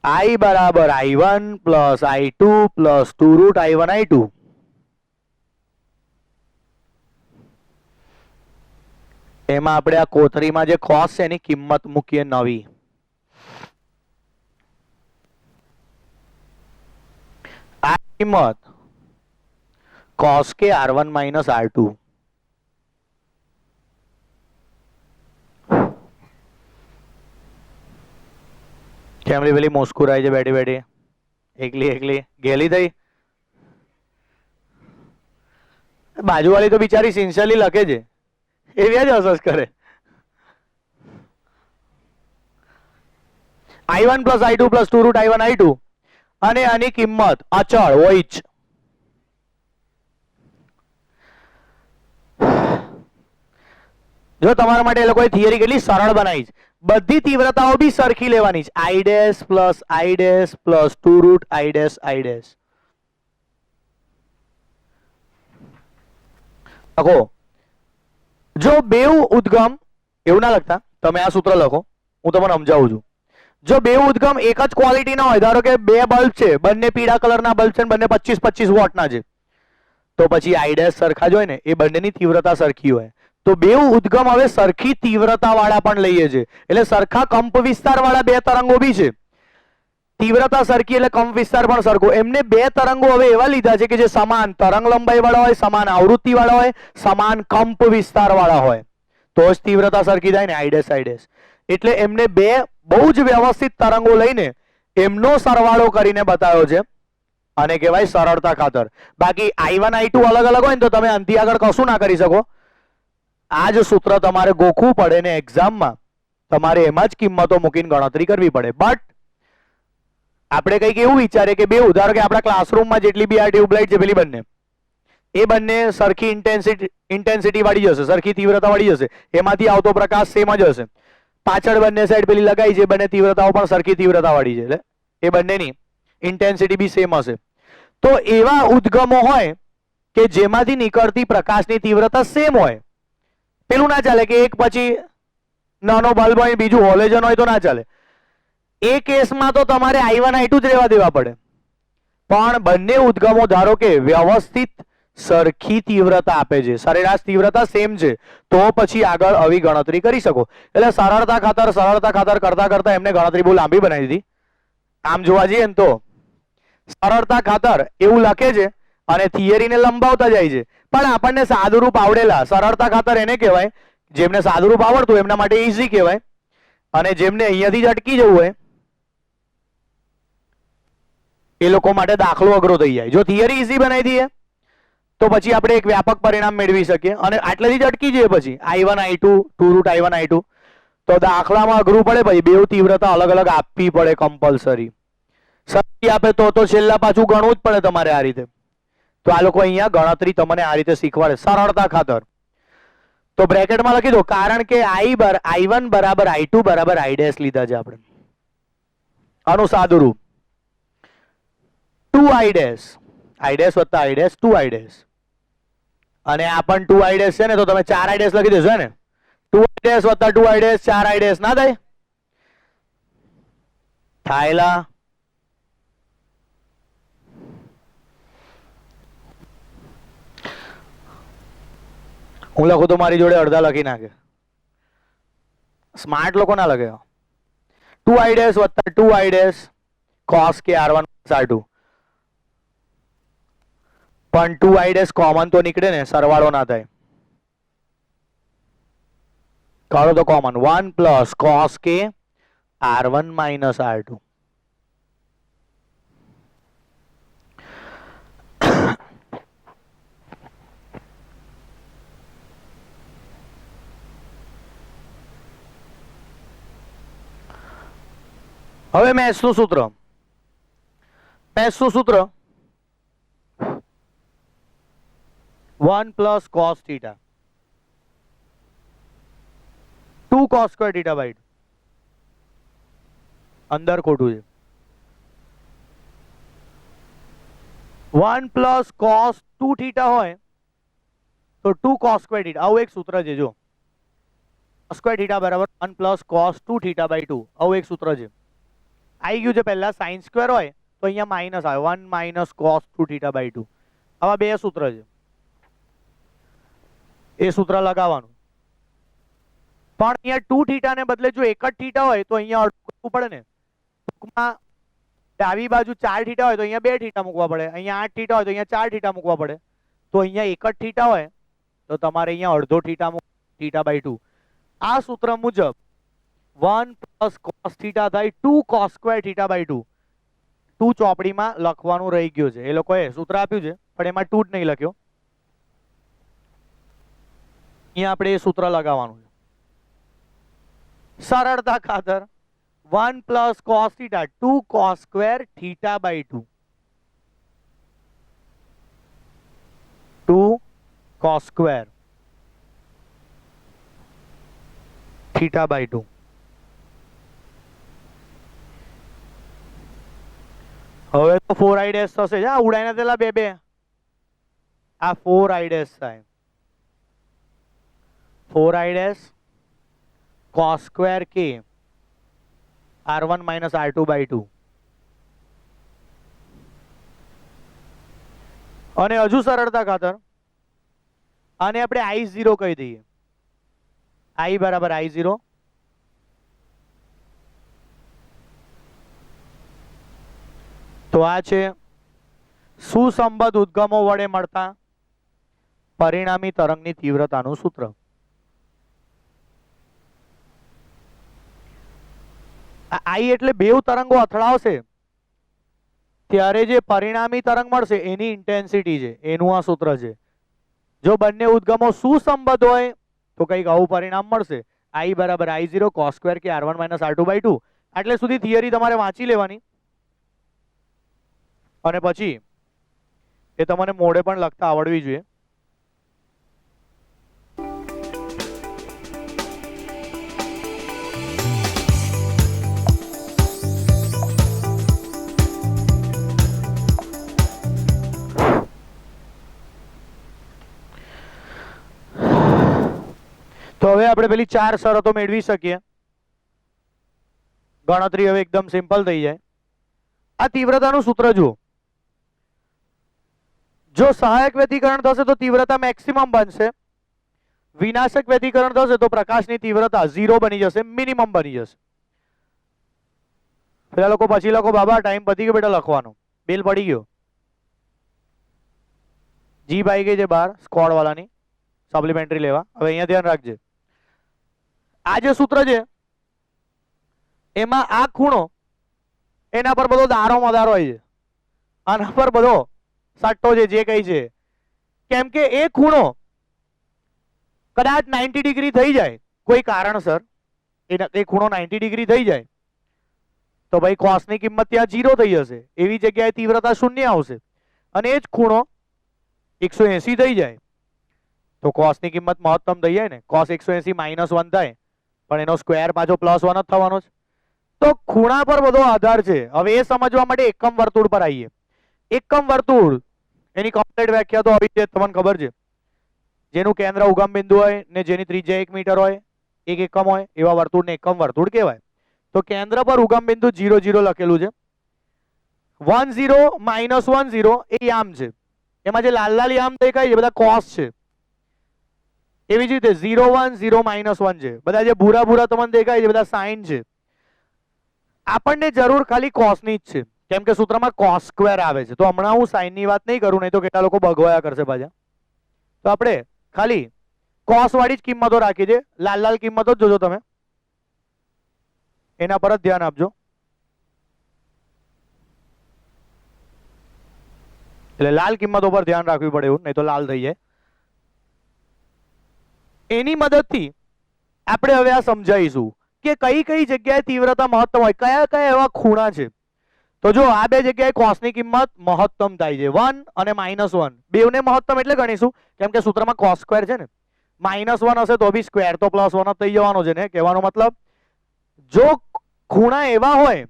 I બરાબર I1 plus I2 plus 2√I1 I2. એમાં આપણે આ કોથળીમાં જે કોસ છે એની કિંમત મૂકીએ નવી. આ કિંમત cos કે R1 માઇનસ R2. કેમરી પેલી મુસ્કુરાય છે બેઠી બેઠી, એકલી એકલી ગેલી થઈ. બાજુવાળી તો બિચારી સિન્સિયરલી લખે છે, એવી જ અસર કરે. I1 plus I2 plus 2√I1 I2 અને આની કિંમત અચળ હોય જ. જો તમારા માટે એ લોકોએ થિયરી કેટલી સરળ બનાવી છે. બધી તીવ્રતાઓ બી સરખી લેવાની છે. I dash plus I dash plus 2√I dash I dash. લખો, જો બેઉ ઉદ્ગમ, એવું ના લખતા, તમે આ સૂત્ર લખો, હું તમને સમજાવું છું. જો બેઉ ઉદ્ગમ એક જ ક્વોલિટી ના હોય, ધારો કે બે બલ્બ છે, બંને પીળા કલરના બલ્બ છે, બંને 25-25 વોટના છે, તો પછી I ડેશ સરખા જ હોય ને, એ બંનેની તીવ્રતા સરખી હોય. તો બેઉ ઉદ્ગમ હવે સરખી તીવ્રતા વાળા પણ લઈએ છે, એટલે સરખા કંપ વિસ્તાર વાળા બે તરંગો બી છે. તીવ્રતા સરખી એટલે કંપ વિસ્તાર પણ સરખો. એમને બે તરંગો હવે એવા લીધા છે કે જે સમાન તરંગ લંબાઈ વાળા હોય, સમાન આવૃત્તિ વાળા હોય, સમાન કંપ વિસ્તાર વાળા હોય, તો જ તીવ્રતા સરખી થાય ને, I ડેશ I ડેશ. એટલે એમને બે બહુ જ વ્યવસ્થિત તરંગો લઈને એમનો સરવાળો કરીને બતાવ્યો છે, અને કહેવાય સરળતા ખાતર. બાકી I1 I2 અલગ અલગ હોય ને તો તમે અંતિ આગળ કશું ના કરી શકો. આ જ સૂત્ર તમારે ગોખવું પડે ને એક્ઝામમાં તમારે એમાં જ કિંમતો મૂકીને ગણતરી કરવી પડે. બટ આપણે કંઈક એવું વિચારે કે બે ધારો કે આપણા ક્લાસરૂમમાં જેટલી બી આ ટ્યુબલાઇટ છે પેલી બંને, એ બંને સરખી ઇન્ટેન્સિટી વાળી જશે, સરખી તીવ્રતા વાળી જશે, એમાંથી આવતો પ્રકાશ સેમ જ હશે. પાછળ બંને સાઈડ પેલી લગાઈ છે, બંને તીવ્રતાઓ પણ સરખી તીવ્રતા વાળી છે, એટલે એ બંનેની ઇન્ટેન્સિટી બી સેમ હશે. તો એવા ઉદ્ગમો હોય કે જેમાંથી નીકળતી પ્રકાશની તીવ્રતા સેમ હોય. પેલું ના ચાલે કે એક પછી નાનો બલ્બ હોય બીજું હોલેજન હોય, તો ના ચાલે. એ કેસમાં તો તમારે I1 I2 જ રહેવા દેવા પડે. પણ બંને ઉદ્ગમો ધારો કે વ્યવસ્થિત સરખી તીવ્રતા આપે છે, સરેરાશ તીવ્રતા સેમ છે, તો પછી આગળ આવી ગણતરી કરી શકો. એટલે સરળતા ખાતર કરતા કરતા એમને ગણતરી બહુ લાંબી બનાવી દીધી. આમ જોવા જઈએ ને તો સરળતા ખાતર એવું લખે છે અને થિયરીને લંબાવતા જાય છે, પણ આપણને સાદુરૂપ આવડેલા સરળતા ખાતર એને કહેવાય. જેમને સાદુરૂપ આવડતું એમના માટે ઈઝી કહેવાય, અને જેમને અહીંયાથી જ અટકી જવું હોય એ લોકો માટે દાખલો અઘરો થઈ જાય. જો થિયરી ઈઝી બનાવી દઈએ તો પછી આપણે એક વ્યાપક પરિણામ મેળવી શકીએ, અને આટલેથી જ અટકી જઈએ પછી I1 I2 2√I1 I2 તો દાખલામાં અઘરું પડે. પછી બેઉ તીવ્રતા અલગ અલગ આપવી પડે કમ્પલસરી. સરખી આપે તો છેલ્લા પાછું ગણવું જ પડે તમારે આ રીતે. તો આ લોકો અહીંયા ગણતરી તમને આ રીતે શીખવાડે સરળતા ખાતર. તો બ્રેકેટમાં લખી દો, કારણ કે I1 બરાબર I2 બરાબર I ડેશ લીધા છે આપણે. આનું સાદુરૂપ 2I ડેશ, I ડેશ વત્તા I ડેશ 2I ડેશ, અને આ પણ 2I ડેશ છે ને, તો તમે 4I ડેશ લખી દેશો ને. 2I ડેશ વત્તા 2i ડેશ 4i ડેશ ના થાય? થાયલા. હું લખું તો મારી જોડે અડધા લખી નાખે. સ્માર્ટ લોકો ના લખે. 2i ડેશ વત્તા 2i ડેશ cos કે r1 r2. પણ 2i ડેશ કોમન તો નીકળે ને, સરવાળો ના થાય. કાઢો તો કોમન. 1 પ્લસ cos કે r1 માઇનસ r2. હવે મેથ્સનું સૂત્ર. મેથ્સનું સૂત્ર 1 plus cos theta 2 cos square theta by 2. અંદર ખોટું છે. 1 પ્લસ cos 2 થીટા હોય તો 2 cos સ્ક્વેર થીટા. આવું એક સૂત્ર છે જો. સ્ક્વેર થીટા બરાબર 1 પ્લસ cos 2 થીટા બાય 2. આવું એક સૂત્ર છે. આવી ગયું છે. પહેલા સાઇન સ્ક્વેર હોય તો અહીંયા માઇનસ આવે. 1 માઇનસ cos 2 થીટા બાય 2. આવા બે સૂત્ર છે. એ સૂત્ર લગાવવાનું. પણ અહીંયા 2 થીટા ને બદલે જો એક જ થીટા હોય તો અહીંયા અડધું કરવું પડે ને. ટૂંકમાં ડાબી બાજુ 4 થીટા હોય તો અહીંયા 2 થીટા મૂકવા પડે. અહીંયા 8 થીટા હોય તો અહીંયા 4 થીટા મૂકવા પડે. તો અહીંયા એક જ થીટા હોય તો તમારે અહીંયા અડધો થીટા બાય 2. આ સૂત્ર મુજબ 1 પ્લસ cos થીટા થાય 2 cos સ્ક્વેર થીટા બાય 2. 2 ચોપડીમાં લખવાનું રહી ગયું છે. એ લોકોએ સૂત્ર આપ્યું છે પણ એમાં 2 જ નહીં લખ્યો. અહીંયા આપણે એ સૂત્ર લગાવવાનું છે. સરળતા ખાતર 1 plus cos theta 2 cos square theta by 2. 2 cos square theta by 2. હવે તો 4i ડેશ થશે. જા ઉડાઈને તેલા બે બે. આ 4i ડેશ થાય. 4i ડેશ cos સ્ક્વેર કે r1 માઇનસ r2 બાય 2. અને હજુ સરળતા ખાતર આને આપણે i0 કહી દઈએ. i બરાબર i0. તો આ છે સુસંબદ્ધ ઉદ્ગમો વડે મળતા પરિણામી તરંગની તીવ્રતાનું સૂત્ર. I એટલે બેવ તરંગો અથડાવશે ત્યારે જે પરિણામી તરંગ મળશે એની ઇન્ટેન્સિટી છે. એનું આ સૂત્ર છે. જો બંને ઉદ્ગમો સુસંબદ્ધ હોય તો કંઈક આવું પરિણામ મળશે. I બરાબર I0 cos સ્ક્વેર કે R1 માઇનસ R2 બાય 2. આટલે સુધી થિયરી તમારે વાંચી લેવાની અને પછી એ તમને મોઢે પણ લખતા આવડવી જોઈએ. તો હવે આપણે પેલી 4 શરતો મેળવી શકીએ. ગણતરી હવે એકદમ સિમ્પલ થઈ જાય. આ તીવ્રતાનું સૂત્ર જુઓ. જો સહાયક વ્યતિકરણ થશે તો તીવ્રતા મેક્સિમમ બનશે. વિનાશક વ્યતિકરણ થશે તો પ્રકાશની તીવ્રતા 0 બની જશે, મિનિમમ બની જશે. પેલા લોકો પછી લખો બાબા ટાઈમ પતી ગયો બેટા લખવાનો. બેલ પડી ગયો. જીપ આવી ગઈ છે બહાર સ્કોડ વાળાની સપ્લિમેન્ટરી લેવા. હવે અહીંયા ધ્યાન રાખજે. આ જે સૂત્ર છે એમાં આ ખૂણો એના પર બધો દારો મદાર હોય છે. આના પર બધો સટ્ટો છે જે કઈ છે. કેમ કે એ ખૂણો કદાચ 90 ડિગ્રી થઈ જાય કોઈ કારણસર, એ ખૂણો 90 ડિગ્રી થઈ જાય તો ભાઈ cos ની કિંમત ત્યાં 0 થઈ જશે. એવી જગ્યાએ તીવ્રતા 0 આવશે. અને એ જ ખૂણો 180 થઈ જાય તો cos ની કિંમત મહત્તમ થઈ જાય ને. cos 180 -1 થાય પણ એનો સ્ક્વેર પાછો +1 જ થવાનો છે. તો ખૂણા પર બધો આધાર છે. હવે એ સમજવા માટે એકમ વર્તુળ પર આવીએ. એકમ વર્તુળ એની કમ્પ્લીટ વ્યાખ્યા તો આવી છે તમને ખબર છે. જેનું કેન્દ્ર ઉગમ બિંદુ હોય ને જેની ત્રિજ્યા 1 મીટર હોય એક એકમ હોય એવા વર્તુળને એકમ વર્તુળ કહેવાય. તો કેન્દ્ર પર ઉગમ બિંદુ 0 0 લખેલું છે. 1 0 માઇનસ 1 0 એ યામ છે. એમાં જે લાલ લાલ યામ દેખાય છે બધા કોસ છે. એવી જ રીતે 0 1 0 માઇનસ 1 છે. બધા જે ભૂરા ભૂરા તમને દેખાય છે બધા સાઇન છે. આપણને જરૂર ખાલી કોસની જ છે, કેમ કે સૂત્રમાં કોસ સ્ક્વેર આવે છે. તો હમણાં હું સાઇનની વાત નહીં કરું, નહીં તો કેટલા લોકો ભગવાયા કરશે પાછા. તો આપણે ખાલી કોસ વાળી જ કિંમતો રાખી છે. લાલ લાલ કિંમતો જ જોજો તમે, એના પર જ ધ્યાન આપજો. એટલે લાલ કિંમતો પર ધ્યાન રાખવી પડે એવું, નહીં તો લાલ થઈ જાય. એની મદદથી આપણે હવે આ સમજાવીશું કે કઈ કઈ જગ્યાએ તીવ્રતા મહત્તમ હોય, કયા કયા એવા ખૂણા છે. તો જો આ બે જગ્યાએ કોસની કિંમત મહત્તમ થાય છે, 1 અને -1. બેવને મહત્તમ એટલે ગણીશું કેમ કે સૂત્રમાં કોસ સ્ક્વેર છે ને. -1 હશે તો બી સ્ક્વેર તો +1 જ થઈ જવાનો છે ને. કહેવાનો મતલબ જો ખૂણા એવા હોય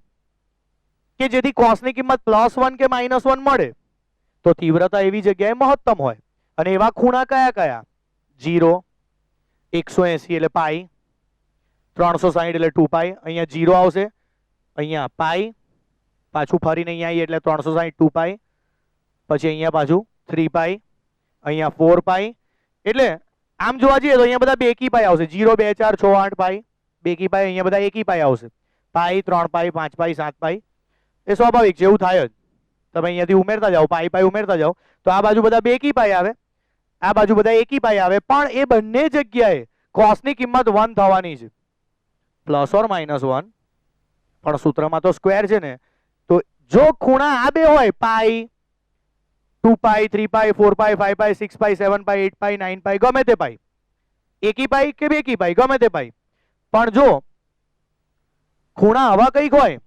કે જેથી કોસની કિંમત +1 કે -1 મળે તો તીવ્રતા એવી જગ્યાએ મહત્તમ હોય. અને એવા ખૂણા કયા કયા? 0, 180 એટલે પાઈ, 360 એટલે 2 પાઈ. અહીંયા 0 આવશે, અહીંયા પાઈ, પાછું ફરીને અહીંયા આવીએ એટલે 360 2 પાઈ, પછી અહીંયા પાછું 3 પાઈ, અહીંયા 4 પાઈ. એટલે આમ જોવા જઈએ તો અહીંયા બધા બેકી પાઈ આવશે. 0 2 4 6 8 પાઈ બેકી પાઈ, અહીંયા બધા એકી પાઈ આવશે. પાઈ 3 પાઈ 5 પાઈ 7 પાઈ. એ સ્વાભાવિક છે, એવું થાય જ. તમે અહીંયાથી ઉમેરતા જાઓ, પાઈ પાઈ ઉમેરતા જાઓ તો આ બાજુ બધા બેકી પાઈ આવે, આ બાજુ બધા એકી પાઈ આવે. પણ એ બંને જગ્યાએ કોસની કિંમત 1 થવાની છે, +or-1. પણ સૂત્રમાં તો સ્ક્વેર છે ને. તો જો ખૂણા આ બે હોય, પાઈ 2 પાઈ 3 પાઈ 4 પાઈ 5 પાઈ 6 પાઈ 7 પાઈ 8 પાઈ 9 પાઈ, ગમે તે પાઈ, એકી પાઈ કે બેકી પાઈ, ગમે તે પાઈ. પણ જો ખૂણા આવા કંઈક હોય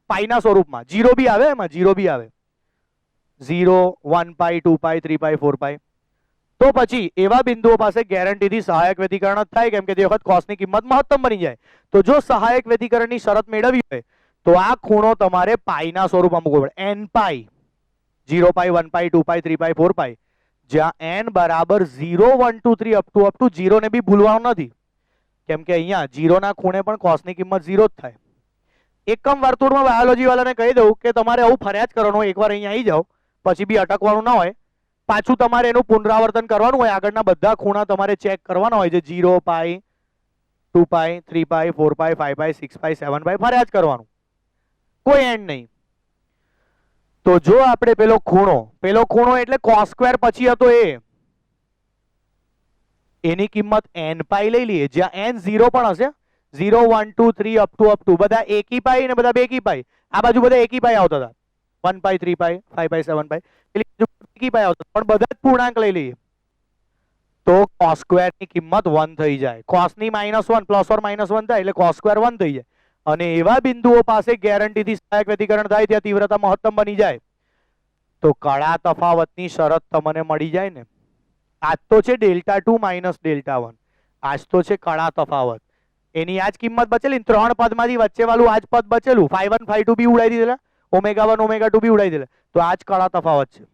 પાઈના સ્વરૂપમાં, 0 બી આવે, એમાં 0 બી આવે, 0 1 પાઈ 2 પાઈ 3 પાઈ 4 પાઈ, તો પછી એવા બિંદુઓ પાસે ગેરંટીથી સહાયક વ્યતિકરણ જ થાય, કેમ કે તે વખત કોસની કિંમત મહત્તમ બની જાય. તો જો સહાયક વ્યતિકરણની શરત મેળવવી હોય તો આ ખૂણો તમારે પાઈના સ્વરૂપમાં મૂકવો પડે. n પાઈ, 0 પાઈ 1 પાઈ 2 પાઈ 3 પાઈ 4 પાઈ, જ્યાં n બરાબર 0 1 2 3 અપ ટુ 0 ને બી ભૂલવાનું નથી, કેમ કે અહીંયા 0 ના ખૂણે પણ કોસની કિંમત 0 જ થાય. એકમ વર્તુળમાં બાયોલોજી વાળાને કહી દઉં કે તમારે આવું ફર્યા જ કરવાનું. એકવાર અહીંયા આવી જાઓ પછી બી અટકવાનું ના હોય, પાછું તમારે એનું પુનરાવર્તન કરવાનું હોય. આગળના બધા ખૂણા તમારે ચેક કરવાના હોય છે. 0 પાઈ 2 પાઈ 3 પાઈ 4 પાઈ 5 પાઈ 6 પાઈ 7 પાઈ ફર્યા જ કરવાનું, કોઈ એન્ડ નહીં. તો જો આપણે પેલો ખૂણો એટલે કોસ સ્ક્વેર પછી હતો એ, એની કિંમત n પાઈ લઈ લઈએ, જ્યાં n 0 પણ હશે. 0 1 2 3 અપ ટુ બધા એકી પાઈ ને બધા બેકી પાઈ. આ બાજુ બધા એકી પાઈ આવતા હતા, 1 પાઈ 3 પાઈ 5 પાઈ 7 પાઈ, એટલે એકી પાઈ આવતા, પણ બધા જ પૂર્ણાંક લઈ લઈએ તો કોસ સ્ક્વેર ની કિંમત 1 થઈ જાય. કોસ ની -1 +or-1 થાય એટલે કોસ સ્ક્વેર 1 થઈ જાય. અને એવા બિંદુઓ પાસે ગેરંટીથી સહાયક વ્યતિકરણ થાય ત્યાં તીવ્રતા મહત્તમ બની જાય. તો કળા તફાવતની શરત તમને મળી જાય ને. આજ તો છે Δ2 - Δ1, આજ તો છે કળા તફાવત. એની આજ કિંમત બચેલી ને 3 પદમાંથી વચ્ચે વાળું આજ પદ બચેલું, ∅1 ∅2 બી ઉડાઈ દીધેલા, ω1 ω2 બી ઉડાઈ દીધેલા. તો આજ કળા તફાવત છે.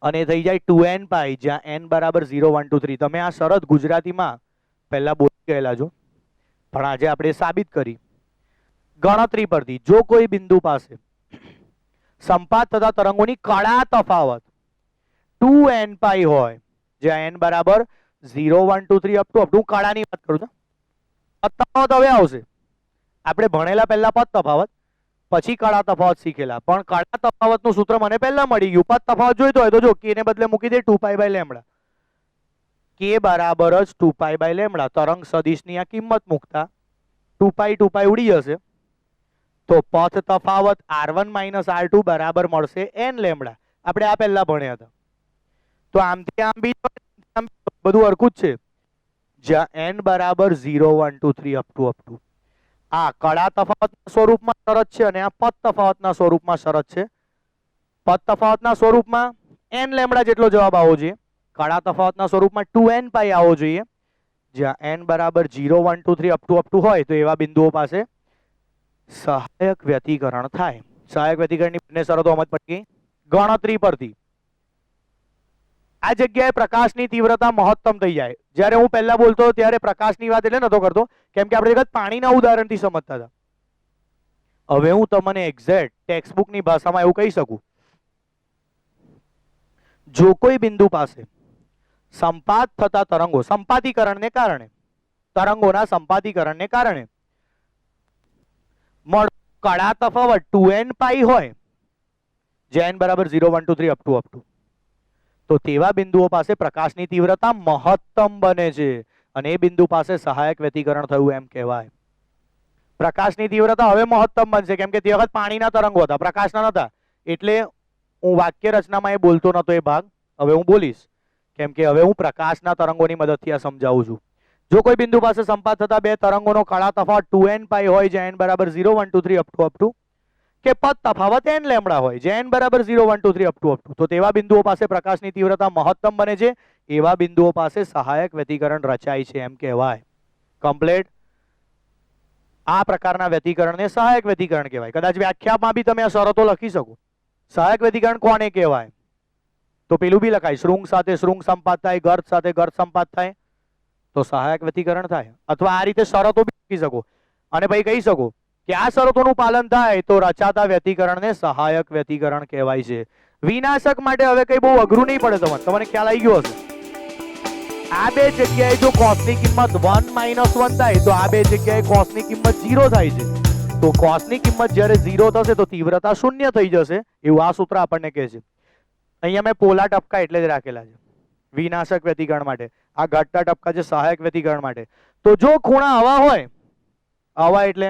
અને થઈ જાય 2n પાઈ, જ્યાં n બરાબર 0 1 2 3. તમે આ શરત ગુજરાતીમાં પહેલા બોલી ગયેલા છો, પણ આજે આપણે સાબિત કરી ગણતરી પરથી. જો કોઈ બિંદુ પાસે સંપાત તથા તરંગોની કળા તફાવત 2n પાઈ હોય, જ્યાં n બરાબર 0 1 2 3 અપ ટુ હું કળાની વાત કરું છું. પદ તફાવત હવે આવશે. આપણે ભણેલા પહેલા પદ તફાવત, પછી કળા તફાવત શીખેલા. પણ કળા તફાવતનું સૂત્ર મને પહેલા મળી ગયું. પદ તફાવત જોઈતો હોય તો જો k ને બદલે મૂકી દે 2 પાઈ બાય લેમ્બડા. k બરાબર જ 2 પાઈ બાય લેમ્બડા. તરંગ સદિશની આ કિંમત મૂકતા 2 પાઈ ઉડી જશે, તો પથ તફાવત r1 - r2 બરાબર મળશે n લેમ્બડા. આપણે આ પહેલા ભણ્યા હતા. તો આમથી આમ બી બધું હરખું જ છે, જ્યાં n બરાબર 0 1 2 3 અપ ટુ. આ કળા તફાવતના સ્વરૂપમાં શરત છે અને આ પદ તફાવતના સ્વરૂપમાં શરત છે. પદ તફાવતના સ્વરૂપમાં n લેમ્બડા જેટલો જવાબ આવવો જોઈએ, કળા તફાવતના સ્વરૂપમાં 2n પાઈ આવવો જોઈએ. જ્યાં n બરાબર 0 1 2 3 અપ ટુ હોય તો એવા બિંદુઓ પાસે સહાયક વ્યતિકરણ થાય. સહાયક વ્યતિકરણની બંને શરતો સમજ પડી ગઈ ગણતરી પરથી. આ જગ્યાએ પ્રકાશની તીવ્રતા મહત્તમ થઈ જાય. જ્યારે હું પહેલા બોલતો ત્યારે પ્રકાશની વાત એટલે નતો કરતો, કેમ કે આપણે પાણીના ઉદાહરણથી સમજતા હતા. હવે હું તમને એક્ઝેક્ટ ટેક્સ્ટબુકની ભાષામાં એવું કહી શકું, જો કોઈ બિંદુ પાસે સંપાત થતા તરંગો, સંપાતીકરણને કારણે, તરંગોના સંપાતીકરણને કારણે કળા તફાવત 2n પાઈ હોય, જ્યાં n બરાબર 0 1 2 3 અપ ટુ, તો તેવા બિંદુઓ પાસે પ્રકાશની તીવ્રતા મહત્તમ બને છે અને એ બિંદુ પાસે સહાયક વ્યતિકરણ થયું એમ કહેવાય. પ્રકાશની તીવ્રતા હવે મહત્તમ બનશે, કેમ કે તે વખત પાણીના તરંગો હતા, પ્રકાશના નતા. એટલે હું વાક્ય રચનામાં એ બોલતો નતો એ ભાગ, હવે હું બોલીશ, કેમ કે હવે હું પ્રકાશના તરંગોની મદદથી આ સમજાવું છું. જો કોઈ બિંદુ પાસે સંપાત થતા બે તરંગોનો કળા તફાવત 2n પાઈ હોય, જ્યાં n બરાબર 0 1 2 3 અપ ટુ, કે પદ તફાવત n લેમ્બડા હોય, જ્યાં n બરાબર 0 1 2 3 અપ ટુ, તો તેવા બિંદુઓ પાસે પ્રકાશની તીવ્રતા મહત્તમ બને છે. એવા બિંદુઓ પાસે સહાયક વ્યતિકરણ રચાય છે એમ કહેવાય. કમ્પ્લીટ. આ પ્રકારના વ્યતિકરણને સહાયક વ્યતિકરણ કહેવાય. કદાચ વ્યાખ્યામાં બી તમે આ શરતો લખી શકો. સહાયક વ્યતિકરણ કોને કહેવાય? તો પેલું બી લખાય, શૃંગ સાથે શૃંગ સંપાત થાય, ગર્ત સાથે ગર્ત સંપાત થાય તો સહાયક વ્યતિકરણ થાય. અથવા આ રીતે શરતો બી લખી શકો અને પછી કહી શકો કે આ શરતોનું પાલન થાય તો રચાતા વ્યતિકરણને સહાયક વ્યતિકરણ કહેવાય છે. વિનાશક માટે હવે કઈ બહુ અઘરું નહીં પડે, તમને ખ્યાલ આવી ગયો હશે. આ બે જગ્યાએ જો કોસની કિંમત 1 -1 થાય તો આ બે જગ્યાએ કોસની કિંમત 0 થાય છે. તો કોસની કિંમત જ્યારે 0 થશે તો તીવ્રતા શૂન્ય થઈ જશે, એવું આ સૂત્ર આપણને કહે છે. અહીંયા મેં પોલા ટપકા એટલે જ રાખેલા છે વિનાશક વ્યતિકરણ માટે, આ ઘટતા ટપકા છે સહાયક વ્યતિકરણ માટે. તો જો ખૂણા આવા હોય, આવા એટલે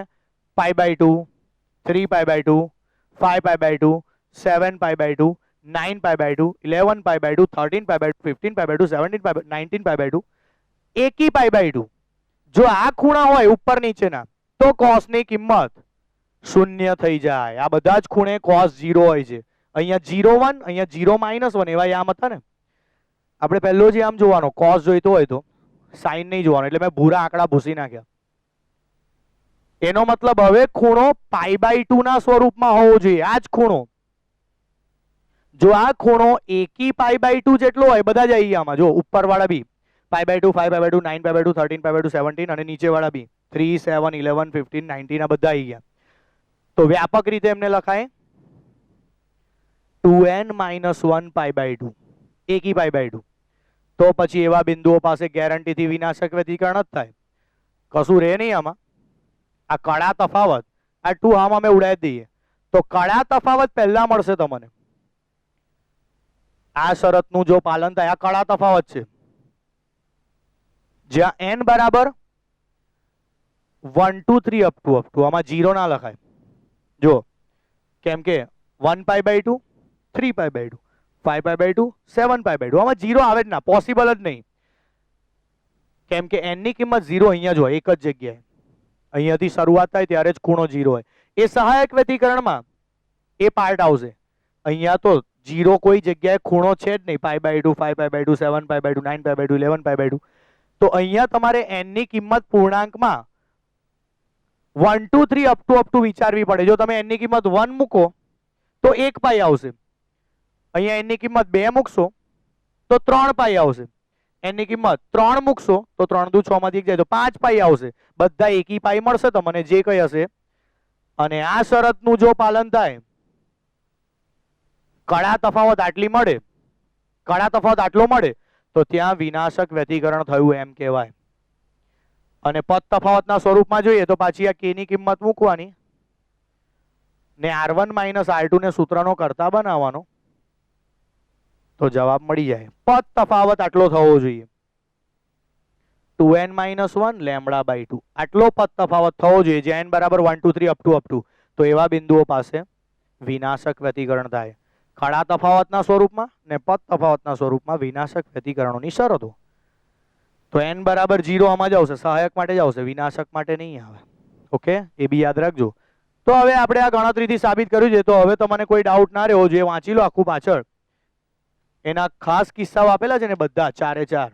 π/2, 3π/2, 5π/2, 7π/2, 9π/2, 11π/2, 13π/2, 15π/2, 17π/2, 19π/2, 80π/2. જો આ ખૂણા હોય ઉપર નીચેના તો કોસની કિંમત શૂન્ય થઈ જાય. આ બધા જ ખૂણે કોસ 0 હોય છે. અહીંયા 0 1, અહીંયા 0 -1, એવા આમ હતા ને. આપણે પહેલો જ આમ જોવાનો, કોસ જોઈતો હોય તો સાઈન નહીં જોવાનો, એટલે મેં ભૂરા આંકડા ભૂસી નાખ્યા. એનો મતલબ હવે ખૂણો π/2 ના સ્વરૂપમાં હોવો જોઈએ. આ જ ખૂણો, જો આ ખૂણો એકી π/2 જેટલો હોય, બધા જ આમાં જો ઉપરવાળા બી π/2, 5π/2, 9π/2, 13π/2, 17 અને નીચેવાળા બી 3, 7, 11, 15, 19 આ બધા આવી ગયા. તો વ્યાપક રીતે એમને લખાય 2n - 1 π/2, એકી π/2. તો પછી એવા બિંદુઓ પાસે ગેરંટીથી વિનાશક વ્યતિકરણ જ થાય, કશું રહે નહીં આમાં. આ કળા તફાવત, આ 2 આમાં અમે ઉડાવી દઈએ તો કળા તફાવત પહેલા મળશે તમને. આ શરતનું જો પાલન થાય, આ કળા તફાવત છે, જ્યાં n બરાબર 1 2 3 અપ ટુ, આમાં 0 ના લખાય જો, કેમ કે 1π/2, 3π/2, 5π/2, 7π/2, આમાં 0 આવે જ ના, પોસિબલ જ નહીં. કેમ કે n ની કિંમત 0 અહીંયા જ હોય, એક જ જગ્યાએ. અહીંયાથી શરૂઆત થાય ત્યારે જ ખૂણો 0 હોય. એ સહાયક વ્યતિકરણમાં એ પાર્ટ આવશે. અહીંયા તો 0 કોઈ જગ્યાએ ખૂણો છે જ નહીં. π/2, 5π/2, 7π/2, 9π/2, 11π/2. તો અહીંયા તમારે n ની કિંમત પૂર્ણાંકમાં 1 2 3 અપ ટુ વિચારવી પડે. જો તમે n ની કિંમત 1 મૂકો તો 1 પાઈ આવશે. અહીંયા n ની કિંમત 2 મૂકશો તો 3 પાઈ આવશે. n ની કિંમત 3 મૂકશો તો 3 દુ 6 માંથી 1 જાય તો 5 પાઈ આવશે. બધા એકી પાઈ મળશે તમને જે કઈ હશે. અને આ શરતનું જો પાલન થાય, કળા તફાવત આટલી મળે, કળા તફાવત આટલો મળે તો ત્યાં વિનાશક વ્યતિકરણ થયું એમ કહેવાય. અને પદ તફાવતના સ્વરૂપમાં જોઈએ તો પાછી આ k ની કિંમત મૂકવાની ને r1 - r2 ને સૂત્રનો કરતા બનાવવાનો તો જવાબ મળી જાય. પદ તફાવત આટલો થવો જોઈએ, 2n - 1 λ/2, આટલો પદ તફાવત થવો જોઈએ જ્યાં n બરાબર 1 2 3 અપ ટુ. તો એવા બિંદુઓ પાસે વિનાશક વ્યતિકરણ થાય. કળા તફાવતના સ્વરૂપમાં ને પદ તફાવતના સ્વરૂપમાં વિનાશક વ્યતિકરણોની શરતો. તો n બરાબર 0 આમાં જ આવશે, સહાયક માટે જ આવશે, વિનાશક માટે નહીં આવે. ઓકે, એ બી યાદ રાખજો. તો હવે આપણે આ ગણતરીથી સાબિત કર્યું છે. તો હવે તમને કોઈ ડાઉટ ના રહેવો જોઈએ, વાંચી લો આખું પાછળ. એના ખાસ કિસ્સાઓ આપેલા છે ને બધા 4 એ 4.